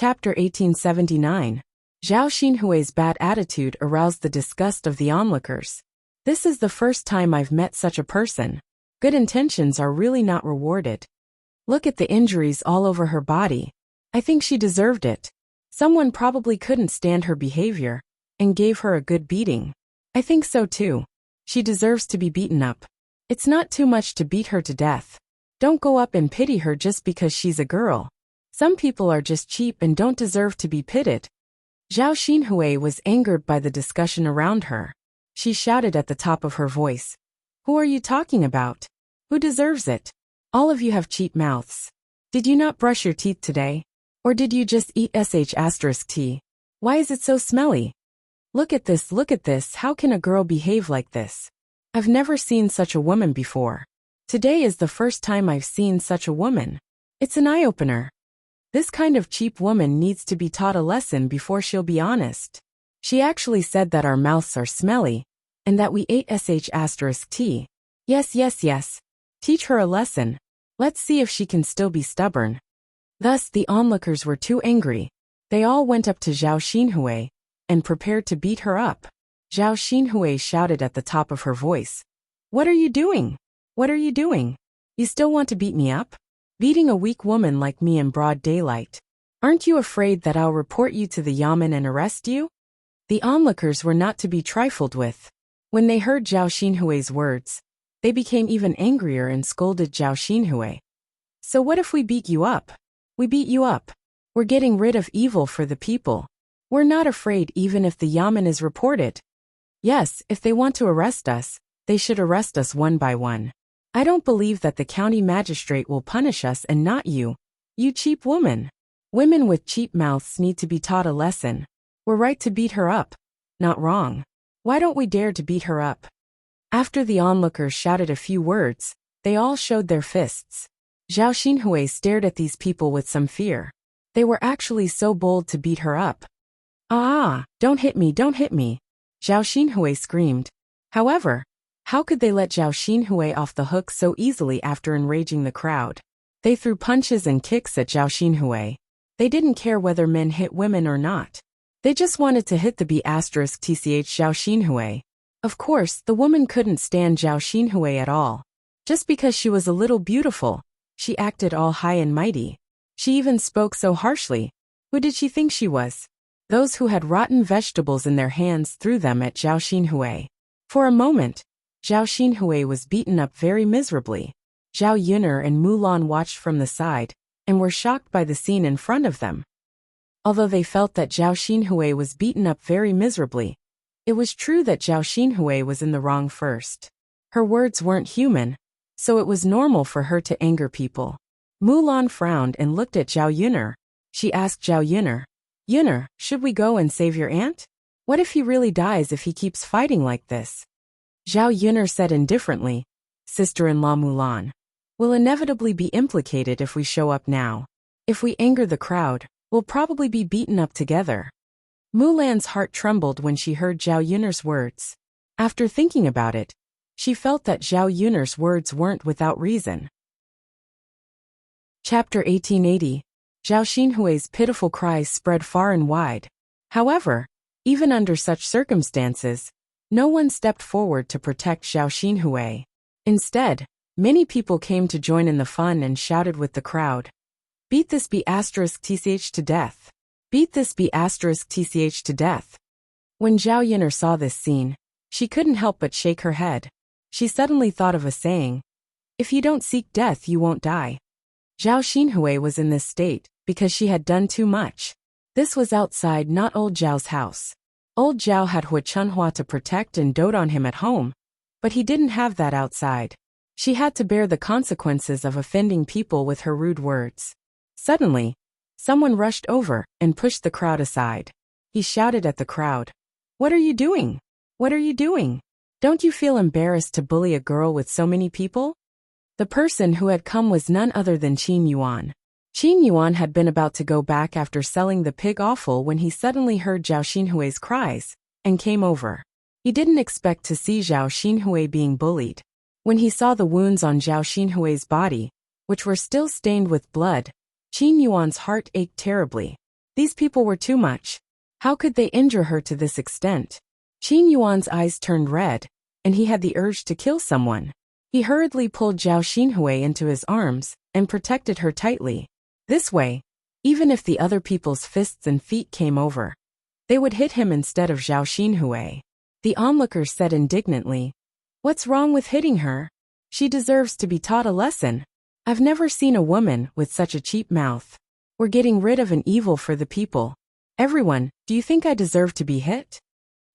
Chapter 1879. Zhao Xinhui's bad attitude aroused the disgust of the onlookers. This is the first time I've met such a person. Good intentions are really not rewarded. Look at the injuries all over her body. I think she deserved it. Someone probably couldn't stand her behavior and gave her a good beating. I think so too. She deserves to be beaten up. It's not too much to beat her to death. Don't go up and pity her just because she's a girl. Some people are just cheap and don't deserve to be pitied. Zhao Xinhui was angered by the discussion around her. She shouted at the top of her voice. Who are you talking about? Who deserves it? All of you have cheap mouths. Did you not brush your teeth today? Or did you just eat **tea? Why is it so smelly? Look at this, how can a girl behave like this? I've never seen such a woman before. Today is the first time I've seen such a woman. It's an eye-opener. This kind of cheap woman needs to be taught a lesson before she'll be honest. She actually said that our mouths are smelly, and that we ate **tea. Yes. Teach her a lesson. Let's see if she can still be stubborn. Thus the onlookers were too angry. They all went up to Zhao Xinhui and prepared to beat her up. Zhao Xinhui shouted at the top of her voice. What are you doing? What are you doing? You still want to beat me up? Beating a weak woman like me in broad daylight. Aren't you afraid that I'll report you to the yamen and arrest you? The onlookers were not to be trifled with. When they heard Zhao Xinhui's words, they became even angrier and scolded Zhao Xinhui. So what if we beat you up? We beat you up. We're getting rid of evil for the people. We're not afraid even if the yamen is reported. Yes, if they want to arrest us, they should arrest us one by one. I don't believe that the county magistrate will punish us and not you. You cheap woman. Women with cheap mouths need to be taught a lesson. We're right to beat her up. Not wrong. Why don't we dare to beat her up? After the onlookers shouted a few words, they all showed their fists. Zhao Xinhui stared at these people with some fear. They were actually so bold to beat her up. Don't hit me, don't hit me. Zhao Xinhui screamed. However, how could they let Zhao Xinhui off the hook so easily after enraging the crowd? They threw punches and kicks at Zhao Xinhui. They didn't care whether men hit women or not. They just wanted to hit the **tch Zhao Xinhui. Of course, the woman couldn't stand Zhao Xinhui at all. Just because she was a little beautiful, she acted all high and mighty. She even spoke so harshly. Who did she think she was? Those who had rotten vegetables in their hands threw them at Zhao Xinhui. For a moment, Zhao Xinhui was beaten up very miserably. Zhao Yun'er and Mulan watched from the side, and were shocked by the scene in front of them. Although they felt that Zhao Xinhui was beaten up very miserably, it was true that Zhao Xinhui was in the wrong first. Her words weren't human, so it was normal for her to anger people. Mulan frowned and looked at Zhao Yun'er. She asked Zhao Yun'er, Yun'er, should we go and save your aunt? What if he really dies if he keeps fighting like this? Zhao Yun'er said indifferently, Sister-in-law Mulan will inevitably be implicated if we show up now. If we anger the crowd, we'll probably be beaten up together. Mulan's heart trembled when she heard Zhao Yun'er's words. After thinking about it, she felt that Zhao Yun'er's words weren't without reason. Chapter 1880. Zhao Xinhui's pitiful cries spread far and wide. However, even under such circumstances, no one stepped forward to protect Zhao Xinhui. Instead, many people came to join in the fun and shouted with the crowd. Beat this **tch to death. Beat this **tch to death. When Zhao Yun'er saw this scene, she couldn't help but shake her head. She suddenly thought of a saying, if you don't seek death you won't die. Zhao Xinhui was in this state because she had done too much. This was outside, not old Zhao's house. Old Zhao had Hua Chunhua to protect and dote on him at home, but he didn't have that outside. She had to bear the consequences of offending people with her rude words. Suddenly, someone rushed over and pushed the crowd aside. He shouted at the crowd, What are you doing? What are you doing? Don't you feel embarrassed to bully a girl with so many people? The person who had come was none other than Qin Yuan. Qin Yuan had been about to go back after selling the pig offal when he suddenly heard Zhao Xinhui's cries, and came over. He didn't expect to see Zhao Xinhui being bullied. When he saw the wounds on Zhao Xinhui's body, which were still stained with blood, Qin Yuan's heart ached terribly. These people were too much. How could they injure her to this extent? Qin Yuan's eyes turned red, and he had the urge to kill someone. He hurriedly pulled Zhao Xinhui into his arms and protected her tightly. This way, even if the other people's fists and feet came over, they would hit him instead of Zhao Xinhui. The onlooker said indignantly, "What's wrong with hitting her? She deserves to be taught a lesson. I've never seen a woman with such a cheap mouth. We're getting rid of an evil for the people. Everyone, do you think I deserve to be hit?"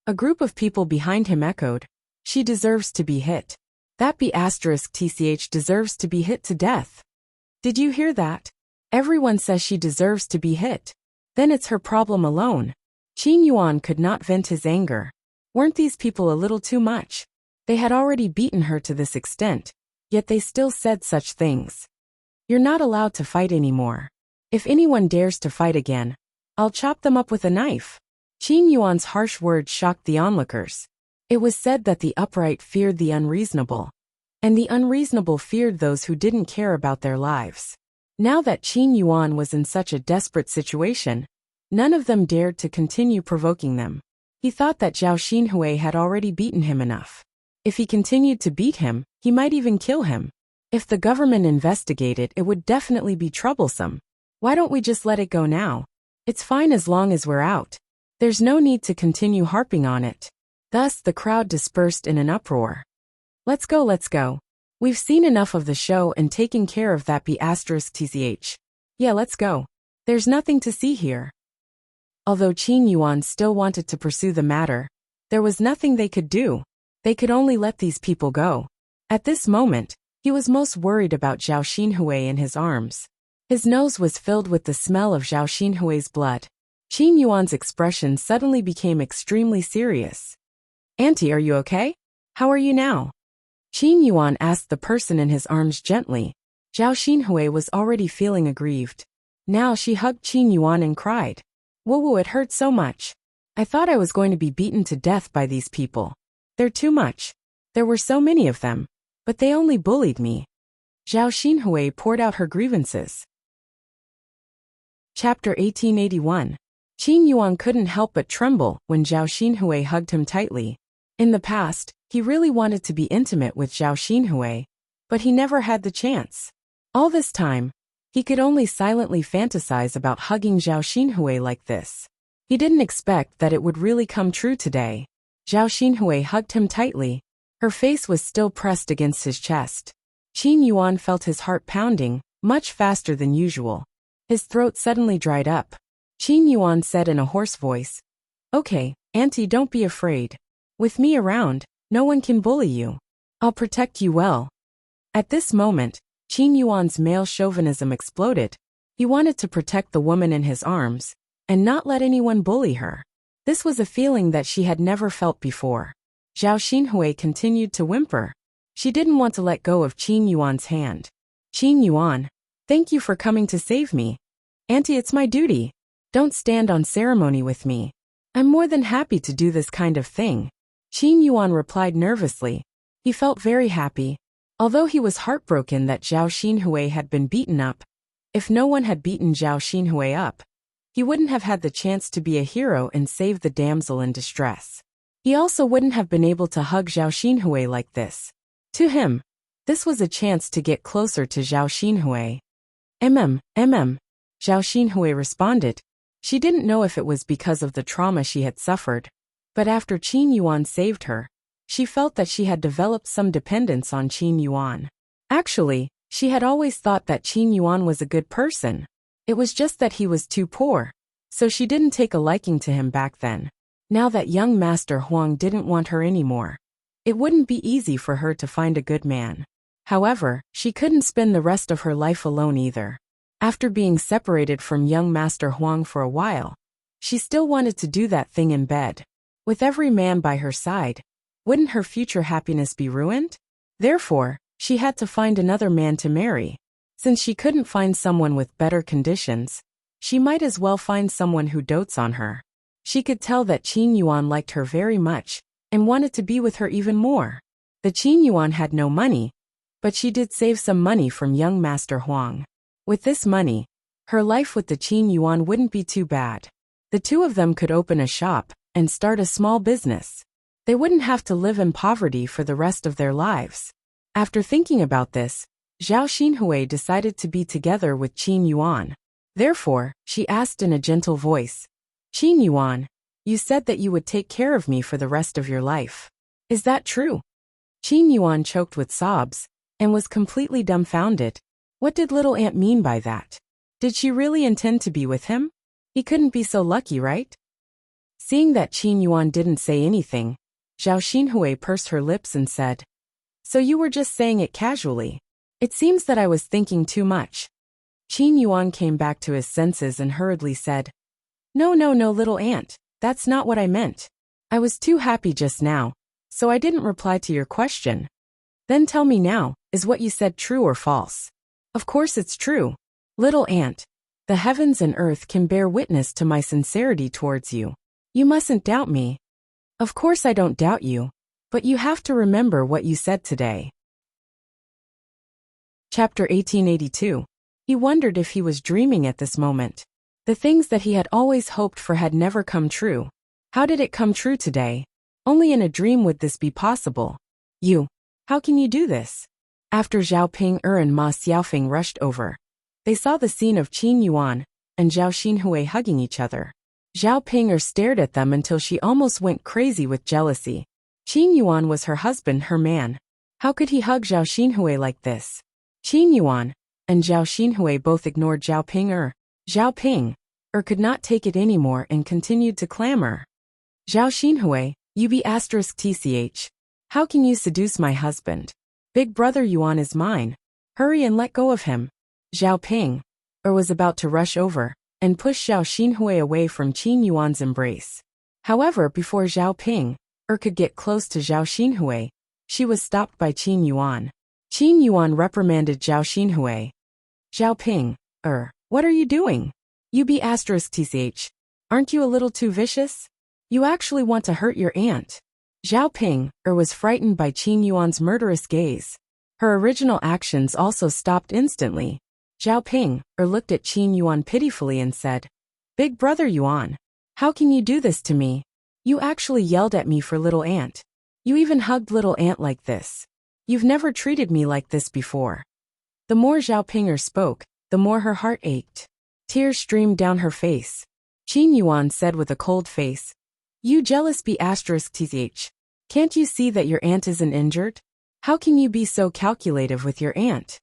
A group of people behind him echoed, "She deserves to be hit. That B***TCH deserves to be hit to death. Did you hear that? Everyone says she deserves to be hit. Then it's her problem alone." Qin Yuan could not vent his anger. Weren't these people a little too much? They had already beaten her to this extent, yet they still said such things. "You're not allowed to fight anymore. If anyone dares to fight again, I'll chop them up with a knife." Qin Yuan's harsh words shocked the onlookers. It was said that the upright feared the unreasonable, and the unreasonable feared those who didn't care about their lives. Now that Qin Yuan was in such a desperate situation, none of them dared to continue provoking them. He thought that Zhao Xinhui had already beaten him enough. If he continued to beat him, he might even kill him. If the government investigated, it would definitely be troublesome. Why don't we just let it go now? It's fine as long as we're out. There's no need to continue harping on it. Thus the crowd dispersed in an uproar. Let's go. We've seen enough of the show and taken care of that B***TCH. Yeah, let's go. There's nothing to see here. Although Qin Yuan still wanted to pursue the matter, there was nothing they could do. They could only let these people go. At this moment, he was most worried about Zhao Xinhui in his arms. His nose was filled with the smell of Zhao Xinhui's blood. Qin Yuan's expression suddenly became extremely serious. "Auntie, are you okay? How are you now?" Qin Yuan asked the person in his arms gently. Zhao Xinhui was already feeling aggrieved. Now she hugged Qin Yuan and cried, "Whoa, it hurt so much. I thought I was going to be beaten to death by these people. They're too much. There were so many of them, but they only bullied me." Zhao Xinhui poured out her grievances. Chapter 1881. Qin Yuan couldn't help but tremble when Zhao Xinhui hugged him tightly. In the past, he really wanted to be intimate with Zhao Xinhui, but he never had the chance. All this time, he could only silently fantasize about hugging Zhao Xinhui like this. He didn't expect that it would really come true today. Zhao Xinhui hugged him tightly. Her face was still pressed against his chest. Qin Yuan felt his heart pounding, much faster than usual. His throat suddenly dried up. Qin Yuan said in a hoarse voice, "Okay, Auntie, don't be afraid. With me around, no one can bully you. I'll protect you well." At this moment, Qin Yuan's male chauvinism exploded. He wanted to protect the woman in his arms, and not let anyone bully her. This was a feeling that she had never felt before. Zhao Xinhui continued to whimper. She didn't want to let go of Qin Yuan's hand. "Qin Yuan, thank you for coming to save me. Auntie, it's my duty. Don't stand on ceremony with me. I'm more than happy to do this kind of thing." Qin Yuan replied nervously. He felt very happy. Although he was heartbroken that Zhao Xinhui had been beaten up, if no one had beaten Zhao Xinhui up, he wouldn't have had the chance to be a hero and save the damsel in distress. He also wouldn't have been able to hug Zhao Xinhui like this. To him, this was a chance to get closer to Zhao Xinhui. Zhao Xinhui responded. She didn't know if it was because of the trauma she had suffered, but after Qin Yuan saved her, she felt that she had developed some dependence on Qin Yuan. Actually, she had always thought that Qin Yuan was a good person. It was just that he was too poor, so she didn't take a liking to him back then. Now that young Master Huang didn't want her anymore, it wouldn't be easy for her to find a good man. However, she couldn't spend the rest of her life alone either. After being separated from young Master Huang for a while, she still wanted to do that thing in bed. With every man by her side, wouldn't her future happiness be ruined? Therefore, she had to find another man to marry. Since she couldn't find someone with better conditions, she might as well find someone who dotes on her. She could tell that Qin Yuan liked her very much and wanted to be with her even more. The Qin Yuan had no money, but she did save some money from young Master Huang. With this money, Her life with the Qin Yuan wouldn't be too bad. The two of them could open a shop and start a small business. They wouldn't have to live in poverty for the rest of their lives. After thinking about this, Zhao Xinhui decided to be together with Qin Yuan. Therefore, she asked in a gentle voice, "Qin Yuan, you said that you would take care of me for the rest of your life. Is that true?" Qin Yuan choked with sobs and was completely dumbfounded. What did little aunt mean by that? Did she really intend to be with him? He couldn't be so lucky, right? Seeing that Qin Yuan didn't say anything, Zhao Xinhui pursed her lips and said, "So you were just saying it casually. It seems that I was thinking too much." Qin Yuan came back to his senses and hurriedly said, No, little aunt, that's not what I meant. I was too happy just now, so I didn't reply to your question." "Then tell me now, is what you said true or false?" "Of course it's true. Little aunt, the heavens and earth can bear witness to my sincerity towards you. You mustn't doubt me." "Of course I don't doubt you, but you have to remember what you said today." Chapter 1882. He wondered if he was dreaming at this moment. The things that he had always hoped for had never come true. How did it come true today? Only in a dream would this be possible. How can you do this?" After Zhao Ping and Ma Xiaofeng rushed over, they saw the scene of Qin Yuan and Zhao Xinhui hugging each other. Zhao Ping stared at them until she almost went crazy with jealousy. Qin Yuan was her husband, her man. How could he hug Zhao Xinhui like this? Qin Yuan and Zhao Xinhui both ignored Zhao Ping. Zhao Ping could not take it anymore and continued to clamor. "Zhao Xinhui, you be *tch. How can you seduce my husband? Big brother Yuan is mine. Hurry and let go of him." Zhao Ping was about to rush over and push Zhao Xinhui away from Qin Yuan's embrace. However, before Zhao Ping could get close to Zhao Xinhui, she was stopped by Qin Yuan. Qin Yuan reprimanded Zhao Xinhui. "Zhao Ping, what are you doing? You be *tch. Aren't you a little too vicious? You actually want to hurt your aunt." Zhao Ping was frightened by Qin Yuan's murderous gaze. Her original actions also stopped instantly. Zhao Ping looked at Qin Yuan pitifully and said, "Big brother Yuan, how can you do this to me? You actually yelled at me for little aunt. You even hugged little aunt like this. You've never treated me like this before." The more Zhao Ping spoke, the more her heart ached. Tears streamed down her face. Qin Yuan said with a cold face, "You jealous be *tch. Can't you see that your aunt isn't injured? How can you be so calculative with your aunt?"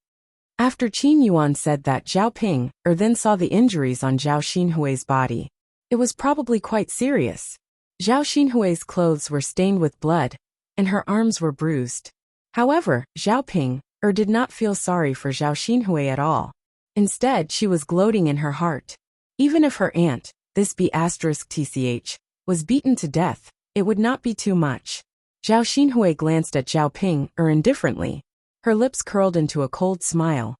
After Qin Yuan said that, Zhao Ping then saw the injuries on Zhao Xinhui's body. It was probably quite serious. Zhao Xinhui's clothes were stained with blood, and her arms were bruised. However, Zhao Ping did not feel sorry for Zhao Xinhui at all. Instead, she was gloating in her heart. Even if her aunt, this be *tch, was beaten to death, it would not be too much. Zhao Xinhui glanced at Zhao Ping indifferently. Her lips curled into a cold smile.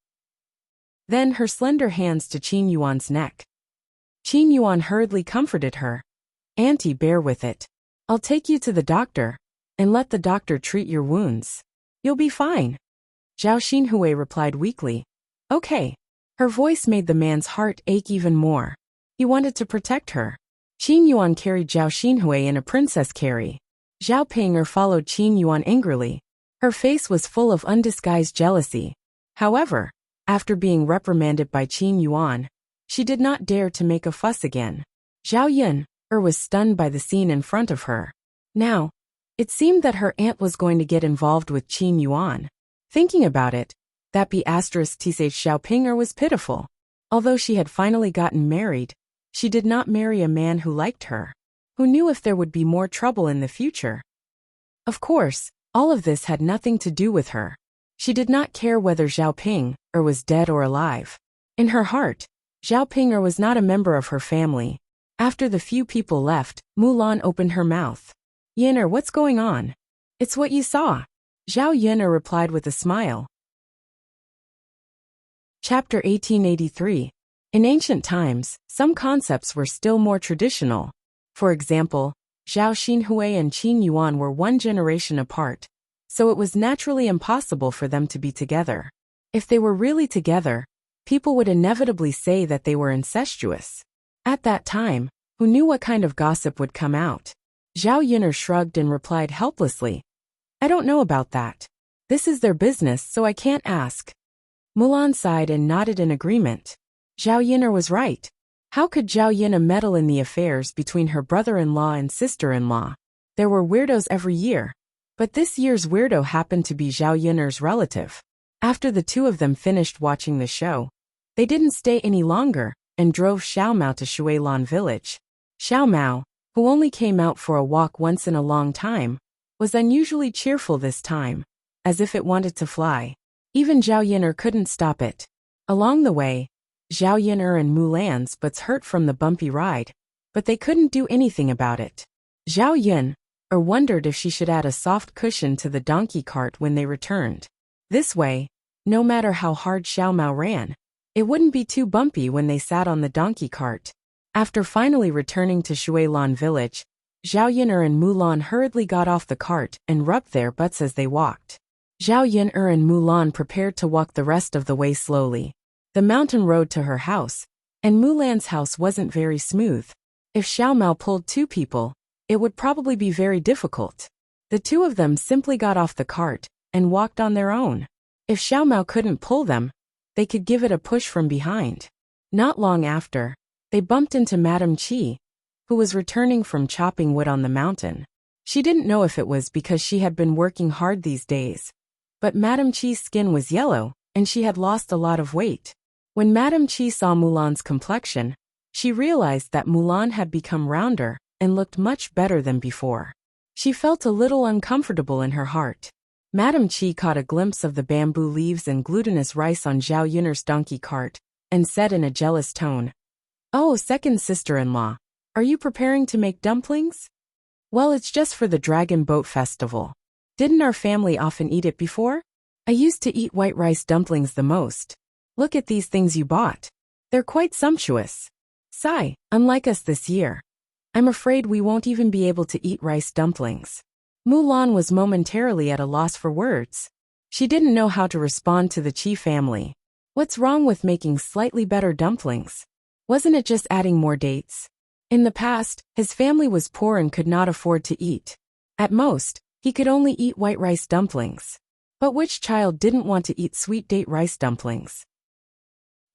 Then her slender hands to Qin Yuan's neck. Qin Yuan hurriedly comforted her. "Auntie, bear with it. I'll take you to the doctor, and let the doctor treat your wounds. You'll be fine." Zhao Xinhui replied weakly, "Okay." Her voice made the man's heart ache even more. He wanted to protect her. Qin Yuan carried Zhao Xinhui in a princess carry. Zhao Ping followed Qin Yuan angrily. Her face was full of undisguised jealousy. However, after being reprimanded by Qin Yuan, she did not dare to make a fuss again. Zhao Yun was stunned by the scene in front of her. Now, it seemed that her aunt was going to get involved with Qin Yuan. Thinking about it, that be *tch Xiao Ping was pitiful. Although she had finally gotten married, she did not marry a man who liked her. Who knew if there would be more trouble in the future? Of course, all of this had nothing to do with her. She did not care whether Zhao Ping was dead or alive. In her heart, Zhao Ping was not a member of her family. After the few people left, Mulan opened her mouth. "Yin'er, what's going on?" "It's what you saw." Zhao Yin'er replied with a smile. Chapter 1883. In ancient times, some concepts were still more traditional. For example, Zhao Xinhui and Qin Yuan were one generation apart, so it was naturally impossible for them to be together. If they were really together, people would inevitably say that they were incestuous. At that time, who knew what kind of gossip would come out? Zhao Yun'er shrugged and replied helplessly, I don't know about that. This is their business, so I can't ask. Mulan sighed and nodded in agreement. Zhao Yun'er was right. How could Zhao Yun'er meddle in the affairs between her brother-in-law and sister-in-law? There were weirdos every year. But this year's weirdo happened to be Zhao Yun'er's relative. After the two of them finished watching the show, they didn't stay any longer and drove Xiao Mao to Shuilan village. Xiao Mao, who only came out for a walk once in a long time, was unusually cheerful this time, as if it wanted to fly. Even Zhao Yun'er couldn't stop it. Along the way, Zhao Yun'er and Mulan's butts hurt from the bumpy ride, but they couldn't do anything about it. Zhao Yun'er wondered if she should add a soft cushion to the donkey cart when they returned. This way, no matter how hard Xiao Mao ran, it wouldn't be too bumpy when they sat on the donkey cart. After finally returning to Shuilan village, Zhao Yun'er and Mulan hurriedly got off the cart and rubbed their butts as they walked. Zhao Yun'er and Mulan prepared to walk the rest of the way slowly. The mountain road to her house, and Mulan's house wasn't very smooth. If Xiao Mao pulled two people, it would probably be very difficult. The two of them simply got off the cart and walked on their own. If Xiao Mao couldn't pull them, they could give it a push from behind. Not long after, they bumped into Madame Qi, who was returning from chopping wood on the mountain. She didn't know if it was because she had been working hard these days, but Madame Qi's skin was yellow, and she had lost a lot of weight. When Madame Qi saw Mulan's complexion, she realized that Mulan had become rounder and looked much better than before. She felt a little uncomfortable in her heart. Madame Qi caught a glimpse of the bamboo leaves and glutinous rice on Zhao Yun'er's donkey cart, and said in a jealous tone, Oh, second sister-in-law, are you preparing to make dumplings? Well, it's just for the Dragon Boat Festival. Didn't our family often eat it before? I used to eat white rice dumplings the most. Look at these things you bought. They're quite sumptuous. Sigh, unlike us this year. I'm afraid we won't even be able to eat rice dumplings. Mulan was momentarily at a loss for words. She didn't know how to respond to the Qi family. What's wrong with making slightly better dumplings? Wasn't it just adding more dates? In the past, his family was poor and could not afford to eat. At most, he could only eat white rice dumplings. But which child didn't want to eat sweet date rice dumplings?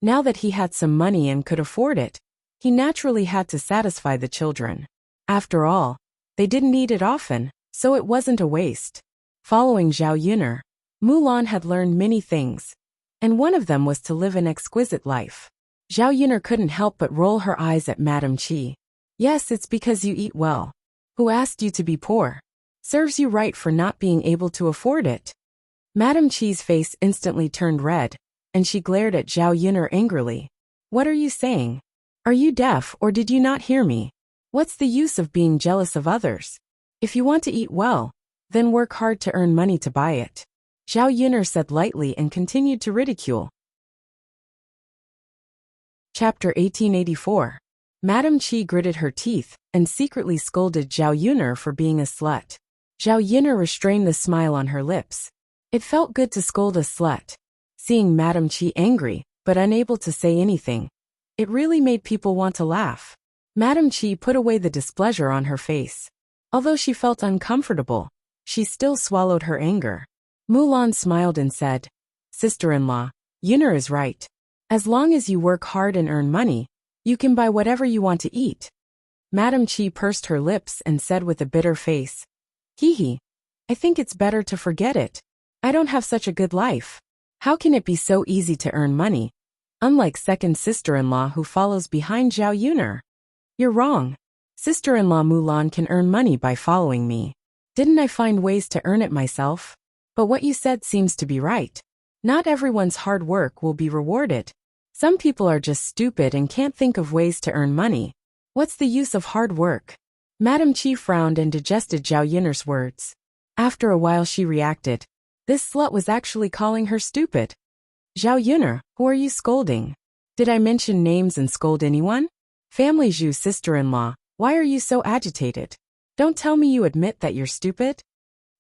Now that he had some money and could afford it, he naturally had to satisfy the children. After all, they didn't eat it often, so it wasn't a waste. Following Zhao Yun'er, Mulan had learned many things, and one of them was to live an exquisite life. Zhao Yun'er couldn't help but roll her eyes at Madame Qi. Yes, it's because you eat well. Who asked you to be poor? Serves you right for not being able to afford it. Madame Qi's face instantly turned red, and she glared at Zhao Yun'er angrily. What are you saying? Are you deaf or did you not hear me? What's the use of being jealous of others? If you want to eat well, then work hard to earn money to buy it. Zhao Yun'er said lightly and continued to ridicule. Chapter 1884. Madame Qi gritted her teeth and secretly scolded Zhao Yun'er for being a slut. Zhao Yun'er restrained the smile on her lips. It felt good to scold a slut. Seeing Madame Qi angry, but unable to say anything, it really made people want to laugh. Madame Qi put away the displeasure on her face. Although she felt uncomfortable, she still swallowed her anger. Mulan smiled and said, Sister-in-law, Yun'er is right. As long as you work hard and earn money, you can buy whatever you want to eat. Madame Qi pursed her lips and said with a bitter face, Hee hee, I think it's better to forget it. I don't have such a good life. How can it be so easy to earn money? Unlike second sister-in-law who follows behind Zhao Yun'er. You're wrong. Sister-in-law Mulan can earn money by following me. Didn't I find ways to earn it myself? But what you said seems to be right. Not everyone's hard work will be rewarded. Some people are just stupid and can't think of ways to earn money. What's the use of hard work? Madame Qi frowned and digested Zhao Yun'er's words. After a while she reacted. This slut was actually calling her stupid. Zhao Yun'er, who are you scolding? Did I mention names and scold anyone? Family Zhu sister-in-law, why are you so agitated? Don't tell me you admit that you're stupid?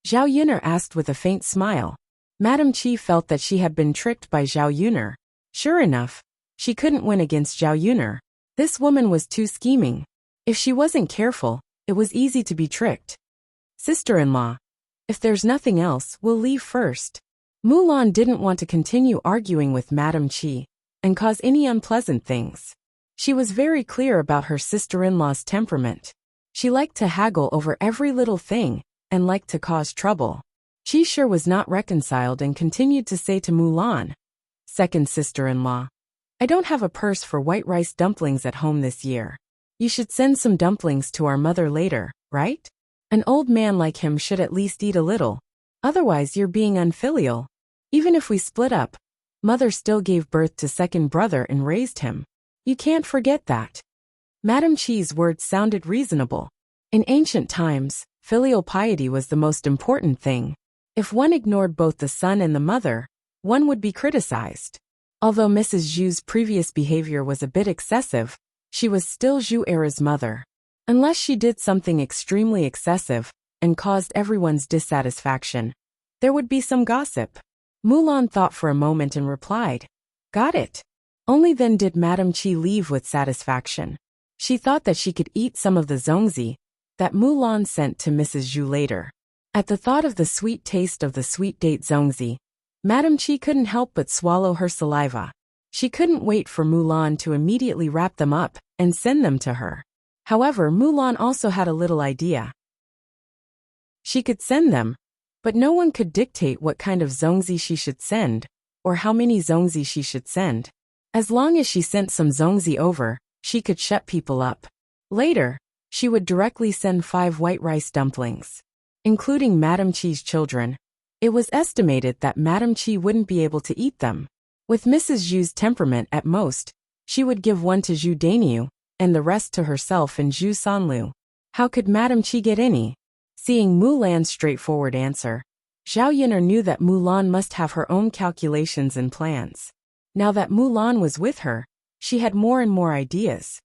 Zhao Yun'er asked with a faint smile. Madame Qi felt that she had been tricked by Zhao Yun'er. Sure enough, she couldn't win against Zhao Yuner. This woman was too scheming. If she wasn't careful, it was easy to be tricked. Sister-in-law, if there's nothing else, we'll leave first. Mulan didn't want to continue arguing with Madame Qi and cause any unpleasant things. She was very clear about her sister-in-law's temperament. She liked to haggle over every little thing and liked to cause trouble. Qi sure was not reconciled and continued to say to Mulan, "Second sister-in-law, I don't have a purse for white rice dumplings at home this year. You should send some dumplings to our mother later, right? An old man like him should at least eat a little. Otherwise you're being unfilial. Even if we split up, mother still gave birth to second brother and raised him. You can't forget that." Madame Qi's words sounded reasonable. In ancient times, filial piety was the most important thing. If one ignored both the son and the mother, one would be criticized. Although Mrs. Zhu's previous behavior was a bit excessive, she was still Zhu Era's mother. Unless she did something extremely excessive and caused everyone's dissatisfaction, there would be some gossip. Mulan thought for a moment and replied, "Got it." Only then did Madame Qi leave with satisfaction. She thought that she could eat some of the zongzi that Mulan sent to Mrs. Zhu later. At the thought of the sweet taste of the sweet date zongzi, Madame Qi couldn't help but swallow her saliva. She couldn't wait for Mulan to immediately wrap them up and send them to her. However, Mulan also had a little idea. She could send them, but no one could dictate what kind of zongzi she should send, or how many zongzi she should send. As long as she sent some zongzi over, she could shut people up. Later, she would directly send 5 white rice dumplings. Including Madame Qi's children, it was estimated that Madame Qi wouldn't be able to eat them. With Mrs. Zhu's temperament at most, she would give one to Zhu Dainyu, and the rest to herself and Zhu Sanlu. How could Madame Qi get any? Seeing Mulan's straightforward answer, Zhao Yuner knew that Mulan must have her own calculations and plans. Now that Mulan was with her, she had more and more ideas.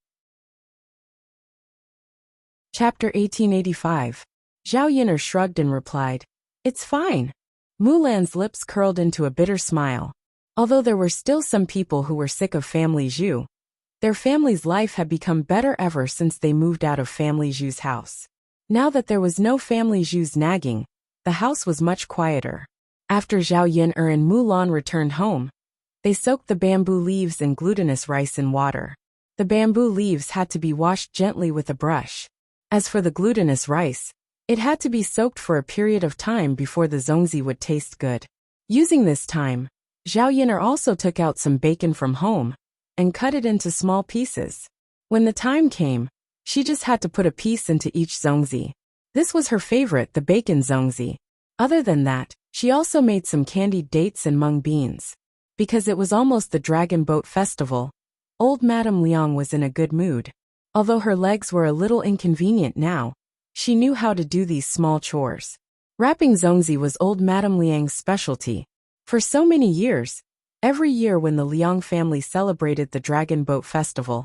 Chapter 1885. Zhao Yuner shrugged and replied, "It's fine." Mulan's lips curled into a bitter smile. Although there were still some people who were sick of Family Zhu, their family's life had become better ever since they moved out of Family Zhu's house. Now that there was no Family Zhu's nagging, the house was much quieter. After Zhao Yuner and Mulan returned home, they soaked the bamboo leaves and glutinous rice in water. The bamboo leaves had to be washed gently with a brush. As for the glutinous rice, it had to be soaked for a period of time before the zongzi would taste good. Using this time, Zhao Yuner also took out some bacon from home and cut it into small pieces. When the time came, she just had to put a piece into each zongzi. This was her favorite, the bacon zongzi. Other than that, she also made some candied dates and mung beans. Because it was almost the Dragon Boat Festival, old Madame Liang was in a good mood. Although her legs were a little inconvenient now, she knew how to do these small chores. Wrapping zongzi was old Madame Liang's specialty. For so many years, every year when the Liang family celebrated the Dragon Boat Festival,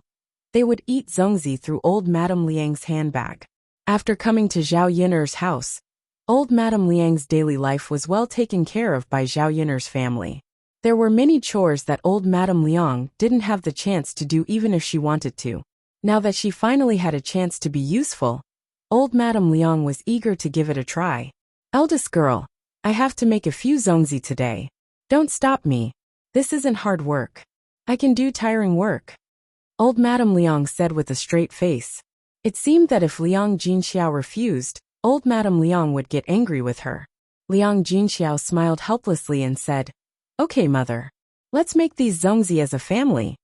they would eat zongzi through old Madame Liang's handbag. After coming to Zhao Yuner's house, old Madame Liang's daily life was well taken care of by Zhao Yuner's family. There were many chores that old Madame Liang didn't have the chance to do even if she wanted to. Now that she finally had a chance to be useful, old Madame Liang was eager to give it a try. "Eldest girl, I have to make a few zongzi today. Don't stop me. This isn't hard work. I can do tiring work," old Madame Liang said with a straight face. It seemed that if Liang Jinxiao refused, old Madame Liang would get angry with her. Liang Jinxiao smiled helplessly and said, "Okay, mother. Let's make these zongzi as a family."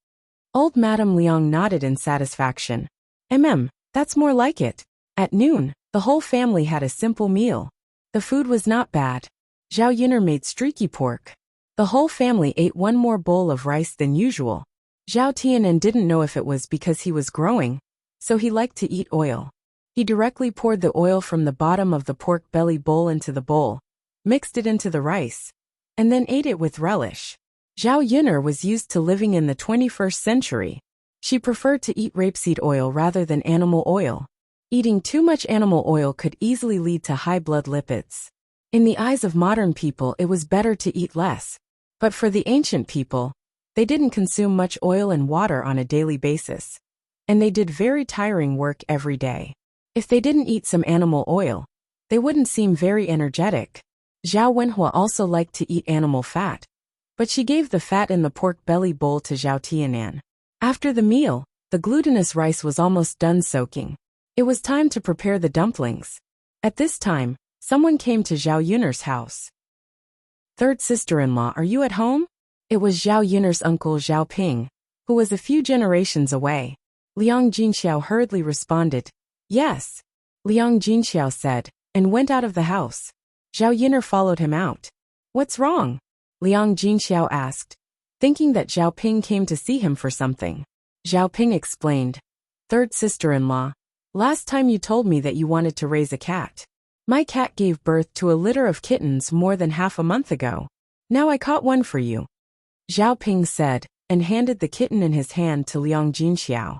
Old Madame Liang nodded in satisfaction. That's more like it." At noon, the whole family had a simple meal. The food was not bad. Zhao Yuner made streaky pork. The whole family ate one more bowl of rice than usual. Zhao Tianan didn't know if it was because he was growing, so he liked to eat oil. He directly poured the oil from the bottom of the pork belly bowl into the bowl, mixed it into the rice, and then ate it with relish. Zhao Yuner was used to living in the 21st century. She preferred to eat rapeseed oil rather than animal oil. Eating too much animal oil could easily lead to high blood lipids. In the eyes of modern people, it was better to eat less. But for the ancient people, They didn't consume much oil and water on a daily basis. And they did very tiring work every day. If they didn't eat some animal oil, they wouldn't seem very energetic. Zhao Wenhua also liked to eat animal fat, but she gave the fat in the pork belly bowl to Zhao Tianan. After the meal, the glutinous rice was almost done soaking. It was time to prepare the dumplings. At this time, someone came to Zhao Yun'er's house. Third sister-in-law, are you at home? It was Zhao Yun'er's uncle Zhao Ping, who was a few generations away. Liang Jinxiao hurriedly responded, yes. Liang Jinxiao said, and went out of the house. Zhao Yun'er followed him out. What's wrong? Liang Jinxiao asked, thinking that Zhao Ping came to see him for something. Zhao Ping explained, third sister-in-law, last time you told me that you wanted to raise a cat. My cat gave birth to a litter of kittens more than half a month ago. Now I caught one for you. Zhao Ping said, and handed the kitten in his hand to Liang Jinxiao.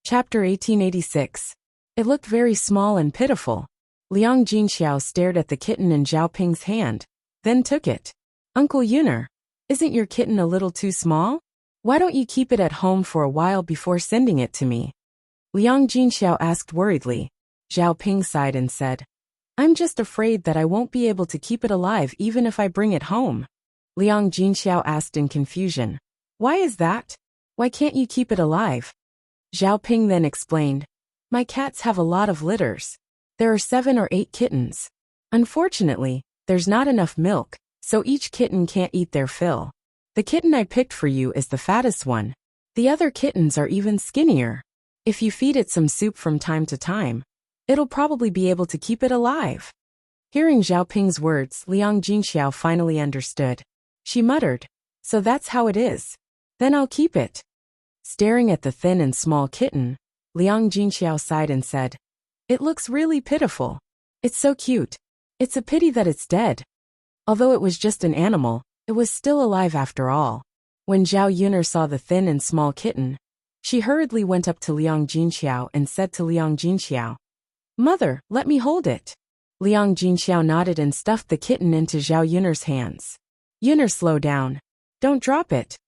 Chapter 1886. It looked very small and pitiful. Liang Jinxiao stared at the kitten in Zhao Ping's hand, then took it. Uncle Yun'er, isn't your kitten a little too small? Why don't you keep it at home for a while before sending it to me? Liang Jinxiao asked worriedly. Zhao Ping sighed and said, I'm just afraid that I won't be able to keep it alive even if I bring it home. Liang Jinxiao asked in confusion. Why is that? Why can't you keep it alive? Zhao Ping then explained, my cats have a lot of litters. There are 7 or 8 kittens. Unfortunately, there's not enough milk, so each kitten can't eat their fill. The kitten I picked for you is the fattest one. The other kittens are even skinnier. If you feed it some soup from time to time, it'll probably be able to keep it alive. Hearing Zhao Ping's words, Liang Jinxiao finally understood. She muttered, so that's how it is. Then I'll keep it. Staring at the thin and small kitten, Liang Jinxiao sighed and said, it looks really pitiful. It's so cute. It's a pity that it's dead. Although it was just an animal, it was still alive after all. When Zhao Yun'er saw the thin and small kitten, she hurriedly went up to Liang Jinxiao and said to Liang Jinxiao, Mother, let me hold it. Liang Jinxiao nodded and stuffed the kitten into Zhao Yun'er's hands. Yun'er, slow down. Don't drop it.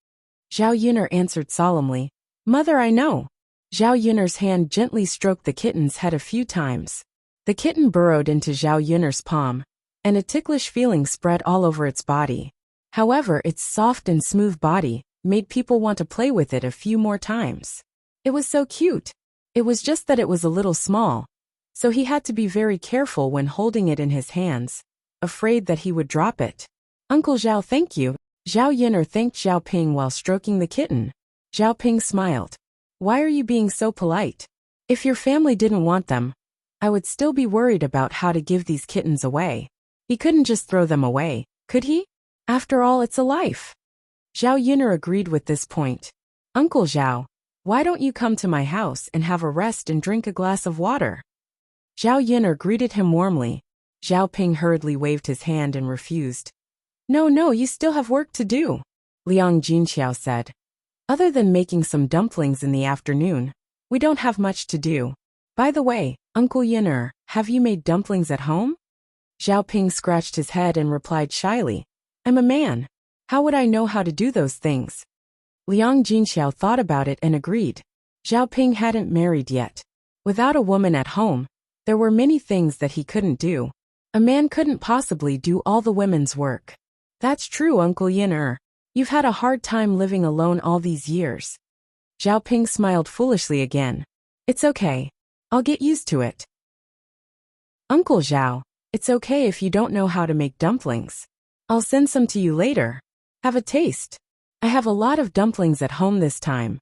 Zhao Yun'er answered solemnly, Mother, I know. Zhao Yun'er's hand gently stroked the kitten's head a few times. The kitten burrowed into Zhao Yun'er's palm, and a ticklish feeling spread all over its body. However, its soft and smooth body made people want to play with it a few more times. It was so cute. It was just that it was a little small, so he had to be very careful when holding it in his hands, afraid that he would drop it. Uncle Zhao, thank you. Zhao Yun'er thanked Zhao Ping while stroking the kitten. Zhao Ping smiled. Why are you being so polite? If your family didn't want them, I would still be worried about how to give these kittens away. He couldn't just throw them away, could he? After all, it's a life. Zhao Yun'er agreed with this point. Uncle Zhao, why don't you come to my house and have a rest and drink a glass of water? Zhao Yun'er greeted him warmly. Zhao Ping hurriedly waved his hand and refused. No, you still have work to do, Liang Jinxiao said. Other than making some dumplings in the afternoon, we don't have much to do. By the way, Uncle Yun'er, have you made dumplings at home? Zhao Ping scratched his head and replied shyly, I'm a man. How would I know how to do those things? Liang Jinxiao thought about it and agreed. Zhao Ping hadn't married yet. Without a woman at home, there were many things that he couldn't do. A man couldn't possibly do all the women's work. That's true, Uncle Yun'er. You've had a hard time living alone all these years. Zhao Ping smiled foolishly again. It's okay. I'll get used to it. Uncle Zhao, it's okay if you don't know how to make dumplings. I'll send some to you later. Have a taste. I have a lot of dumplings at home this time.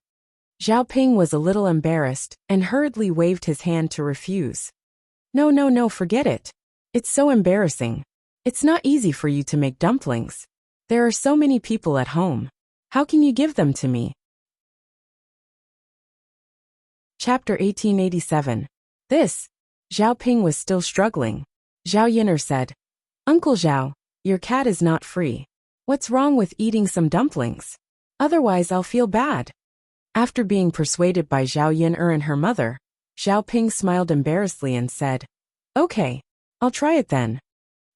Zhao Ping was a little embarrassed and hurriedly waved his hand to refuse. No, forget it. It's so embarrassing. It's not easy for you to make dumplings. There are so many people at home. How can you give them to me? Chapter 1887. Zhao Ping was still struggling. Zhao Yun'er said, Uncle Zhao, your cat is not free. What's wrong with eating some dumplings? Otherwise I'll feel bad. After being persuaded by Zhao Yun'er and her mother, Zhao Ping smiled embarrassedly and said, Okay, I'll try it then.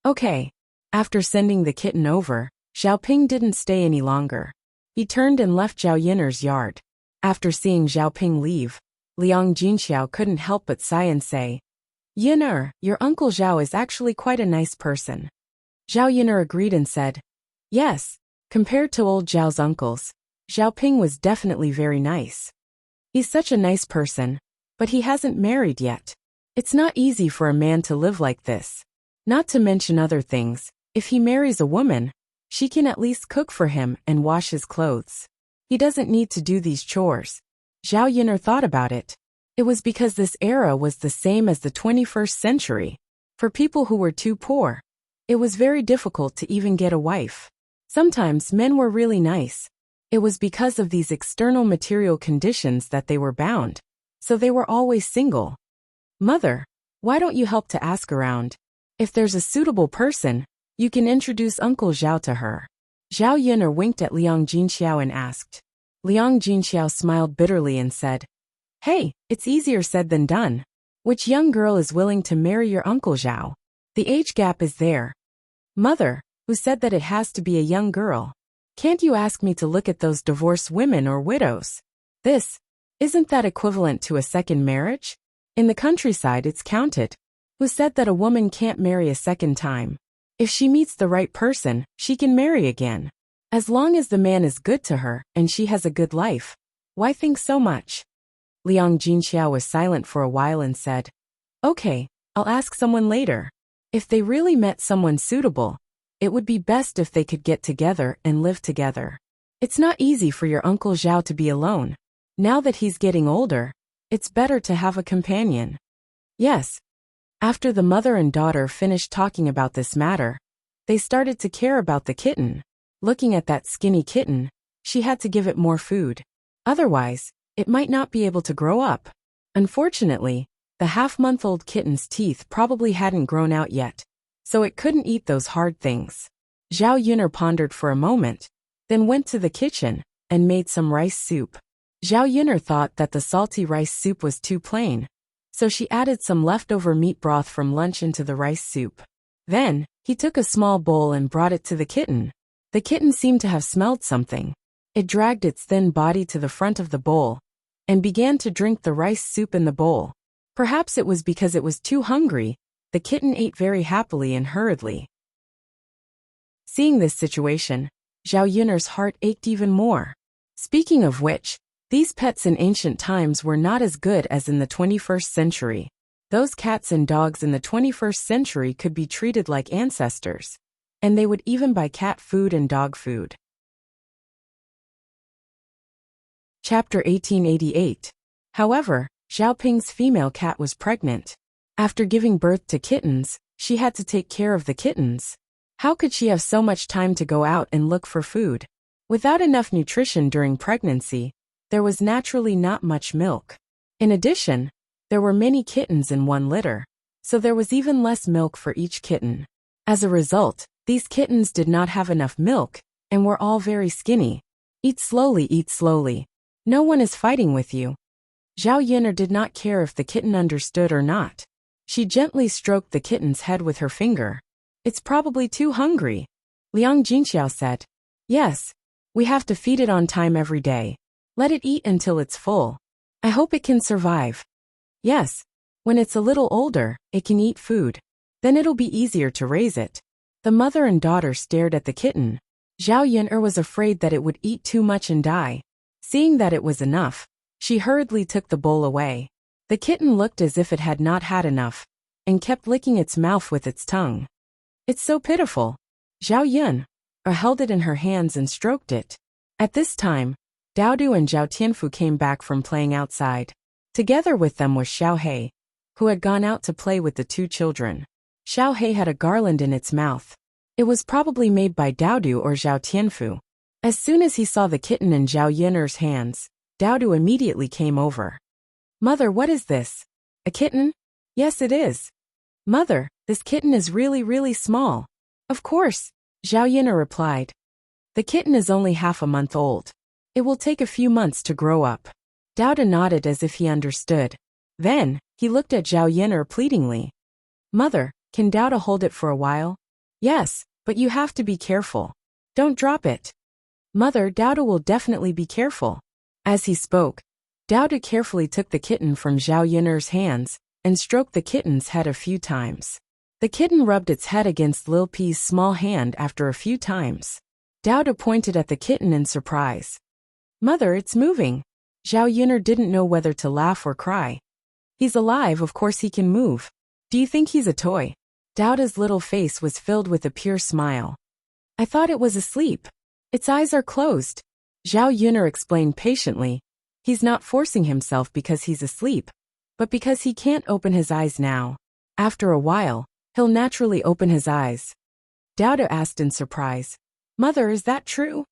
Okay. After sending the kitten over, Zhao Ping didn't stay any longer. He turned and left Zhao Yiner's yard. After seeing Zhao Ping leave, Liang Jinxiao couldn't help but sigh and say, Yiner, your uncle Zhao is actually quite a nice person. Zhao Yiner agreed and said, yes, compared to old Zhao's uncles, Zhao Ping was definitely very nice. He's such a nice person, but he hasn't married yet. It's not easy for a man to live like this. Not to mention other things, if he marries a woman, she can at least cook for him and wash his clothes. He doesn't need to do these chores. Zhao Yiner thought about it. It was because this era was the same as the 21st century. For people who were too poor, it was very difficult to even get a wife. Sometimes men were really nice. It was because of these external material conditions that they were bound. So they were always single. Mother, why don't you help to ask around? If there's a suitable person, you can introduce Uncle Zhao to her. Zhao Yiner winked at Liang Jinxiao and asked. Liang Jinxiao smiled bitterly and said, hey, it's easier said than done. Which young girl is willing to marry your Uncle Zhao? The age gap is there. Mother, who said that it has to be a young girl? Can't you ask me to look at those divorced women or widows? Isn't that equivalent to a second marriage? In the countryside it's counted. Who said that a woman can't marry a second time? If she meets the right person, she can marry again. As long as the man is good to her and she has a good life. Why think so much? Liang Jinxiao was silent for a while and said, okay, I'll ask someone later. If they really met someone suitable, it would be best if they could get together and live together. It's not easy for your Uncle Zhao to be alone. Now that he's getting older, it's better to have a companion. Yes. After the mother and daughter finished talking about this matter, they started to care about the kitten. Looking at that skinny kitten, she had to give it more food. Otherwise, it might not be able to grow up. Unfortunately, the half-month-old kitten's teeth probably hadn't grown out yet, so it couldn't eat those hard things. Zhao Yiner pondered for a moment, then went to the kitchen and made some rice soup. Zhao Yiner thought that the salty rice soup was too plain, so she added some leftover meat broth from lunch into the rice soup. Then, he took a small bowl and brought it to the kitten. The kitten seemed to have smelled something. It dragged its thin body to the front of the bowl and began to drink the rice soup in the bowl. Perhaps it was because it was too hungry. The kitten ate very happily and hurriedly. Seeing this situation, Zhao Yiner's heart ached even more. Speaking of which, these pets in ancient times were not as good as in the 21st century. Those cats and dogs in the 21st century could be treated like ancestors, and they would even buy cat food and dog food. Chapter 1888. However, Zhao Ping's female cat was pregnant. After giving birth to kittens, she had to take care of the kittens. How could she have so much time to go out and look for food? Without enough nutrition during pregnancy, there was naturally not much milk. In addition, there were many kittens in one litter, so there was even less milk for each kitten. As a result, these kittens did not have enough milk, and were all very skinny. Eat slowly, eat slowly. No one is fighting with you. Zhao Yiner did not care if the kitten understood or not. She gently stroked the kitten's head with her finger. It's probably too hungry. Liang Jinxiao said. Yes. We have to feed it on time every day. Let it eat until it's full. I hope it can survive. Yes. When it's a little older, it can eat food. Then it'll be easier to raise it. The mother and daughter stared at the kitten. Zhao Yiner was afraid that it would eat too much and die. Seeing that it was enough, she hurriedly took the bowl away. The kitten looked as if it had not had enough, and kept licking its mouth with its tongue. It's so pitiful. Zhao Yiner held it in her hands and stroked it. At this time, Daodu and Zhao Tianfu came back from playing outside. Together with them was Xiao Hei, who had gone out to play with the two children. Xiao Hei had a garland in its mouth. It was probably made by Daodu or Zhao Tianfu. As soon as he saw the kitten in Zhao Yiner's hands, Daodu immediately came over. Mother, what is this? A kitten? Yes, it is. Mother, this kitten is really, really small. Of course, Zhao Yiner replied. The kitten is only half a month old. It will take a few months to grow up. Daodu nodded as if he understood. Then, he looked at Zhao Yiner pleadingly. Mother, can Daodu hold it for a while? Yes, but you have to be careful. Don't drop it. Mother, Dowda will definitely be careful. As he spoke, Dowda carefully took the kitten from Zhao Yun'er's hands and stroked the kitten's head a few times. The kitten rubbed its head against Lil P's small hand after a few times. Dowda pointed at the kitten in surprise. Mother, it's moving. Zhao Yun'er didn't know whether to laugh or cry. He's alive, of course he can move. Do you think he's a toy? Dowda's little face was filled with a pure smile. I thought it was asleep. Its eyes are closed. Zhao Yun'er explained patiently. He's not forcing himself because he's asleep, but because he can't open his eyes now. After a while, he'll naturally open his eyes. Dowda asked in surprise. Mother, is that true?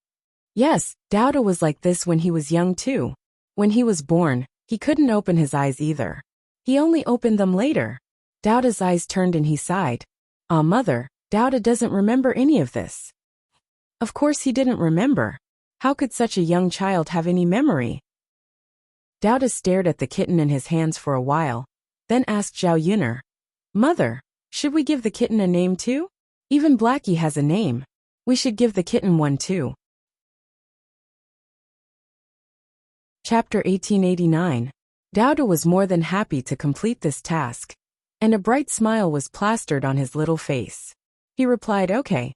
Yes, Dowda was like this when he was young too. When he was born, he couldn't open his eyes either. He only opened them later. Dowda's eyes turned and he sighed. Ah, Mother, Dowda doesn't remember any of this. Of course he didn't remember. How could such a young child have any memory? Dowda stared at the kitten in his hands for a while, then asked Zhao Yun'er, Mother, should we give the kitten a name too? Even Blackie has a name. We should give the kitten one too. Chapter 1889. Dowda was more than happy to complete this task, and a bright smile was plastered on his little face. He replied, Okay.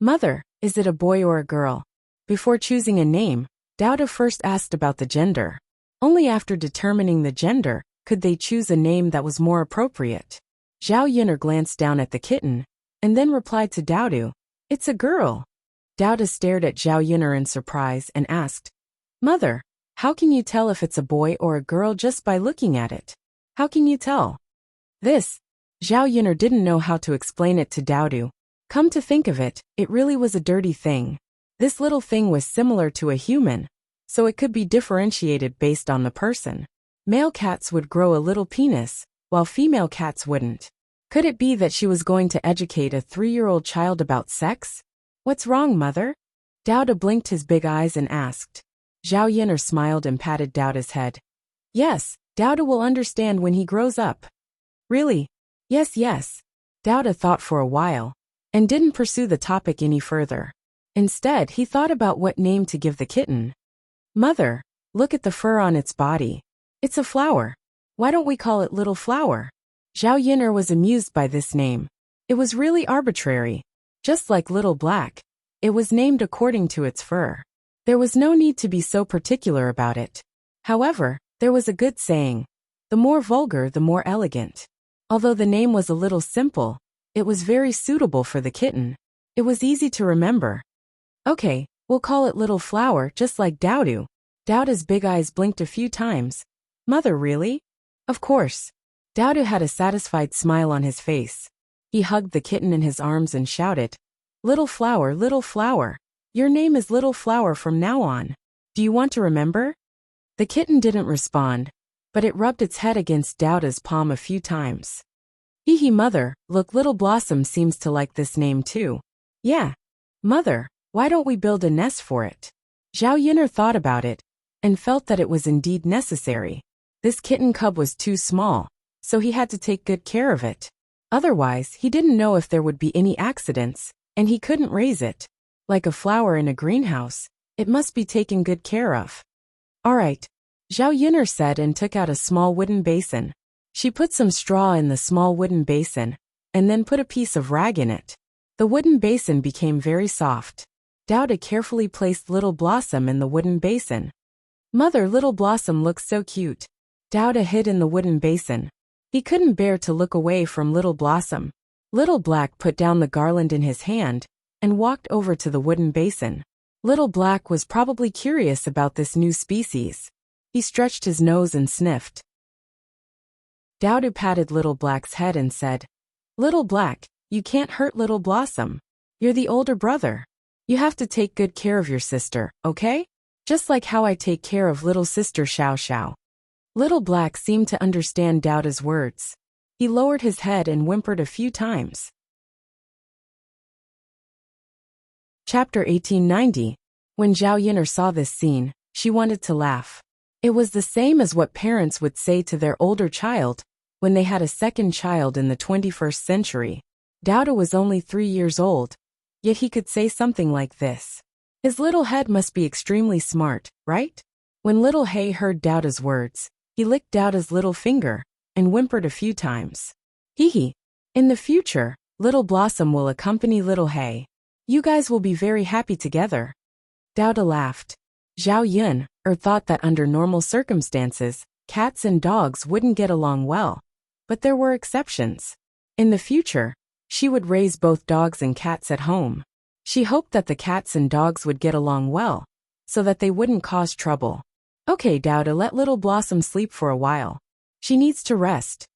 Mother, is it a boy or a girl? Before choosing a name, Dowda first asked about the gender. Only after determining the gender could they choose a name that was more appropriate. Zhao Yun'er glanced down at the kitten, and then replied to Dowda, It's a girl. Dowda stared at Zhao Yun'er in surprise and asked, Mother, how can you tell if it's a boy or a girl just by looking at it? How can you tell? This, Zhao Yun'er didn't know how to explain it to Dowda. Come to think of it, it really was a dirty thing. This little thing was similar to a human, so it could be differentiated based on the person. Male cats would grow a little penis, while female cats wouldn't. Could it be that she was going to educate a 3-year-old child about sex? What's wrong, Mother? Dowda blinked his big eyes and asked. Zhao Yun'er smiled and patted Dowda's head. Yes, Dowda will understand when he grows up. Really? Yes. Dowda thought for a while, and didn't pursue the topic any further. Instead, he thought about what name to give the kitten. Mother, look at the fur on its body. It's a flower. Why don't we call it Little Flower? Zhao Yun'er was amused by this name. It was really arbitrary. Just like Little Black, it was named according to its fur. There was no need to be so particular about it. However, there was a good saying, the more vulgar, the more elegant. Although the name was a little simple, it was very suitable for the kitten. It was easy to remember. Okay, we'll call it Little Flower, just like Dowda. Dowda's big eyes blinked a few times. Mother, really? Of course. Dowda had a satisfied smile on his face. He hugged the kitten in his arms and shouted, Little Flower, Little Flower. Your name is Little Flower from now on. Do you want to remember? The kitten didn't respond, but it rubbed its head against Dowda's palm a few times. Hee hee, Mother, look, Little Blossom seems to like this name too. Yeah. Mother, why don't we build a nest for it? Zhao Yun'er thought about it, and felt that it was indeed necessary. This kitten cub was too small, so he had to take good care of it. Otherwise, he didn't know if there would be any accidents, and he couldn't raise it. Like a flower in a greenhouse, it must be taken good care of. All right, Zhao Yun'er said and took out a small wooden basin. She put some straw in the small wooden basin, and then put a piece of rag in it. The wooden basin became very soft. Dowda carefully placed Little Blossom in the wooden basin. Mother, Little Blossom looks so cute. Dowda hid in the wooden basin. He couldn't bear to look away from Little Blossom. Little Black put down the garland in his hand and walked over to the wooden basin. Little Black was probably curious about this new species. He stretched his nose and sniffed. Dowda patted Little Black's head and said, Little Black, you can't hurt Little Blossom. You're the older brother. You have to take good care of your sister, okay? Just like how I take care of little sister Xiao Xiao. Little Black seemed to understand Dowda's words. He lowered his head and whimpered a few times. Chapter 1890. When Zhao Yun'er saw this scene, she wanted to laugh. It was the same as what parents would say to their older child when they had a second child in the 21st century. Dowda was only 3 years old, Yet he could say something like this. His little head must be extremely smart, right? When little Hay heard Doubta's words, he licked Doubta's little finger and whimpered a few times. Hee hee. In the future, Little Blossom will accompany little Hay. You guys will be very happy together. Doubta laughed. Zhao Yun thought that under normal circumstances, cats and dogs wouldn't get along well. But there were exceptions. In the future, she would raise both dogs and cats at home. She hoped that the cats and dogs would get along well, so that they wouldn't cause trouble. Okay, Doubta, let Little Blossom sleep for a while. She needs to rest.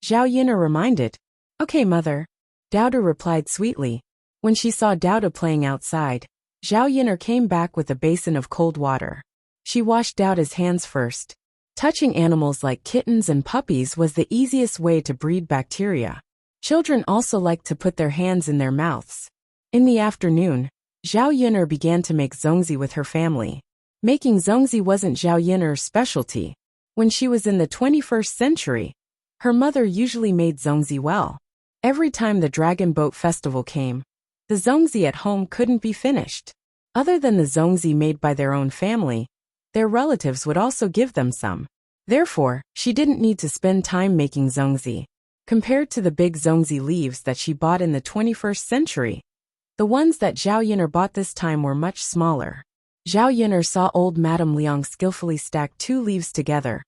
Zhao Yun reminded. Okay, mother. Doubta replied sweetly. When she saw Doubta playing outside, Zhao Yun came back with a basin of cold water. She washed Doubta's hands first. Touching animals like kittens and puppies was the easiest way to breed bacteria. Children also like to put their hands in their mouths. In the afternoon, Zhao Yun began to make zongzi with her family. Making zongzi wasn't Zhao Yun's specialty. When she was in the 21st century, her mother usually made zongzi well. Every time the Dragon Boat Festival came, the zongzi at home couldn't be finished. Other than the zongzi made by their own family, their relatives would also give them some. Therefore, she didn't need to spend time making zongzi. Compared to the big zongzi leaves that she bought in the 21st century, the ones that Zhao Yun bought this time were much smaller. Zhao Yun saw old Madame Liang skillfully stack 2 leaves together,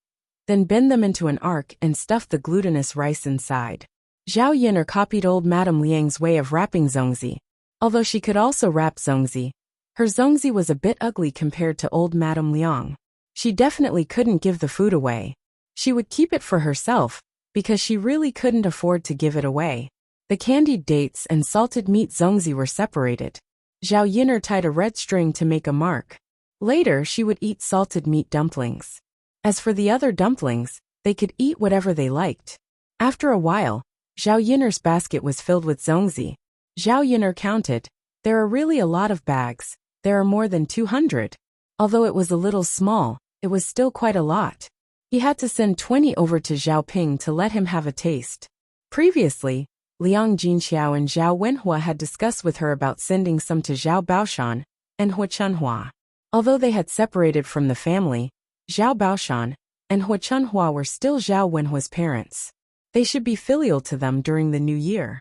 then bend them into an arc and stuff the glutinous rice inside. Zhao Yun copied old Madame Liang's way of wrapping zongzi. Although she could also wrap zongzi, her zongzi was a bit ugly compared to old Madame Liang. She definitely couldn't give the food away. She would keep it for herself, because she really couldn't afford to give it away. The candied dates and salted meat zongzi were separated. Zhao Yun tied a red string to make a mark. Later she would eat salted meat dumplings. As for the other dumplings, they could eat whatever they liked. After a while, Zhao Yun's basket was filled with zongzi. Zhao Yun counted. There are really a lot of bags. There are more than 200. Although it was a little small, it was still quite a lot. He had to send 20 over to Zhao Ping to let him have a taste. Previously, Liang Jinqiao and Zhao Wenhua had discussed with her about sending some to Zhao Baoshan and Hua Chunhua. Although they had separated from the family, Zhao Baoshan and Hua Chunhua were still Zhao Wenhua's parents. They should be filial to them during the new year.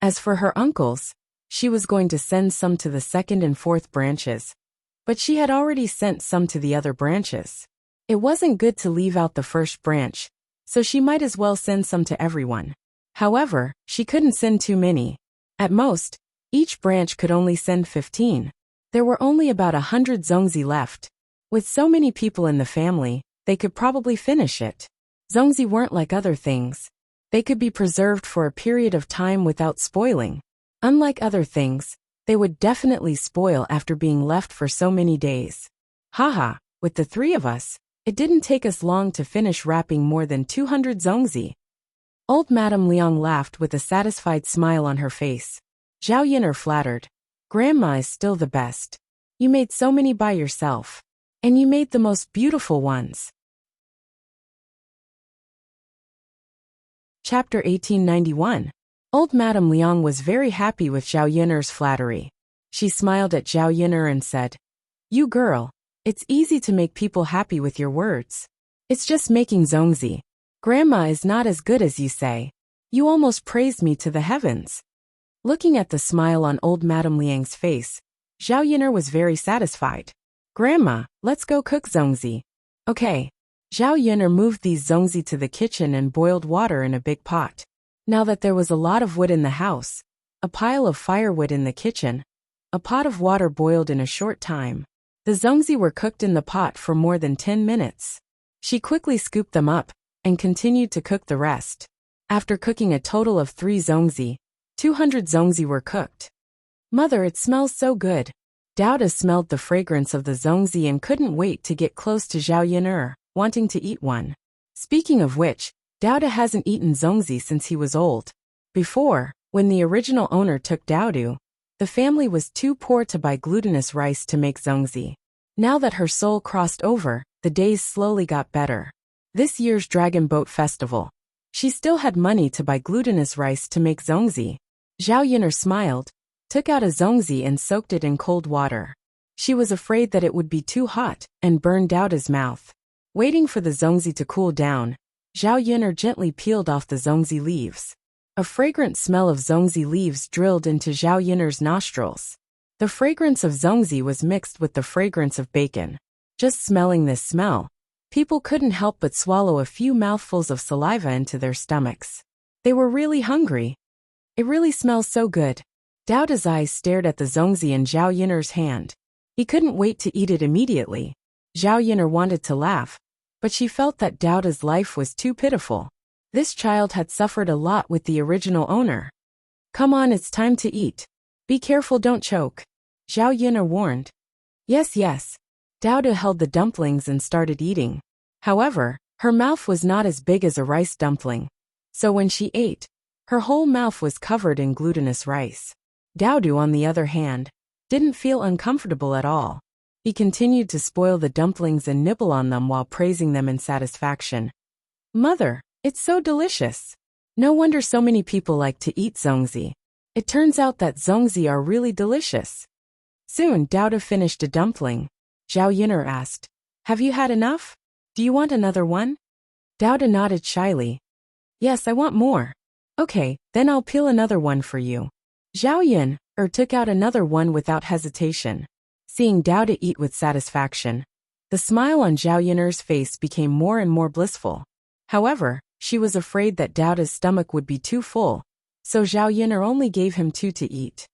As for her uncles, she was going to send some to the 2nd and 4th branches, but she had already sent some to the other branches. It wasn't good to leave out the 1st branch, so she might as well send some to everyone. However, she couldn't send too many. At most, each branch could only send 15. There were only about 100 zongzi left. With so many people in the family, they could probably finish it. Zongzi weren't like other things. They could be preserved for a period of time without spoiling. Unlike other things, they would definitely spoil after being left for so many days. Haha, with the 3 of us, it didn't take us long to finish wrapping more than 200 zongzi. Old Madame Liang laughed with a satisfied smile on her face. Zhao Yun flattered. Grandma is still the best. You made so many by yourself. And you made the most beautiful ones. Chapter 1891. Old Madame Liang was very happy with Zhao Yun's flattery. She smiled at Zhao Yun and said, You girl, it's easy to make people happy with your words. It's just making zongzi. Grandma is not as good as you say. You almost praised me to the heavens. Looking at the smile on old Madame Liang's face, Zhao Yun was very satisfied. Grandma, let's go cook zongzi. Okay. Zhao Yun moved these zongzi to the kitchen and boiled water in a big pot. Now that there was a lot of wood in the house, a pile of firewood in the kitchen, a pot of water boiled in a short time. The zongzi were cooked in the pot for more than 10 minutes. She quickly scooped them up and continued to cook the rest. After cooking a total of 3 zongzi, 200 zongzi were cooked. Mother, it smells so good. Doubta smelled the fragrance of the zongzi and couldn't wait to get close to Zhao Yun, wanting to eat one. Speaking of which, Doubta hasn't eaten zongzi since he was old. Before, when the original owner took Doubta, the family was too poor to buy glutinous rice to make zongzi. Now that her soul crossed over, the days slowly got better. This year's Dragon Boat Festival, she still had money to buy glutinous rice to make zongzi. Zhao Yun'er smiled, took out a zongzi and soaked it in cold water. She was afraid that it would be too hot and burn Daoda's mouth. Waiting for the zongzi to cool down, Zhao Yun'er gently peeled off the zongzi leaves. A fragrant smell of zongzi leaves drilled into Zhao Yun'er's nostrils. The fragrance of zongzi was mixed with the fragrance of bacon. Just smelling this smell, people couldn't help but swallow a few mouthfuls of saliva into their stomachs. They were really hungry. It really smells so good. Daoda's eyes stared at the zongzi in Zhao Yun'er's hand. He couldn't wait to eat it immediately. Zhao Yun'er wanted to laugh, but she felt that Daoda's life was too pitiful. This child had suffered a lot with the original owner. Come on, it's time to eat. Be careful, don't choke. Zhao Yun'er warned. Yes, yes. Daoda held the dumplings and started eating. However, her mouth was not as big as a rice dumpling. So when she ate, her whole mouth was covered in glutinous rice. Daodu, on the other hand, didn't feel uncomfortable at all. He continued to spoil the dumplings and nibble on them while praising them in satisfaction. Mother, it's so delicious. No wonder so many people like to eat zongzi. It turns out that zongzi are really delicious. Soon, Daoda finished a dumpling. Zhao Yun'er asked, Have you had enough? Do you want another one? Daoda nodded shyly. Yes, I want more. Okay, then I'll peel another one for you. Zhao Yun'er took out another one without hesitation. Seeing Daoda eat with satisfaction, the smile on Zhao Yun'er's face became more and more blissful. However, she was afraid that Daoda's stomach would be too full, so Zhao Yun'er only gave him 2 to eat.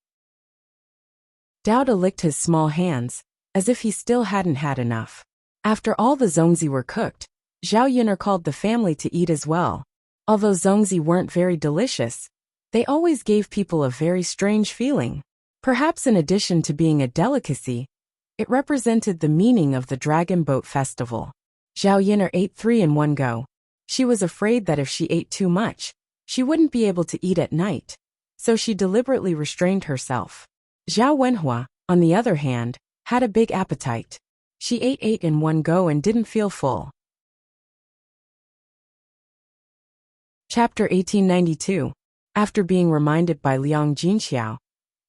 Daoda licked his small hands, as if he still hadn't had enough. After all the zongzi were cooked, Zhao Yun'er called the family to eat as well. Although zongzi weren't very delicious, they always gave people a very strange feeling. Perhaps in addition to being a delicacy, it represented the meaning of the Dragon Boat Festival. Zhao Yun'er ate 3 in one go. She was afraid that if she ate too much, she wouldn't be able to eat at night, so she deliberately restrained herself. Zhao Wenhua, on the other hand, had a big appetite. She ate 8 in one go and didn't feel full. Chapter 1892. After being reminded by Liang Jinxiao,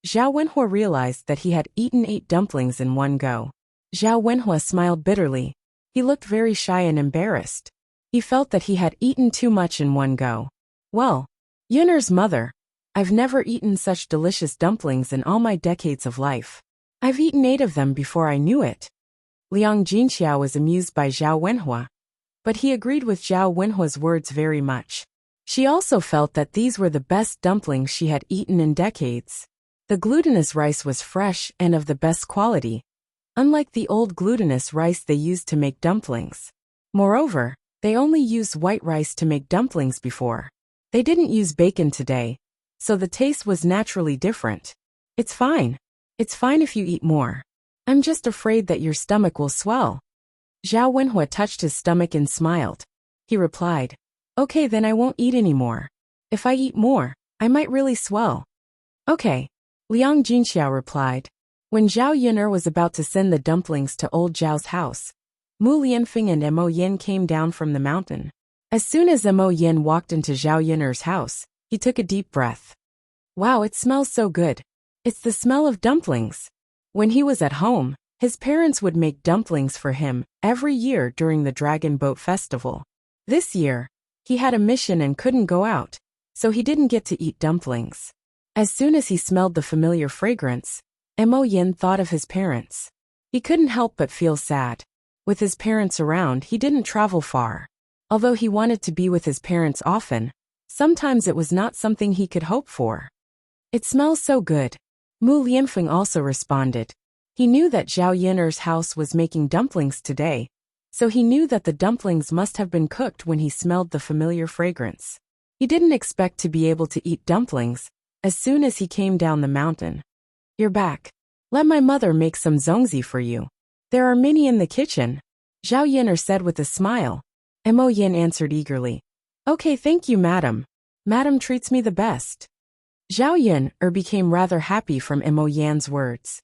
Zhao Wenhua realized that he had eaten 8 dumplings in one go. Zhao Wenhua smiled bitterly. He looked very shy and embarrassed. He felt that he had eaten too much in one go. Well, Yun'er's mother, I've never eaten such delicious dumplings in all my decades of life. I've eaten 8 of them before I knew it. Liang Jinxiao was amused by Zhao Wenhua, but he agreed with Zhao Wenhua's words very much. She also felt that these were the best dumplings she had eaten in decades. The glutinous rice was fresh and of the best quality, unlike the old glutinous rice they used to make dumplings. Moreover, they only used white rice to make dumplings before. They didn't use bacon today, so the taste was naturally different. It's fine. It's fine if you eat more. I'm just afraid that your stomach will swell. Zhao Wenhua touched his stomach and smiled. He replied, Okay, then I won't eat anymore. If I eat more, I might really swell. Okay, Liang Jinxiao replied. When Zhao Yun'er was about to send the dumplings to old Zhao's house, Mu Lianfeng and Mo Yin came down from the mountain. As soon as Mo Yin walked into Zhao Yun'er's house, he took a deep breath. Wow, it smells so good. It's the smell of dumplings. When he was at home, his parents would make dumplings for him every year during the Dragon Boat Festival. This year, he had a mission and couldn't go out, so he didn't get to eat dumplings. As soon as he smelled the familiar fragrance, Mo Yin thought of his parents. He couldn't help but feel sad. With his parents around, he didn't travel far. Although he wanted to be with his parents often, sometimes it was not something he could hope for. It smells so good. Mu Lianfeng also responded. He knew that Zhao Yun'er's house was making dumplings today, so he knew that the dumplings must have been cooked when he smelled the familiar fragrance. He didn't expect to be able to eat dumplings as soon as he came down the mountain. You're back. Let my mother make some zongzi for you. There are many in the kitchen, Zhao Yun'er said with a smile. Mo Yin answered eagerly. Okay, thank you, madam. Madam treats me the best. Zhao Yun'er became rather happy from Mo Yan's words.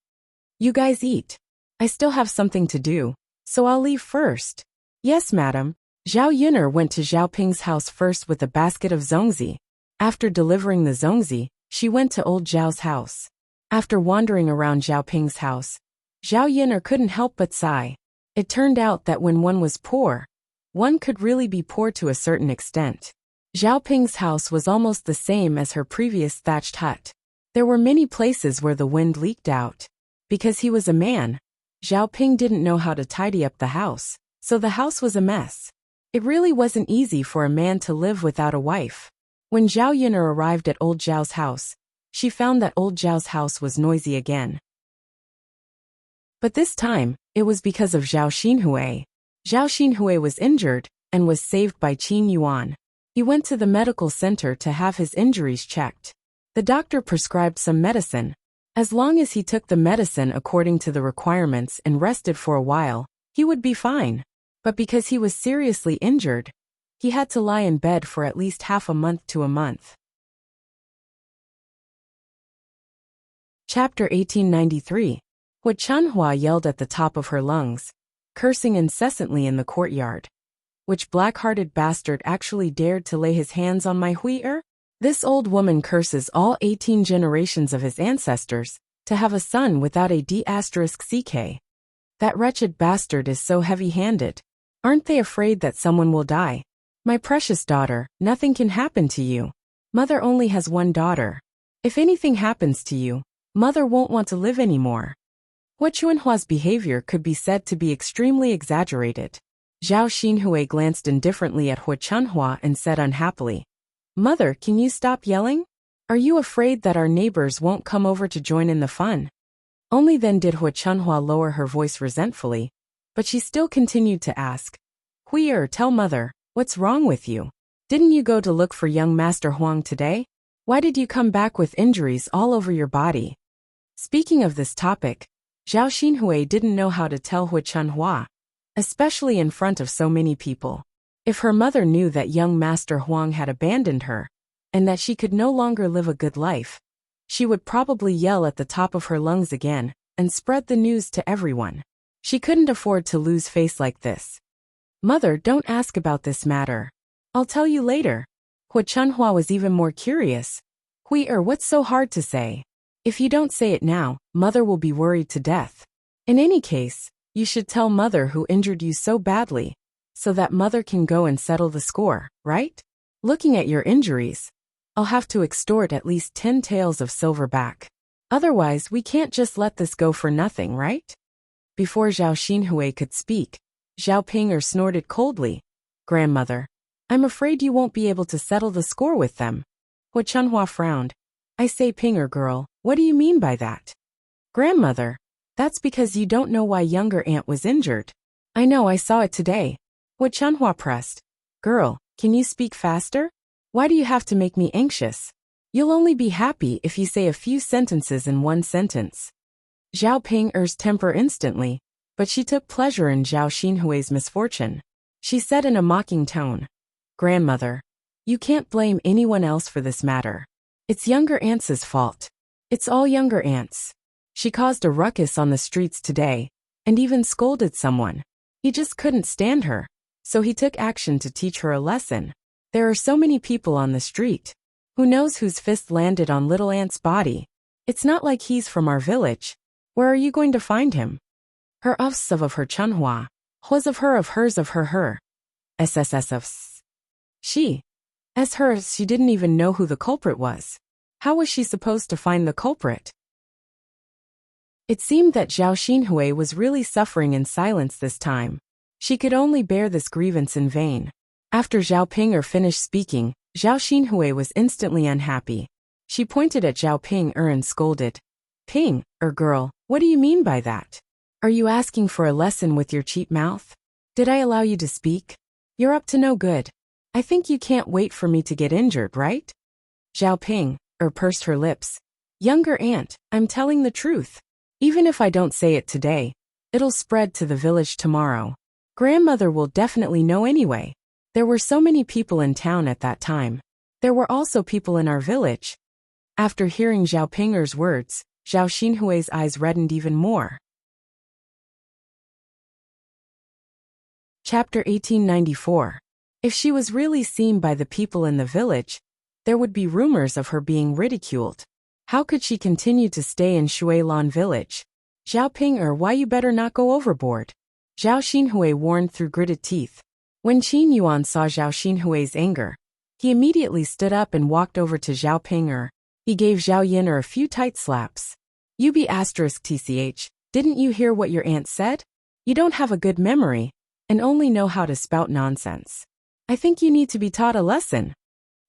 You guys eat. I still have something to do, so I'll leave first. Yes, madam. Zhao Yun'er went to Zhao Ping's house first with a basket of zongzi. After delivering the zongzi, She went to old Zhao's house. After wandering around Zhao Ping's house, Zhao Yin'er couldn't help but sigh. It turned out that when one was poor, one could really be poor to a certain extent. Zhao Ping's house was almost the same as her previous thatched hut. There were many places where the wind leaked out. Because he was a man, Zhao Ping didn't know how to tidy up the house, so the house was a mess. It really wasn't easy for a man to live without a wife. When Zhao Yin'er arrived at old Zhao's house, she found that old Zhao's house was noisy again. But this time, it was because of Zhao Xinhui. Zhao Xinhui was injured and was saved by Qin Yuan. He went to the medical center to have his injuries checked. The doctor prescribed some medicine. As long as he took the medicine according to the requirements and rested for a while, he would be fine. But because he was seriously injured, he had to lie in bed for at least half a month to a month. Chapter 1893. Hu Chanhua yelled at the top of her lungs, cursing incessantly in the courtyard. Which black-hearted bastard actually dared to lay his hands on my Hui'er? This old woman curses all 18 generations of his ancestors to have a son without a D***ck. That wretched bastard is so heavy-handed. Aren't they afraid that someone will die? My precious daughter, nothing can happen to you. Mother only has one daughter. If anything happens to you, Mother won't want to live anymore. Hu Chuanhua's behavior could be said to be extremely exaggerated. Zhao Xinhui glanced indifferently at Hu Chanhua and said unhappily, Mother, can you stop yelling? Are you afraid that our neighbors won't come over to join in the fun? Only then did Hu Chanhua lower her voice resentfully, but she still continued to ask, Hui'er, tell Mother, what's wrong with you? Didn't you go to look for young Master Huang today? Why did you come back with injuries all over your body? Speaking of this topic, Zhao Xinhui didn't know how to tell Hu Chanhua, especially in front of so many people. If her mother knew that young Master Huang had abandoned her, and that she could no longer live a good life, she would probably yell at the top of her lungs again, and spread the news to everyone. She couldn't afford to lose face like this. Mother, don't ask about this matter. I'll tell you later. Hu Chanhua was even more curious. Hui'er, what's so hard to say? If you don't say it now, Mother will be worried to death. In any case, you should tell Mother who injured you so badly, so that Mother can go and settle the score, right? Looking at your injuries, I'll have to extort at least 10 taels of silver back. Otherwise, we can't just let this go for nothing, right? Before Zhao Xinhui could speak, Zhao Ping'er snorted coldly. Grandmother, I'm afraid you won't be able to settle the score with them. Hu Chanhua frowned. I say, Ping'er girl, what do you mean by that? Grandmother, that's because you don't know why younger aunt was injured. I know, I saw it today. Hu Chanhua pressed. Girl, can you speak faster? Why do you have to make me anxious? You'll only be happy if you say a few sentences in one sentence. Zhao Ping'er's temper instantly, but she took pleasure in Zhao Xinhui's misfortune. She said in a mocking tone, Grandmother, you can't blame anyone else for this matter. It's younger aunt's fault. It's all younger aunt's. She caused a ruckus on the streets today, and even scolded someone. He just couldn't stand her, so he took action to teach her a lesson. There are so many people on the street. Who knows whose fist landed on little aunt's body? It's not like he's from our village. Where are you going to find him? Her ofs of her Chanhua, hwas of hers of her. SSS of s. She. As hers, she didn't even know who the culprit was. How was she supposed to find the culprit? It seemed that Zhao Xinhui was really suffering in silence this time. She could only bear this grievance in vain. After Zhao Ping'er finished speaking, Zhao Xinhui was instantly unhappy. She pointed at Zhao Ping'er and scolded. Ping'er girl, what do you mean by that? Are you asking for a lesson with your cheap mouth? Did I allow you to speak? You're up to no good. I think you can't wait for me to get injured, right? Zhao Ping'er pursed her lips. Younger aunt, I'm telling the truth. Even if I don't say it today, it'll spread to the village tomorrow. Grandmother will definitely know anyway. There were so many people in town at that time. There were also people in our village. After hearing Zhao Ping'er's words, Zhao Xinhui's eyes reddened even more. Chapter 1894. If she was really seen by the people in the village, There would be rumors of her being ridiculed. How could she continue to stay in Shuilan village? Zhao Ping, why you better not go overboard. Zhao Xinhui warned through gritted teeth. When Qin Yuan saw Zhao Xinhui's anger, he immediately stood up and walked over to Zhao Ping. He gave Zhao Yin a few tight slaps. You be *tch, didn't you hear what your aunt said? You don't have a good memory, and only know how to spout nonsense. I think you need to be taught a lesson.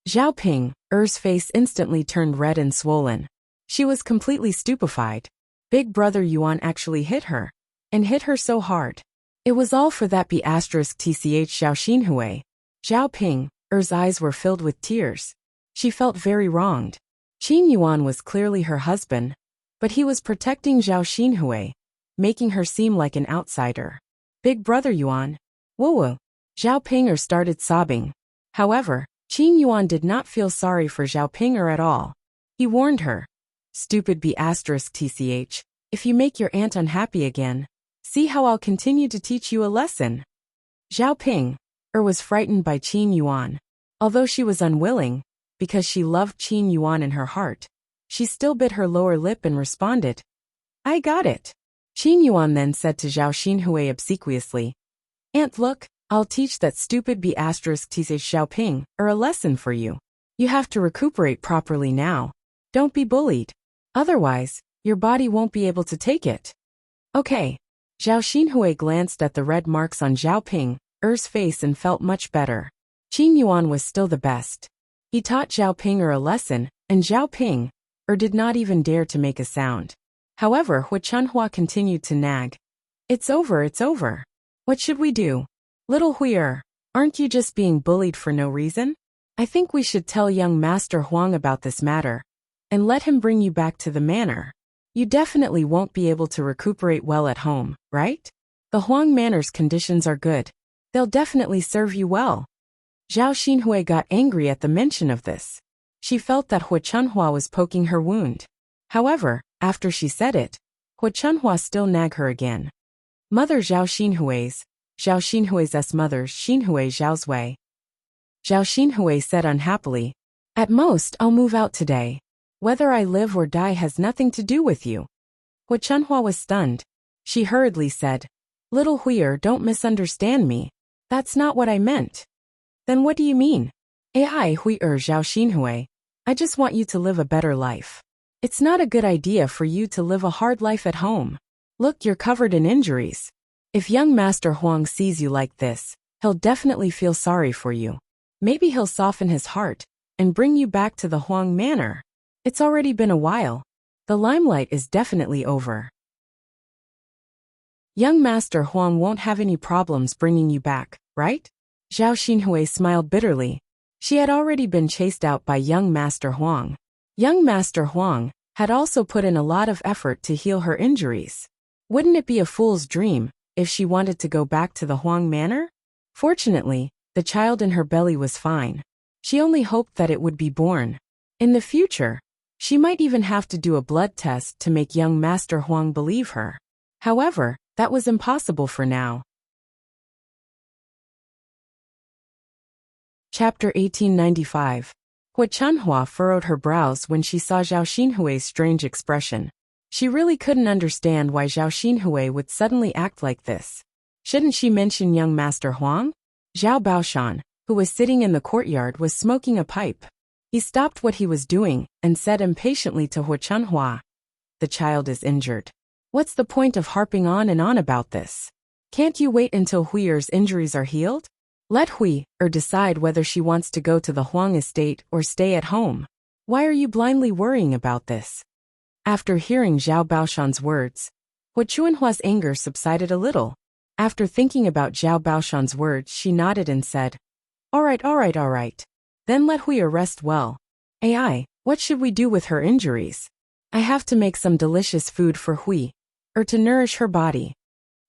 Zhao Ping's face instantly turned red and swollen. She was completely stupefied. Big brother Yuan actually hit her, and hit her so hard. It was all for that *tch Zhao Xinhui. Zhao Ping's eyes were filled with tears. She felt very wronged. Qin Yuan was clearly her husband, but he was protecting Zhao Xinhui, making her seem like an outsider. Big brother Yuan. Whoa. Zhao Ping started sobbing. However, Qin Yuan did not feel sorry for Zhao Ping at all. He warned her. Stupid *tch, if you make your aunt unhappy again, see how I'll continue to teach you a lesson. Zhao Ping was frightened by Qin Yuan. Although she was unwilling, because she loved Qin Yuan in her heart, she still bit her lower lip and responded, I got it. Qin Yuan then said to Zhao Xinhui obsequiously, Aunt, look, I'll teach that stupid *tch Zhao Ping a lesson for you. You have to recuperate properly now. Don't be bullied. Otherwise, your body won't be able to take it. Okay. Zhao Xinhui glanced at the red marks on Zhao Ping's face and felt much better. Qin Yuan was still the best. He taught Zhao Ping a lesson, and Zhao Ping did not even dare to make a sound. However, Hu Chunhua continued to nag. It's over. What should we do? Little Hui, aren't you just being bullied for no reason? I think we should tell young Master Huang about this matter, and let him bring you back to the manor. You definitely won't be able to recuperate well at home, right? The Huang Manor's conditions are good. They'll definitely serve you well. Zhao Xinhui got angry at the mention of this. She felt that Hu Chunhua was poking her wound. However, after she said it, Hu Chunhua still nagged her again. Mother Zhao Xinhui's mother Xinhui Zhao's way. Zhao Xinhui said unhappily, At most, I'll move out today. Whether I live or die has nothing to do with you. Hu Chunhua was stunned. She hurriedly said, Little Hui, don't misunderstand me. That's not what I meant. Then what do you mean? Ai Hui Zhao Xinhui. I just want you to live a better life. It's not a good idea for you to live a hard life at home. Look, you're covered in injuries. If young Master Huang sees you like this, he'll definitely feel sorry for you. Maybe he'll soften his heart and bring you back to the Huang Manor. It's already been a while. The limelight is definitely over. Young Master Huang won't have any problems bringing you back, right? Zhao Xinhui smiled bitterly. She had already been chased out by young Master Huang. Young Master Huang had also put in a lot of effort to heal her injuries. Wouldn't it be a fool's dream if she wanted to go back to the Huang Manor? Fortunately, the child in her belly was fine. She only hoped that it would be born. In the future, she might even have to do a blood test to make young Master Huang believe her. However, that was impossible for now. Chapter 1895. Hu Chunhua furrowed her brows when she saw Zhao Xinhui's strange expression. She really couldn't understand why Zhao Xinhui would suddenly act like this. Shouldn't she mention young Master Huang? Zhao Baoshan, who was sitting in the courtyard, was smoking a pipe. He stopped what he was doing and said impatiently to Hu Chunhua, The child is injured. What's the point of harping on and on about this? Can't you wait until Hui's injuries are healed? Let Hui decide whether she wants to go to the Huang estate or stay at home. Why are you blindly worrying about this? After hearing Zhao Baoshan's words, Hu Chunhua's anger subsided a little. After thinking about Zhao Baoshan's words, she nodded and said, All right. Then let Hui rest well. Ai, what should we do with her injuries? I have to make some delicious food for Hui, to nourish her body.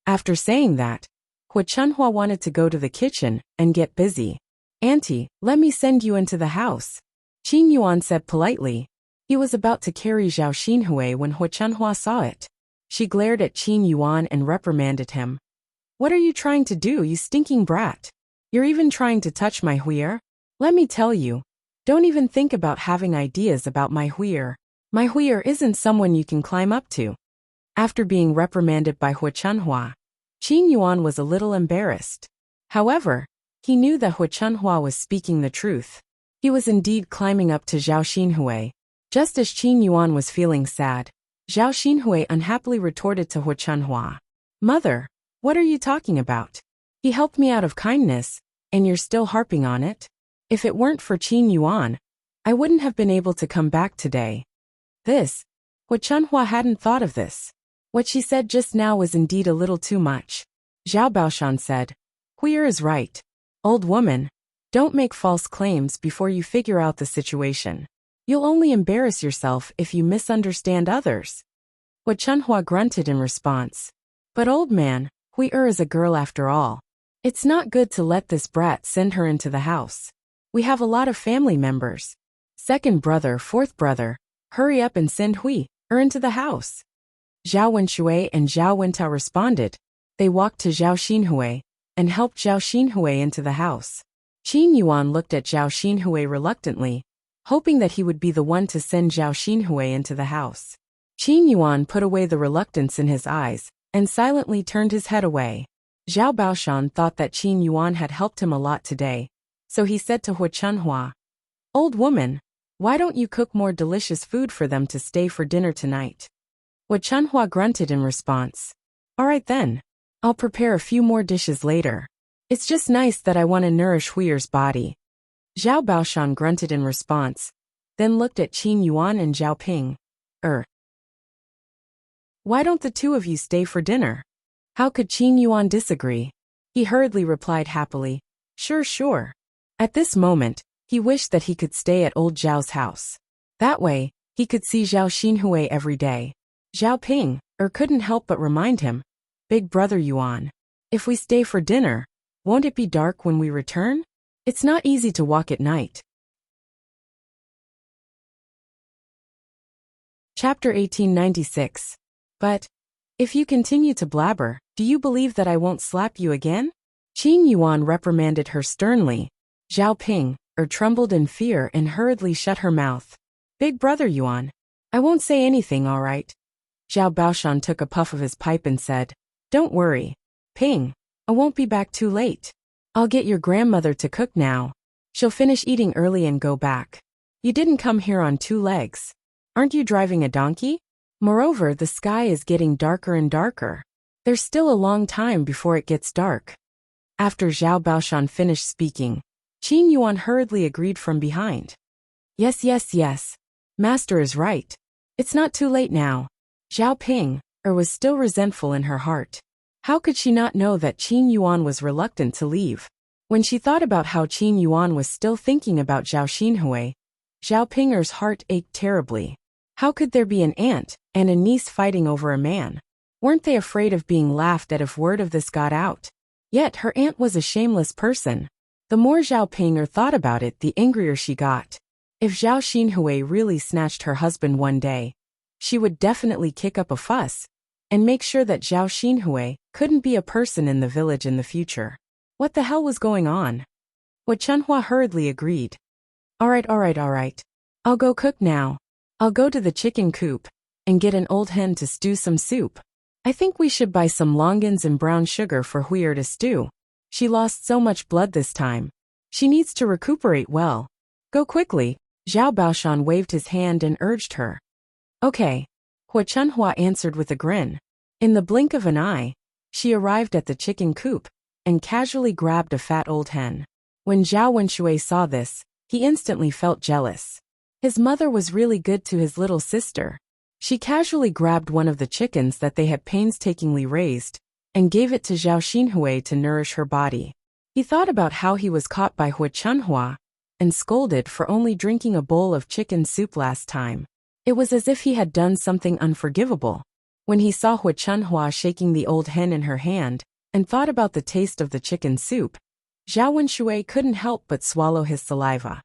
After saying that, Hu Chunhua wanted to go to the kitchen and get busy. Auntie, let me send you into the house. Qin Yuan said politely. He was about to carry Zhao Xinhui when Hu Chunhua saw it. She glared at Qin Yuan and reprimanded him. What are you trying to do, you stinking brat? You're even trying to touch my Hui? Let me tell you, Don't even think about having ideas about my Huir. My Huir isn't someone you can climb up to. After being reprimanded by Hu Chunhua, Qin Yuan was a little embarrassed. However, he knew that Hu Chunhua was speaking the truth. He was indeed climbing up to Zhao Xinhui. Just as Qin Yuan was feeling sad, Zhao Xinhui unhappily retorted to Hu Chunhua. Mother, what are you talking about? He helped me out of kindness, and you're still harping on it? If it weren't for Qin Yuan, I wouldn't have been able to come back today. Hu Chunhua hadn't thought of this. What she said just now was indeed a little too much. Zhao Baoshan said, Huir is right. Old woman, don't make false claims before you figure out the situation. You'll only embarrass yourself if you misunderstand others. Hu Chunhua grunted in response. But old man, Huir is a girl after all. It's not good to let this brat send her into the house. We have a lot of family members. Second brother, fourth brother, hurry up and send Huir into the house. Zhao Wenshui and Zhao Wentao responded. They walked to Zhao Xinhui and helped Zhao Xinhui into the house. Qin Yuan looked at Zhao Xinhui reluctantly, hoping that he would be the one to send Zhao Xinhui into the house. Qin Yuan put away the reluctance in his eyes and silently turned his head away. Zhao Baoshan thought that Qin Yuan had helped him a lot today, so he said to Hu Chunhua, Old woman, why don't you cook more delicious food for them to stay for dinner tonight? Hu Chunhua grunted in response. All right then. I'll prepare a few more dishes later. It's just nice that I want to nourish Huir's body. Zhao Baoshan grunted in response, then looked at Qin Yuan and Zhao Ping. Why don't the two of you stay for dinner? How could Qin Yuan disagree? He hurriedly replied happily, Sure. At this moment, he wished that he could stay at old Zhao's house. That way, he could see Zhao Xinhui every day. Zhao Ping, couldn't help but remind him, Big brother Yuan, if we stay for dinner, won't it be dark when we return? It's not easy to walk at night. Chapter 1896. But, if you continue to blabber, do you believe that I won't slap you again? Qin Yuan reprimanded her sternly. Zhao Ping, trembled in fear and hurriedly shut her mouth. Big brother Yuan, I won't say anything, all right? Zhao Baoshan took a puff of his pipe and said, Don't worry, Ping, I won't be back too late. I'll get your grandmother to cook now. She'll finish eating early and go back. You didn't come here on two legs. Aren't you driving a donkey? Moreover, the sky is getting darker and darker. There's still a long time before it gets dark. After Zhao Baoshan finished speaking, Qin Yuan hurriedly agreed from behind. Yes. Master is right. It's not too late now. Zhao Ping, was still resentful in her heart. How could she not know that Qin Yuan was reluctant to leave? When she thought about how Qin Yuan was still thinking about Zhao Xinhui, Zhao Pinger's heart ached terribly. How could there be an aunt and a niece fighting over a man? Weren't they afraid of being laughed at if word of this got out? Yet her aunt was a shameless person. The more Zhao Pinger thought about it, the angrier she got. If Zhao Xinhui really snatched her husband one day, she would definitely kick up a fuss and make sure that Zhao Xinhui couldn't be a person in the village in the future. What the hell was going on? Hu Chunhua hurriedly agreed. All right. I'll go cook now. I'll go to the chicken coop and get an old hen to stew some soup. I think we should buy some longans and brown sugar for Huir to stew. She lost so much blood this time. She needs to recuperate well. Go quickly. Zhao Baoshan waved his hand and urged her. Okay. Hu Chunhua answered with a grin. In the blink of an eye, she arrived at the chicken coop and casually grabbed a fat old hen. When Zhao Wenshui saw this, he instantly felt jealous. His mother was really good to his little sister. She casually grabbed one of the chickens that they had painstakingly raised and gave it to Zhao Xinhui to nourish her body. He thought about how he was caught by Hu Chunhua and scolded for only drinking a bowl of chicken soup last time. It was as if he had done something unforgivable. When he saw Hu Chunhua shaking the old hen in her hand and thought about the taste of the chicken soup, Zhao Wenshui couldn't help but swallow his saliva.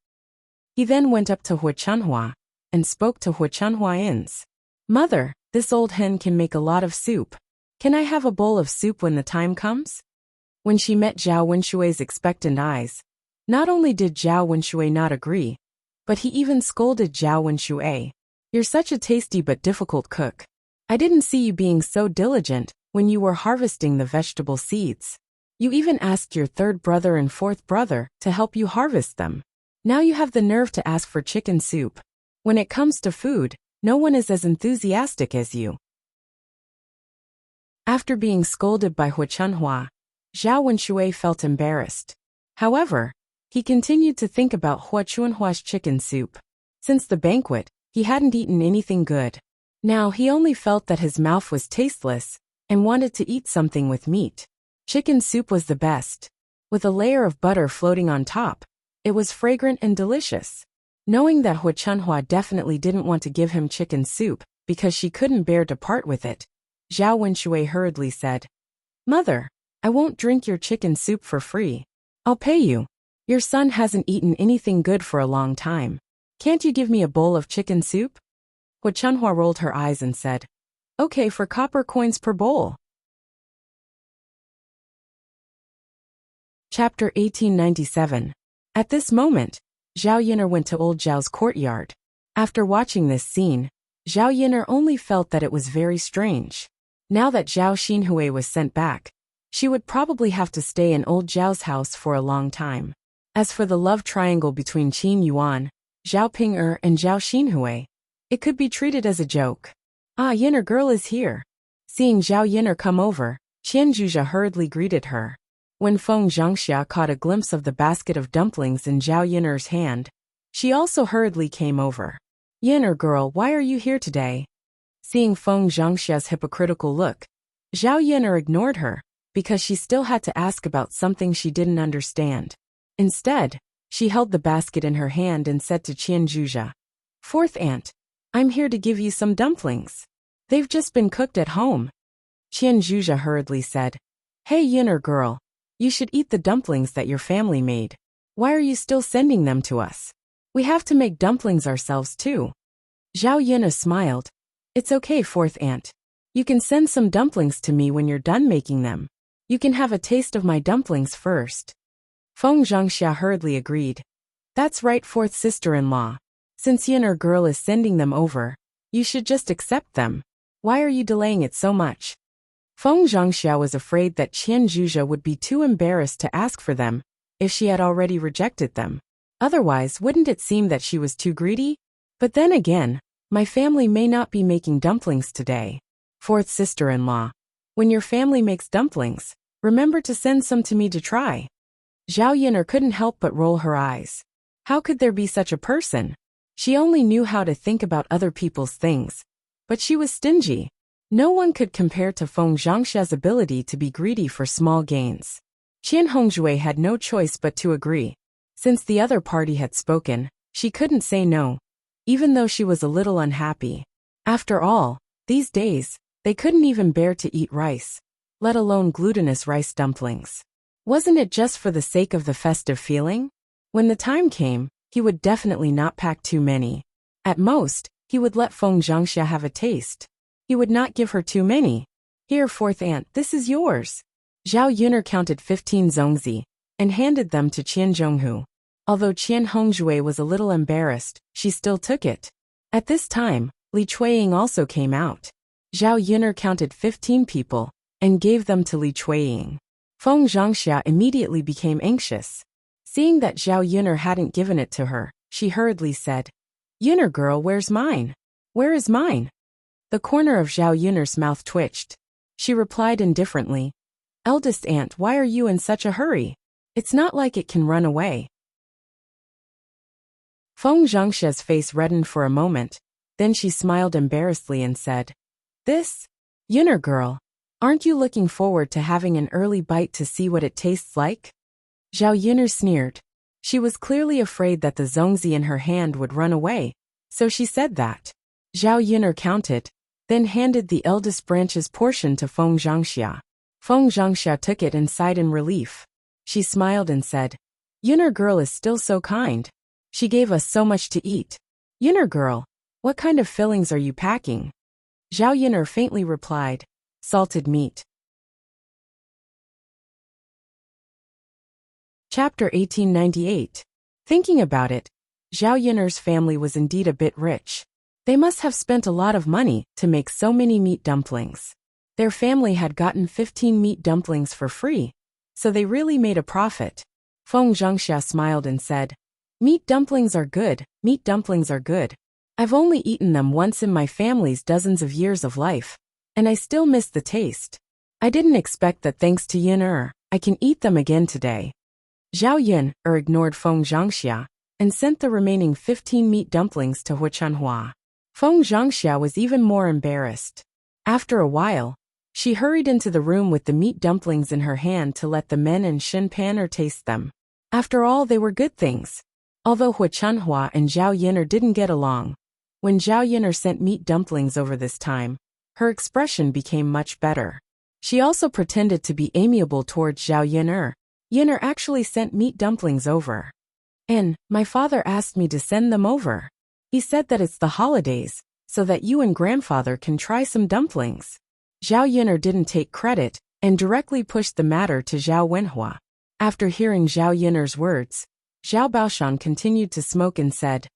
He then went up to Hu Chunhua and spoke to Hu Chunhua's. Mother, this old hen can make a lot of soup. Can I have a bowl of soup when the time comes? When she met Zhao Wenshui's expectant eyes, not only did Zhao Wenshui not agree, But he even scolded Zhao Wenshui. You're such a tasty but difficult cook. I didn't see you being so diligent when you were harvesting the vegetable seeds. You even asked your third brother and fourth brother to help you harvest them. Now you have the nerve to ask for chicken soup. When it comes to food, no one is as enthusiastic as you. After being scolded by Hu Chunhua, Zhao Wenshui felt embarrassed. However, he continued to think about Hu Chunhua's chicken soup. Since the banquet, he hadn't eaten anything good. Now he only felt that his mouth was tasteless and wanted to eat something with meat. Chicken soup was the best. With a layer of butter floating on top, it was fragrant and delicious. Knowing that Hu Chunhua definitely didn't want to give him chicken soup because she couldn't bear to part with it, Zhao Wenshui hurriedly said, "Mother, I won't drink your chicken soup for free. I'll pay you. Your son hasn't eaten anything good for a long time. Can't you give me a bowl of chicken soup?" Hu Chunhua rolled her eyes and said, "Okay, for copper coins per bowl." Chapter 1897. At this moment, Zhao Yin'er went to old Zhao's courtyard. After watching this scene, Zhao Yin'er only felt that it was very strange. Now that Zhao Xinhui was sent back, she would probably have to stay in old Zhao's house for a long time. As for the love triangle between Qin Yuan, Zhao Ping'er and Zhao Xinhui, it could be treated as a joke. "Ah, Yin'er girl is here." Seeing Zhao Yin'er come over, Qian Zhuzha hurriedly greeted her. When Feng Zhangxia caught a glimpse of the basket of dumplings in Zhao Yin'er's hand, she also hurriedly came over. "Yin'er girl, why are you here today?" Seeing Feng Zhangxia's hypocritical look, Zhao Yin'er ignored her, because she still had to ask about something she didn't understand. Instead, she held the basket in her hand and said to Qian Zhuzha, "Fourth aunt, I'm here to give you some dumplings. They've just been cooked at home." Qian Zhuzha hurriedly said, "Hey Yin'er girl, you should eat the dumplings that your family made. Why are you still sending them to us? We have to make dumplings ourselves too." Zhao Yin'er smiled. "It's okay, fourth aunt. You can send some dumplings to me when you're done making them. You can have a taste of my dumplings first." Feng Zhangxia hurriedly agreed. "That's right, fourth sister-in-law. Since Yin'er girl is sending them over, you should just accept them. Why are you delaying it so much?" Feng Zhangxia was afraid that Qian Zhuzha would be too embarrassed to ask for them if she had already rejected them. Otherwise, wouldn't it seem that she was too greedy? But then again, my family may not be making dumplings today. Fourth sister-in-law, when your family makes dumplings, remember to send some to me to try. Zhao Yin'er couldn't help but roll her eyes. How could there be such a person? She only knew how to think about other people's things. But she was stingy. No one could compare to Feng Zhangxia's ability to be greedy for small gains. Qian Hongzhui had no choice but to agree. Since the other party had spoken, she couldn't say no, even though she was a little unhappy. After all, these days, they couldn't even bear to eat rice, let alone glutinous rice dumplings. Wasn't it just for the sake of the festive feeling? When the time came, he would definitely not pack too many. At most, he would let Feng Zhangxia have a taste. He would not give her too many. "Here, fourth aunt, this is yours." Zhao Yin'er counted 15 zongzi and handed them to Qian Zhonghu. Although Qian Hongzhui was a little embarrassed, she still took it. At this time, Li Chuiying also came out. Zhao Yin'er counted 15 people and gave them to Li Chuiying. Feng Zhangxia immediately became anxious. Seeing that Zhao Yin'er hadn't given it to her, she hurriedly said, "Yin'er girl, where's mine? Where is mine?" The corner of Zhao Yin'er's mouth twitched. She replied indifferently, "Eldest aunt, why are you in such a hurry? It's not like it can run away." Feng Zhangxia's face reddened for a moment, then she smiled embarrassedly and said, "This? Yin'er girl, aren't you looking forward to having an early bite to see what it tastes like?" Zhao Yin'er sneered. She was clearly afraid that the zongzi in her hand would run away, so she said that. Zhao Yin'er counted, then handed the eldest branch's portion to Feng Zhangxia. Feng Zhangxia took it and sighed in relief. She smiled and said, "Yin'er girl is still so kind. She gave us so much to eat. Yin'er girl, what kind of fillings are you packing?" Zhao Yin'er faintly replied, "Salted meat." Chapter 1898. Thinking about it, Zhao Yiner's family was indeed a bit rich. They must have spent a lot of money to make so many meat dumplings. Their family had gotten 15 meat dumplings for free, so they really made a profit. Feng Zhangxia smiled and said, "Meat dumplings are good, meat dumplings are good. I've only eaten them once in my family's dozens of years of life, and I still miss the taste. I didn't expect that thanks to Yin I can eat them again today." Zhao Yin ignored Feng Zhangxia and sent the remaining 15 meat dumplings to Hu Chunhua. Feng Zhangxia was even more embarrassed. After a while, she hurried into the room with the meat dumplings in her hand to let the men and Shin Pan'er taste them. After all, they were good things. Although Hu Chunhua and Zhao Yin'er didn't get along, when Zhao Yin'er sent meat dumplings over this time, her expression became much better. She also pretended to be amiable towards Zhao Yin'er. Yin'er actually sent meat dumplings over. "And my father asked me to send them over. He said that it's the holidays, so that you and grandfather can try some dumplings." Zhao Yin'er didn't take credit and directly pushed the matter to Zhao Wenhua. After hearing Zhao Yin'er's words, Zhao Baoshan continued to smoke and said,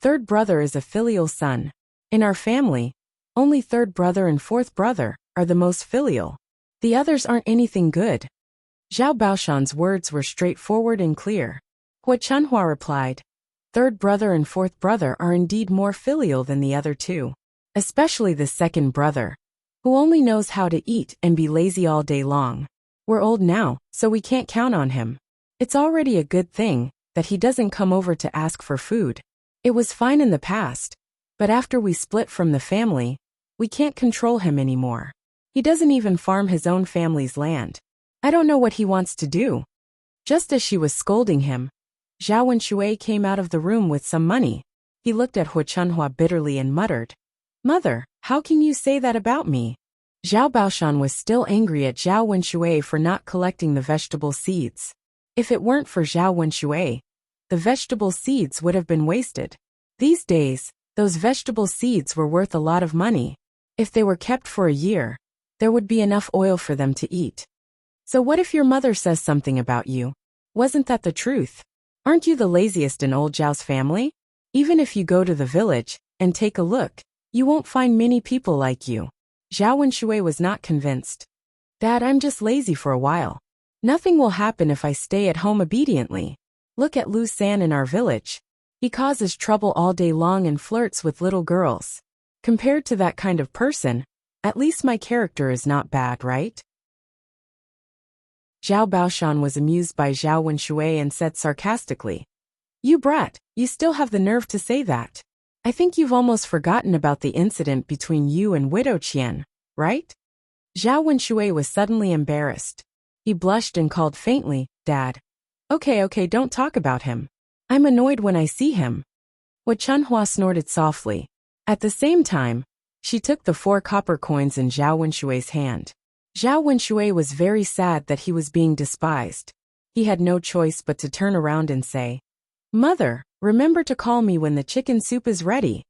"Third brother is a filial son. In our family, only third brother and fourth brother are the most filial. The others aren't anything good." Zhao Baoshan's words were straightforward and clear. Hu Chunhua replied, "Third brother and fourth brother are indeed more filial than the other two, especially the second brother, who only knows how to eat and be lazy all day long. We're old now, so we can't count on him. It's already a good thing that he doesn't come over to ask for food. It was fine in the past, but after we split from the family, we can't control him anymore. He doesn't even farm his own family's land. I don't know what he wants to do." Just as she was scolding him, Zhao Wenshui came out of the room with some money. He looked at Hu Chunhua bitterly and muttered, "Mother, how can you say that about me?" Zhao Baoshan was still angry at Zhao Wenshui for not collecting the vegetable seeds. If it weren't for Zhao Wenshui, the vegetable seeds would have been wasted. These days, those vegetable seeds were worth a lot of money. If they were kept for a year, there would be enough oil for them to eat. So what if your mother says something about you? Wasn't that the truth? Aren't you the laziest in old Zhao's family? Even if you go to the village and take a look, you won't find many people like you." Zhao Wenshui was not convinced. "Dad, I'm just lazy for a while. Nothing will happen if I stay at home obediently. Look at Lu San in our village. He causes trouble all day long and flirts with little girls. Compared to that kind of person, at least my character is not bad, right?" Zhao Baoshan was amused by Zhao Wenshui and said sarcastically, "You brat, you still have the nerve to say that. I think you've almost forgotten about the incident between you and Widow Qian, right?" Zhao Wenshui was suddenly embarrassed. He blushed and called faintly, "Dad. Okay, don't talk about him. I'm annoyed when I see him." Hu Chunhua snorted softly. At the same time, she took the 4 copper coins in Zhao Wenshui's hand. Zhao Wenshui was very sad that he was being despised. He had no choice but to turn around and say, "Mother, remember to call me when the chicken soup is ready."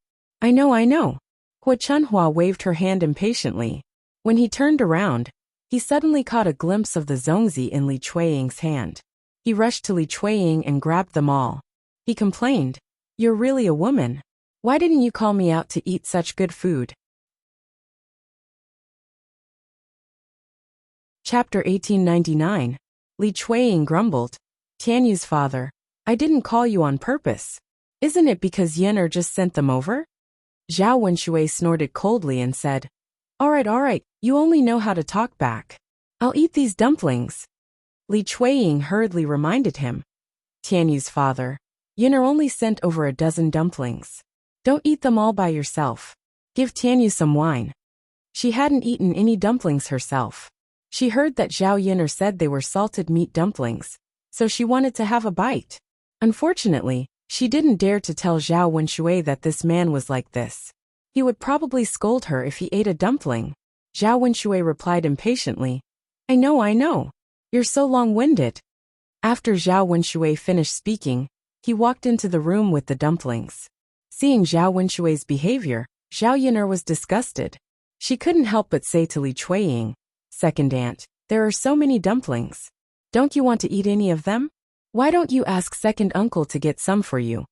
I know. Hu Chunhua waved her hand impatiently. When he turned around, he suddenly caught a glimpse of the zongzi in Li Chuiying's hand. He rushed to Li Chuiying and grabbed them all. He complained, "You're really a woman. Why didn't you call me out to eat such good food?" Chapter 1899. Li Chuiying grumbled, "Tianyu's father, I didn't call you on purpose. Isn't it because Yin'er just sent them over?" Zhao Wenshui snorted coldly and said, All right, you only know how to talk back. I'll eat these dumplings." Li Chuiying hurriedly reminded him, "Tianyu's father, Yin'er only sent over a dozen dumplings. Don't eat them all by yourself. Give Tianyu some wine." She hadn't eaten any dumplings herself. She heard that Zhao Yin'er said they were salted meat dumplings, so she wanted to have a bite. Unfortunately, she didn't dare to tell Zhao Wenshui that this man was like this. He would probably scold her if he ate a dumpling. Zhao Wenshui replied impatiently, I know. You're so long-winded." After Zhao Wenshui finished speaking, he walked into the room with the dumplings. Seeing Zhao Wenshui's behavior, Zhao Yin'er was disgusted. She couldn't help but say to Li Chuiying, "Second aunt, there are so many dumplings. Don't you want to eat any of them? Why don't you ask second uncle to get some for you?"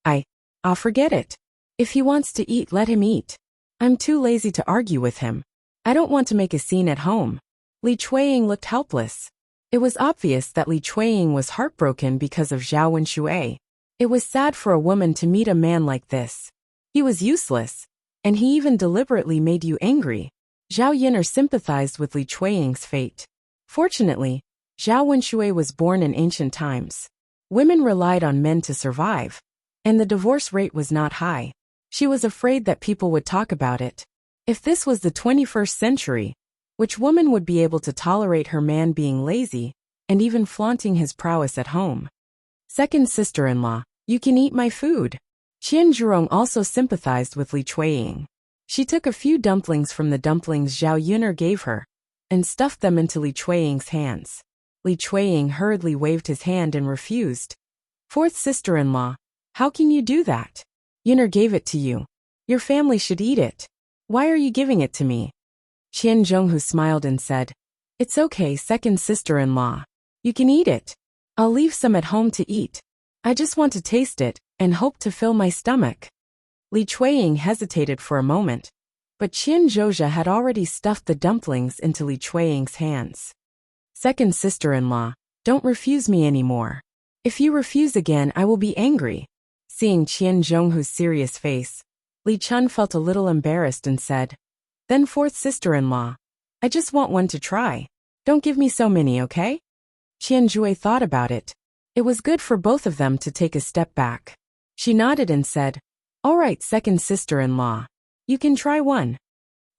I'll forget it. If he wants to eat, let him eat. I'm too lazy to argue with him. I don't want to make a scene at home. Li Chueying looked helpless. It was obvious that Li Chueying was heartbroken because of Zhao Wenshui. It was sad for a woman to meet a man like this. He was useless, and he even deliberately made you angry. Zhao Yin'er sympathized with Li Chueying's fate. Fortunately, Zhao Wenshui was born in ancient times. Women relied on men to survive, and the divorce rate was not high. She was afraid that people would talk about it. If this was the 21st century, which woman would be able to tolerate her man being lazy and even flaunting his prowess at home? Second sister-in-law, you can eat my food. Qian Zhurong also sympathized with Li Chueying. She took a few dumplings from the dumplings Zhao Yun'er gave her and stuffed them into Li Chueying's hands. Li Chueying hurriedly waved his hand and refused. Fourth sister-in-law, how can you do that? Yun'er gave it to you. Your family should eat it. Why are you giving it to me? Qian Zhonghu smiled and said, It's okay, second sister-in-law. You can eat it. I'll leave some at home to eat. I just want to taste it and hope to fill my stomach. Li Chueying hesitated for a moment, but Qian Zhozha had already stuffed the dumplings into Li Chueying's hands. Second sister-in-law, don't refuse me anymore. If you refuse again, I will be angry. Seeing Qian Zhonghu's serious face, Li Chun felt a little embarrassed and said, Then fourth sister-in-law, I just want one to try. Don't give me so many, okay? Qian Zhui thought about it. It was good for both of them to take a step back. She nodded and said, All right, second sister-in-law. You can try one.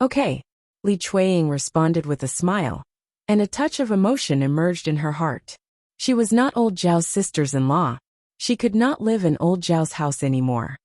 Okay. Li Chueying responded with a smile, and a touch of emotion emerged in her heart. She was not old Zhao's sisters-in-law. She could not live in old Zhao's house anymore.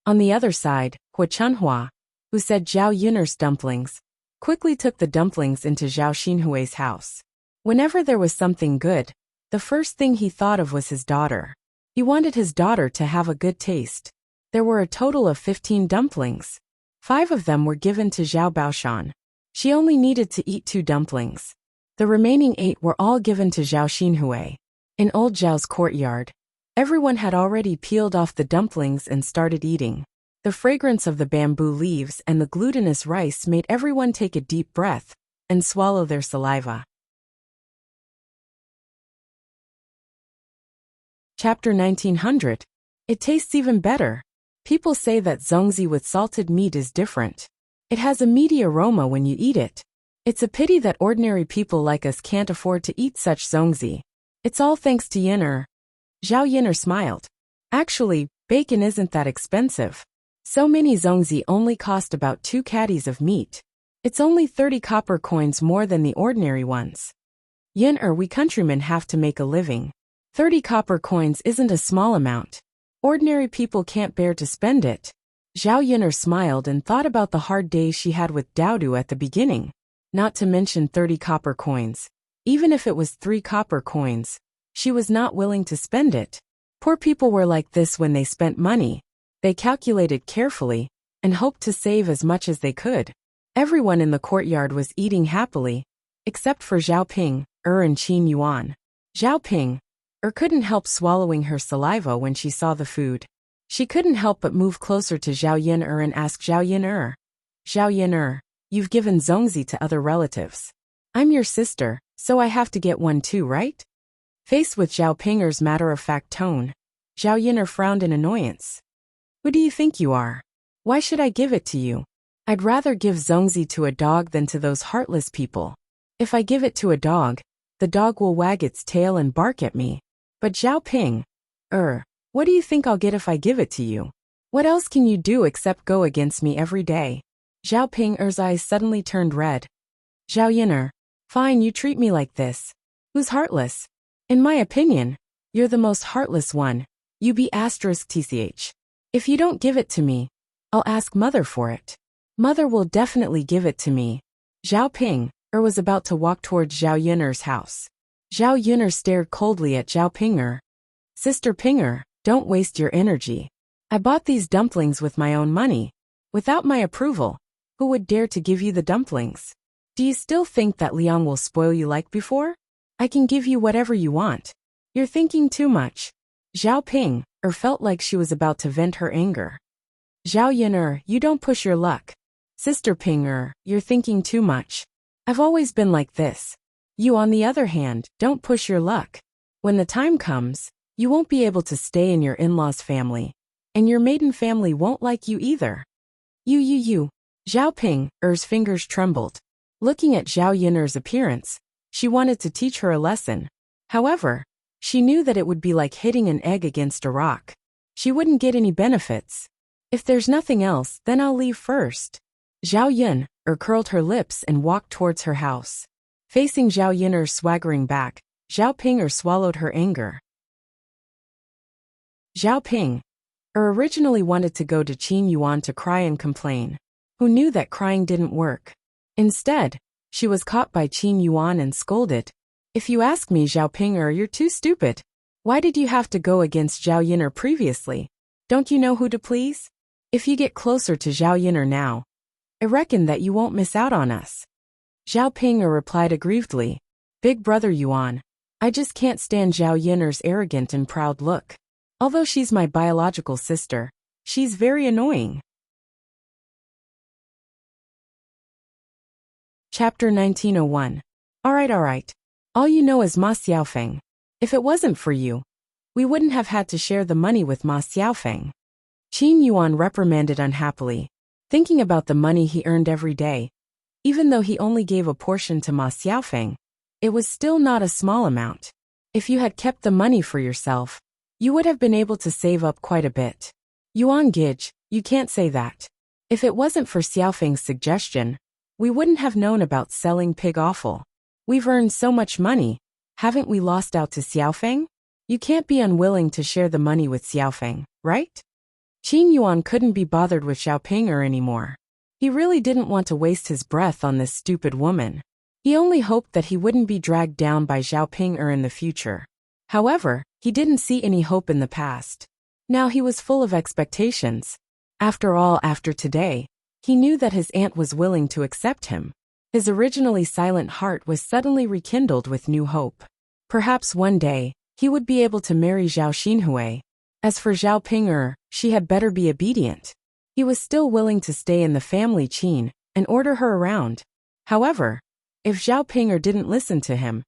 On the other side, Hua Chunhua, who said Zhao Yun'er's dumplings, quickly took the dumplings into Zhao Xinhui's house. Whenever there was something good, the first thing he thought of was his daughter. He wanted his daughter to have a good taste. There were a total of 15 dumplings. 5 of them were given to Zhao Baoshan. She only needed to eat 2 dumplings. The remaining 8 were all given to Zhao Xinhui. In old Zhao's courtyard, everyone had already peeled off the dumplings and started eating. The fragrance of the bamboo leaves and the glutinous rice made everyone take a deep breath and swallow their saliva. Chapter 1900. It tastes even better. People say that zongzi with salted meat is different. It has a meaty aroma when you eat it. It's a pity that ordinary people like us can't afford to eat such zongzi. It's all thanks to Yin'er. Zhao Yin'er smiled. Actually, bacon isn't that expensive. So many zongzi only cost about 2 caddies of meat. It's only 30 copper coins more than the ordinary ones. Yin'er, we countrymen have to make a living. 30 copper coins isn't a small amount. Ordinary people can't bear to spend it. Zhao Yin'er smiled and thought about the hard days she had with Daodu at the beginning. Not to mention 30 copper coins. Even if it was 3 copper coins, she was not willing to spend it. Poor people were like this when they spent money. They calculated carefully and hoped to save as much as they could. Everyone in the courtyard was eating happily, except for Zhao Ping, and Qin Yuan. Zhao Ping, couldn't help swallowing her saliva when she saw the food. She couldn't help but move closer to Zhao Yin'er and ask Zhao Yin'er, Zhao Yin'er, you've given zongzi to other relatives. I'm your sister, so I have to get one too, right? Faced with Zhao Pinger's matter-of-fact tone, Zhao Yin'er frowned in annoyance. Who do you think you are? Why should I give it to you? I'd rather give zongzi to a dog than to those heartless people. If I give it to a dog, the dog will wag its tail and bark at me. But Zhao Ping, what do you think I'll get if I give it to you? What else can you do except go against me every day? Zhao Ping's eyes suddenly turned red. Zhao Yin'er, fine, you treat me like this. Who's heartless? In my opinion, you're the most heartless one. You be *tch. If you don't give it to me, I'll ask Mother for it. Mother will definitely give it to me. Zhao Ping, was about to walk towards Zhao Yin'er's house. Zhao Yin'er stared coldly at Zhao Pinger. Sister Pinger, don't waste your energy. I bought these dumplings with my own money. Without my approval, who would dare to give you the dumplings? Do you still think that Liang will spoil you like before? I can give you whatever you want. You're thinking too much. Zhao Ping felt like she was about to vent her anger. Zhao Yin you don't push your luck. Sister Ping you're thinking too much. I've always been like this. You on the other hand, don't push your luck. When the time comes, you won't be able to stay in your in-laws' family. And your maiden family won't like you either. You. Zhao Ping's fingers trembled. Looking at Zhao Yin's appearance, she wanted to teach her a lesson. However, she knew that it would be like hitting an egg against a rock. She wouldn't get any benefits. If there's nothing else, then I'll leave first. Zhao Yin curled her lips and walked towards her house. Facing Zhao Yin swaggering back, Zhao Ping swallowed her anger. Zhao Ping originally wanted to go to Qin Yuan to cry and complain. Who knew that crying didn't work? Instead, she was caught by Qin Yuan and scolded. If you ask me, Zhao Ping you're too stupid. Why did you have to go against Zhao Yin previously? Don't you know who to please? If you get closer to Zhao Yin now, I reckon that you won't miss out on us. Zhao Ping replied aggrievedly. Big brother Yuan, I just can't stand Zhao Yin's arrogant and proud look. Although she's my biological sister, she's very annoying. Chapter 1901. Alright. All you know is Ma Xiaofeng. If it wasn't for you, we wouldn't have had to share the money with Ma Xiaofeng. Qin Yuan reprimanded unhappily, thinking about the money he earned every day. Even though he only gave a portion to Ma Xiaofeng, it was still not a small amount. If you had kept the money for yourself, you would have been able to save up quite a bit. Yuan Gij, you can't say that. If it wasn't for Xiaofeng's suggestion, we wouldn't have known about selling pig offal. We've earned so much money, haven't we lost out to Xiaofeng? You can't be unwilling to share the money with Xiaofeng, right? Qin Yuan couldn't be bothered with Zhao Ping anymore. He really didn't want to waste his breath on this stupid woman. He only hoped that he wouldn't be dragged down by Zhao Ping in the future. However, he didn't see any hope in the past. Now he was full of expectations. After all, after today, he knew that his aunt was willing to accept him. His originally silent heart was suddenly rekindled with new hope. Perhaps one day, he would be able to marry Zhao Xinhui. As for Zhao Ping she had better be obedient. He was still willing to stay in the family Qin and order her around. However, if Zhao Ping didn't listen to him,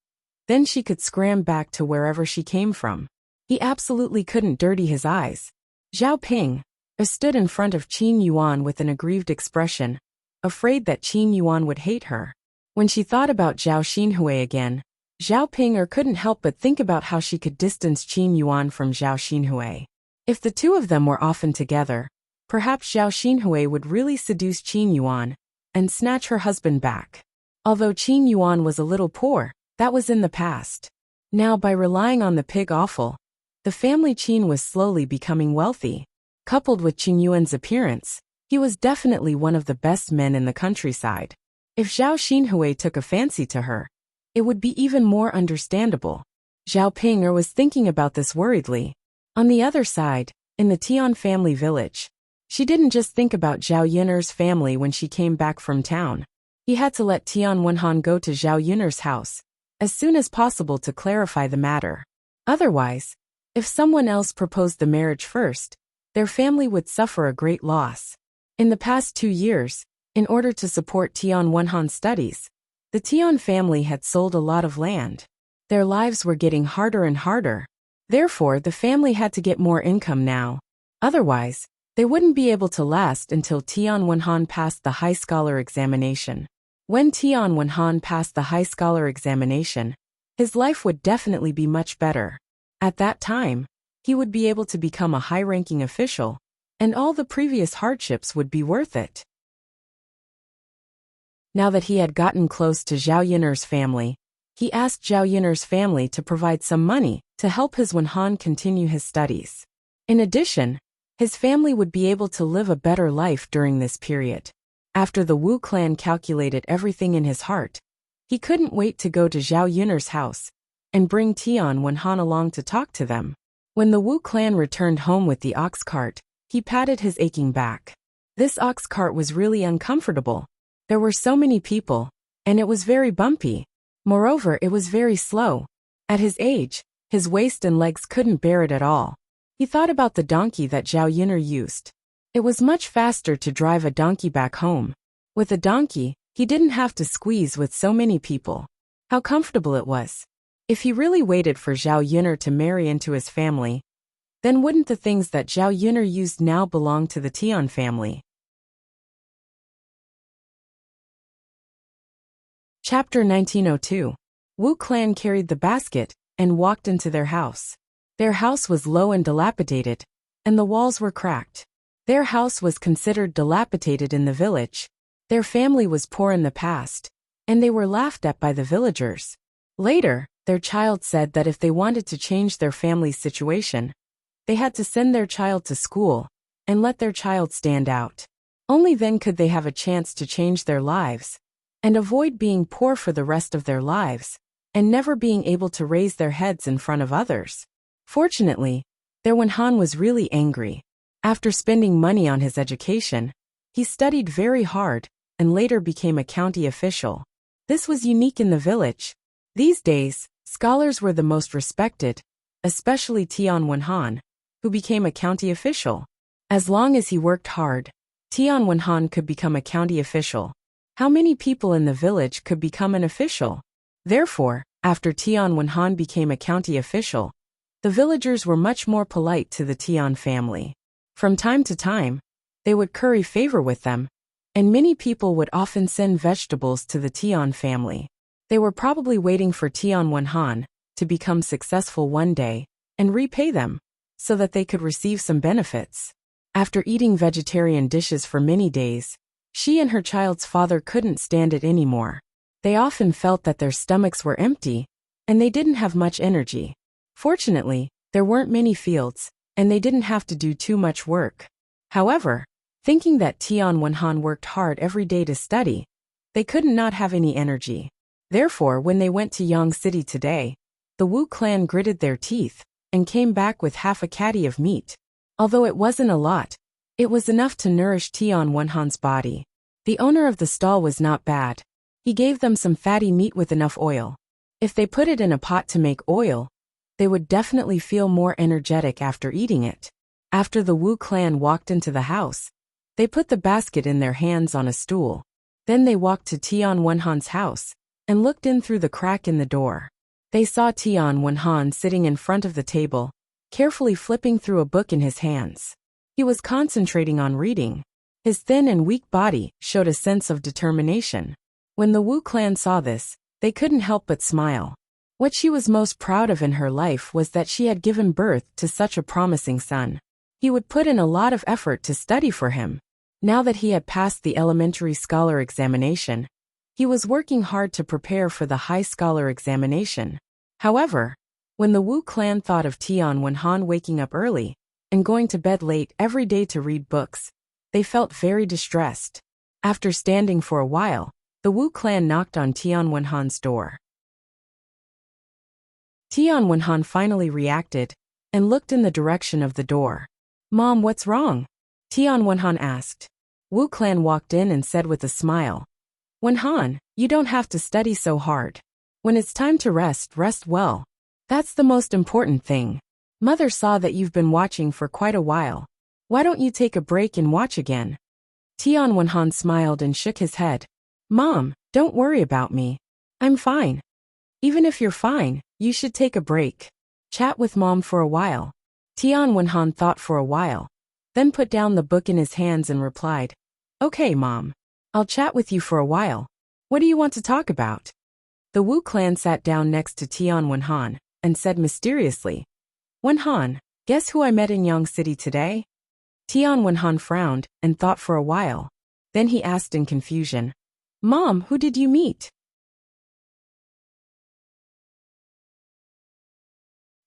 then she could scram back to wherever she came from. He absolutely couldn't dirty his eyes. Zhao Ping stood in front of Qin Yuan with an aggrieved expression, afraid that Qin Yuan would hate her. When she thought about Zhao Xinhui again, Zhao Ping couldn't help but think about how she could distance Qin Yuan from Zhao Xinhui. If the two of them were often together, perhaps Zhao Xinhui would really seduce Qin Yuan and snatch her husband back. Although Qin Yuan was a little poor, that was in the past. Now, by relying on the pig offal, the family Qin was slowly becoming wealthy. Coupled with Qin Yuan's appearance, he was definitely one of the best men in the countryside. If Zhao Xinhui took a fancy to her, it would be even more understandable. Zhao Ping was thinking about this worriedly. On the other side, in the Tian family village, she didn't just think about Zhao Yin's family when she came back from town. He had to let Tian Wenhan go to Zhao Yin's house as soon as possible to clarify the matter. Otherwise, if someone else proposed the marriage first, their family would suffer a great loss. In the past 2 years, in order to support Tian Wenhan's studies, the Tian family had sold a lot of land. Their lives were getting harder and harder. Therefore, the family had to get more income now. Otherwise, they wouldn't be able to last until Tian Wenhan passed the high scholar examination. When Tian Wenhan passed the high scholar examination, his life would definitely be much better. At that time, he would be able to become a high-ranking official, and all the previous hardships would be worth it. Now that he had gotten close to Zhao Yin's family, he asked Zhao Yin's family to provide some money to help his Wenhan continue his studies. In addition, his family would be able to live a better life during this period. After the Wu clan calculated everything in his heart, he couldn't wait to go to Zhao Yin's house and bring Tian Wenhan along to talk to them. When the Wu clan returned home with the ox cart, he patted his aching back. This ox cart was really uncomfortable. There were so many people, and it was very bumpy. Moreover, it was very slow. At his age, his waist and legs couldn't bear it at all. He thought about the donkey that Zhao Yun'er used. It was much faster to drive a donkey back home. With a donkey, he didn't have to squeeze with so many people. How comfortable it was. If he really waited for Zhao Yun'er to marry into his family, then wouldn't the things that Zhao Yun'er used now belong to the Tian family? Chapter 1902. Wu clan carried the basket and walked into their house. Their house was low and dilapidated, and the walls were cracked. Their house was considered dilapidated in the village. Their family was poor in the past, and they were laughed at by the villagers. Later, their child said that if they wanted to change their family's situation, they had to send their child to school and let their child stand out. Only then could they have a chance to change their lives and avoid being poor for the rest of their lives and never being able to raise their heads in front of others. Fortunately, their Wenhan was really angry. After spending money on his education, he studied very hard and later became a county official. This was unique in the village. These days, scholars were the most respected, especially Tian Wenhan, who became a county official. As long as he worked hard, Tian Wenhan could become a county official. How many people in the village could become an official? Therefore, after Tian Wenhan became a county official, the villagers were much more polite to the Tian family. From time to time, they would curry favor with them, and many people would often send vegetables to the Tian family. They were probably waiting for Tian Wenhan to become successful one day and repay them, so that they could receive some benefits. After eating vegetarian dishes for many days, she and her child's father couldn't stand it anymore. They often felt that their stomachs were empty, and they didn't have much energy. Fortunately, there weren't many fields, and they didn't have to do too much work. However, thinking that Tian Wenhan worked hard every day to study, they couldn't not have any energy. Therefore, when they went to Yang City today, the Wu clan gritted their teeth and came back with half a caddy of meat. Although it wasn't a lot, it was enough to nourish Tian Wenhan's body. The owner of the stall was not bad. He gave them some fatty meat with enough oil. If they put it in a pot to make oil, they would definitely feel more energetic after eating it. After the Wu clan walked into the house, they put the basket in their hands on a stool. Then they walked to Tian Wenhan's house and looked in through the crack in the door. They saw Tian Wenhan sitting in front of the table, carefully flipping through a book in his hands. He was concentrating on reading. His thin and weak body showed a sense of determination. When the Wu clan saw this, they couldn't help but smile. What she was most proud of in her life was that she had given birth to such a promising son. He would put in a lot of effort to study for him. Now that he had passed the elementary scholar examination, he was working hard to prepare for the high scholar examination. However, when the Wu clan thought of Tian Wenhan waking up early and going to bed late every day to read books, they felt very distressed. After standing for a while, the Wu clan knocked on Tian Wenhan's door. Tian Wenhan finally reacted and looked in the direction of the door. "Mom, what's wrong?" Tian Wenhan asked. Wu clan walked in and said with a smile, "Wenhan, you don't have to study so hard. When it's time to rest, rest well. That's the most important thing. Mother saw that you've been watching for quite a while. Why don't you take a break and watch again?" Tian Wenhan smiled and shook his head. "Mom, don't worry about me. I'm fine. Even if you're fine, you should take a break. Chat with Mom for a while." Tian Wenhan thought for a while, then put down the book in his hands and replied, "Okay, Mom. I'll chat with you for a while. What do you want to talk about?" The Wu clan sat down next to Tian Wenhan and said mysteriously, "Wenhan, guess who I met in Yang City today?" Tian Wenhan frowned and thought for a while. Then he asked in confusion, "Mom, who did you meet?"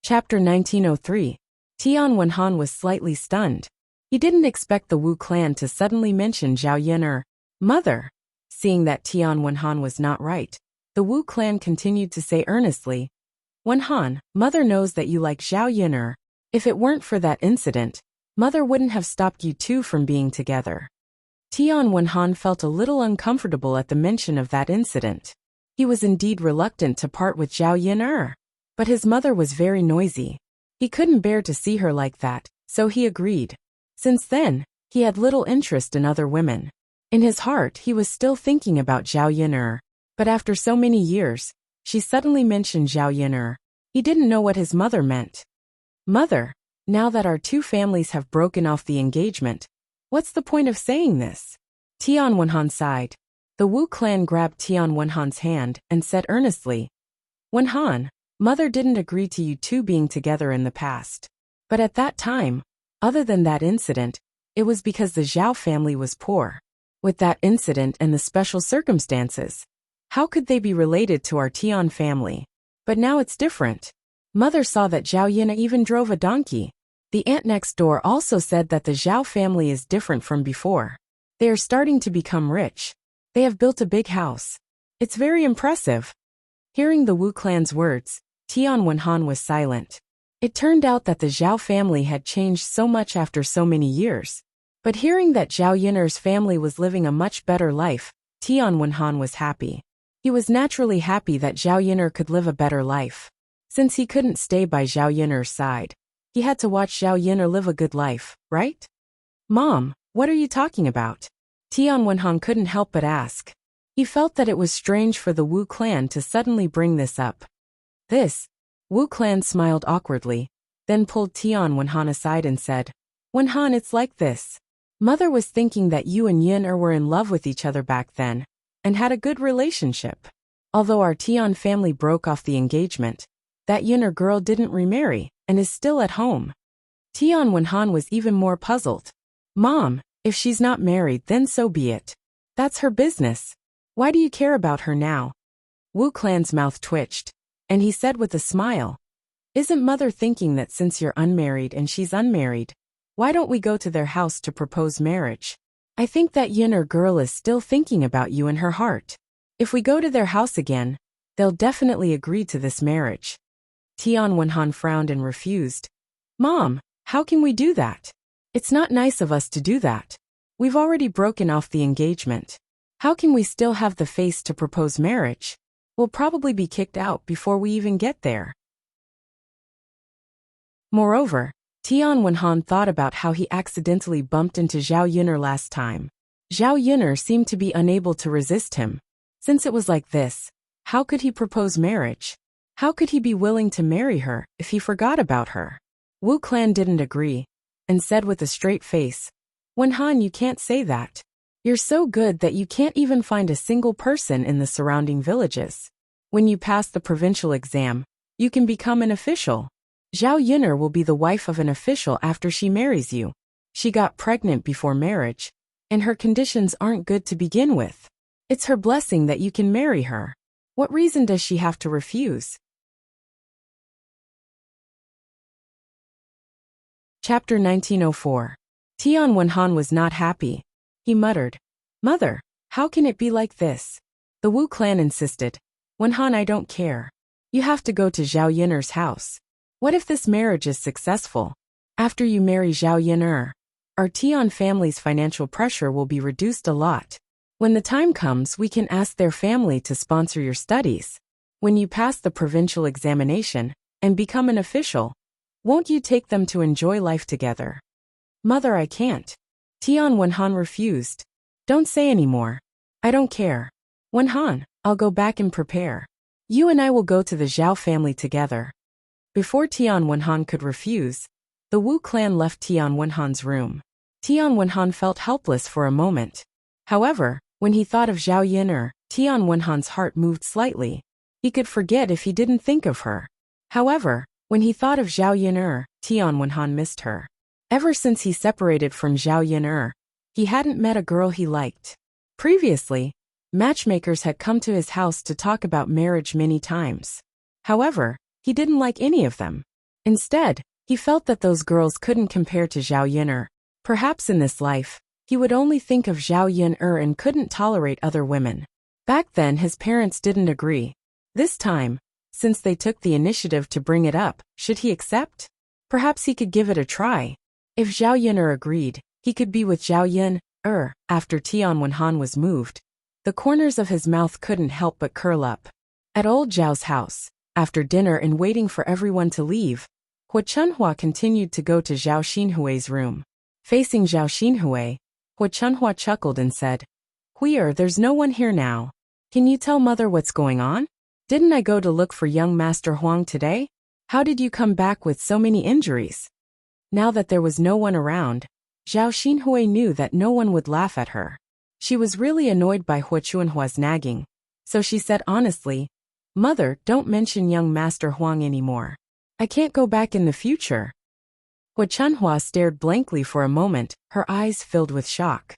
Chapter 1903. Tian Wenhan was slightly stunned. He didn't expect the Wu clan to suddenly mention Zhao Yun'er, mother. Seeing that Tian Wenhan was not right, the Wu clan continued to say earnestly, "Wenhan, mother knows that you like Zhao Yun'er. If it weren't for that incident, mother wouldn't have stopped you two from being together." Tian Wenhan felt a little uncomfortable at the mention of that incident. He was indeed reluctant to part with Zhao Yun'er, but his mother was very noisy. He couldn't bear to see her like that, so he agreed. Since then, he had little interest in other women. In his heart he was still thinking about Zhao Yin'er. But after so many years, she suddenly mentioned Zhao Yin'er. He didn't know what his mother meant. "Mother, now that our two families have broken off the engagement, what's the point of saying this?" Tian Wenhan sighed. The Wu clan grabbed Tian Wenhan's hand and said earnestly, "Wenhan, Mother didn't agree to you two being together in the past. But at that time, other than that incident, it was because the Zhao family was poor. With that incident and the special circumstances, how could they be related to our Tian family? But now it's different. Mother saw that Zhao Yin'er even drove a donkey. The aunt next door also said that the Zhao family is different from before. They are starting to become rich. They have built a big house. It's very impressive." Hearing the Wu clan's words, Tian Wenhan was silent. It turned out that the Zhao family had changed so much after so many years. But hearing that Zhao Yin'er's family was living a much better life, Tian Wenhan was happy. He was naturally happy that Zhao Yin'er could live a better life. Since he couldn't stay by Zhao Yin'er's side, he had to watch Zhao Yin'er live a good life, right? "Mom, what are you talking about?" Tian Wenhan couldn't help but ask. He felt that it was strange for the Wu clan to suddenly bring this up. "This." Wu clan smiled awkwardly, then pulled Tian Wenhan aside and said, "Wenhan, it's like this. Mother was thinking that you and Yin'er were in love with each other back then, and had a good relationship. Although our Tian family broke off the engagement, that Yin'er girl didn't remarry, and is still at home." Tian Wenhan was even more puzzled. "Mom, if she's not married, then so be it. That's her business. Why do you care about her now?" Wu clan's mouth twitched, and he said with a smile, "Isn't Mother thinking that since you're unmarried and she's unmarried, why don't we go to their house to propose marriage? I think that Yin'er girl is still thinking about you in her heart. If we go to their house again, they'll definitely agree to this marriage." Tian Wenhan frowned and refused. "Mom, how can we do that? It's not nice of us to do that. We've already broken off the engagement. How can we still have the face to propose marriage? We'll probably be kicked out before we even get there." Moreover, Tian Wenhan thought about how he accidentally bumped into Zhao Yin'er last time. Zhao Yin'er seemed to be unable to resist him. Since it was like this, how could he propose marriage? How could he be willing to marry her if he forgot about her? Wu clan didn't agree, and said with a straight face, "Wenhan, you can't say that. You're so good that you can't even find a single person in the surrounding villages. When you pass the provincial exam, you can become an official. Zhao Yin'er will be the wife of an official after she marries you. She got pregnant before marriage, and her conditions aren't good to begin with. It's her blessing that you can marry her. What reason does she have to refuse?" Chapter 1904. Tian Wenhan was not happy. He muttered, "Mother, how can it be like this?" The Wu clan insisted, "Wenhan, I don't care. You have to go to Zhao Yin'er's house. What if this marriage is successful? After you marry Zhao Yin'er, our Tian family's financial pressure will be reduced a lot. When the time comes, we can ask their family to sponsor your studies. When you pass the provincial examination and become an official, won't you take them to enjoy life together?" "Mother, I can't." Tian Wenhan refused. "Don't say any more. I don't care. Wenhan, I'll go back and prepare. You and I will go to the Zhao family together." Before Tian Wenhan could refuse, the Wu clan left Tian Wenhan's room. Tian Wenhan felt helpless for a moment. However, when he thought of Zhao Yin'er, Tian Wenhan's heart moved slightly. He could forget if he didn't think of her. However, when he thought of Zhao Yin'er, Tian Wenhan missed her. Ever since he separated from Zhao Yin'er, he hadn't met a girl he liked. Previously, matchmakers had come to his house to talk about marriage many times. However, he didn't like any of them. Instead, he felt that those girls couldn't compare to Zhao Yin'er. Perhaps in this life, he would only think of Zhao Yin'er and couldn't tolerate other women. Back then his parents didn't agree. This time, since they took the initiative to bring it up, should he accept? Perhaps he could give it a try. If Zhao Yin'er agreed, he could be with Zhao Yin'er. After Tian Wenhan was moved, the corners of his mouth couldn't help but curl up. At old Zhao's house, after dinner and waiting for everyone to leave, Hua Chunhua continued to go to Zhao Xinhui's room. Facing Zhao Xinhui, Hua Chunhua chuckled and said, "Huier, there's no one here now. Can you tell mother what's going on? Didn't I go to look for young Master Huang today? How did you come back with so many injuries?" Now that there was no one around, Zhao Xinhui knew that no one would laugh at her. She was really annoyed by Hua Chunhua's nagging, so she said honestly, "Mother, don't mention young Master Huang anymore. I can't go back in the future." Hua Chunhua stared blankly for a moment, her eyes filled with shock.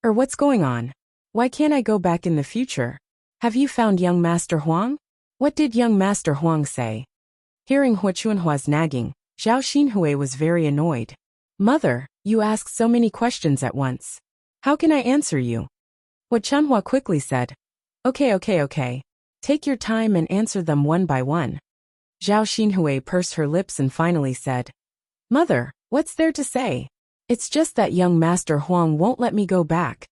What's going on? Why can't I go back in the future? Have you found young Master Huang? What did young Master Huang say? Hearing Hua Chunhua's nagging, Zhao Xinhui was very annoyed. "Mother, you ask so many questions at once. How can I answer you?" Hua Chunhua quickly said, Okay. Take your time and answer them one by one." Zhao Xinhui pursed her lips and finally said, "Mother, what's there to say? It's just that young Master Huang won't let me go back."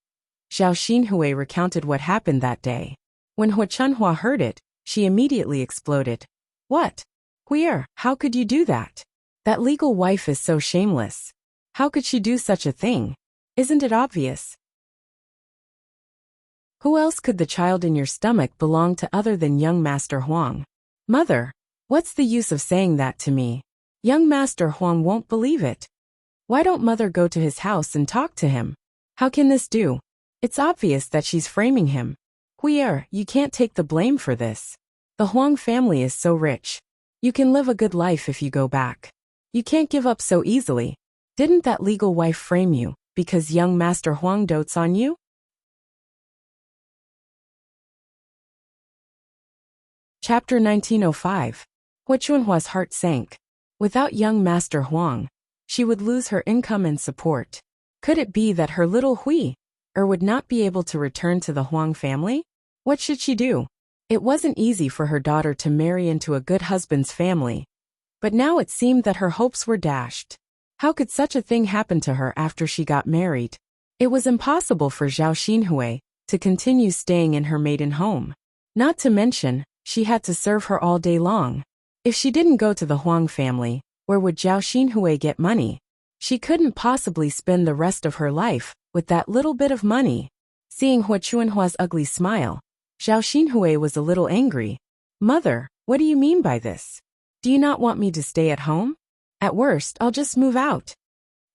Zhao Xinhui recounted what happened that day. When Hua Chunhua heard it, she immediately exploded. "What? Huier, how could you do that? That legal wife is so shameless. How could she do such a thing? Isn't it obvious? Who else could the child in your stomach belong to other than young Master Huang? Mother, what's the use of saying that to me? Young Master Huang won't believe it. Why don't mother go to his house and talk to him? How can this do? It's obvious that she's framing him. Huier, you can't take the blame for this. The Huang family is so rich. You can live a good life if you go back. You can't give up so easily. Didn't that legal wife frame you because young Master Huang dotes on you?" Chapter 1905. Hua Chunhua's heart sank. Without young Master Huang, she would lose her income and support. Could it be that her little would not be able to return to the Huang family? What should she do? It wasn't easy for her daughter to marry into a good husband's family, but now it seemed that her hopes were dashed. How could such a thing happen to her after she got married? It was impossible for Zhao Xinhui to continue staying in her maiden home. Not to mention, she had to serve her all day long. If she didn't go to the Huang family, where would Zhao Xinhui get money? She couldn't possibly spend the rest of her life with that little bit of money. Seeing Hua Chunhua's ugly smile, Zhao Xinhui was a little angry. "Mother, what do you mean by this? Do you not want me to stay at home? At worst, I'll just move out."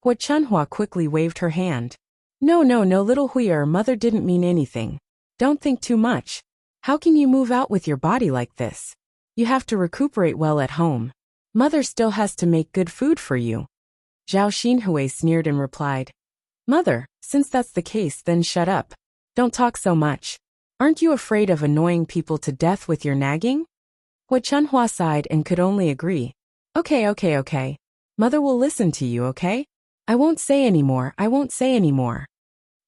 Hua Chunhua quickly waved her hand. No, little Huier, mother didn't mean anything. Don't think too much. How can you move out with your body like this? You have to recuperate well at home. Mother still has to make good food for you." Zhao Xinhui sneered and replied, "Mother, since that's the case, then shut up. Don't talk so much. Aren't you afraid of annoying people to death with your nagging?" Hua Chunhua sighed and could only agree. Okay. Mother will listen to you, okay? I won't say anymore.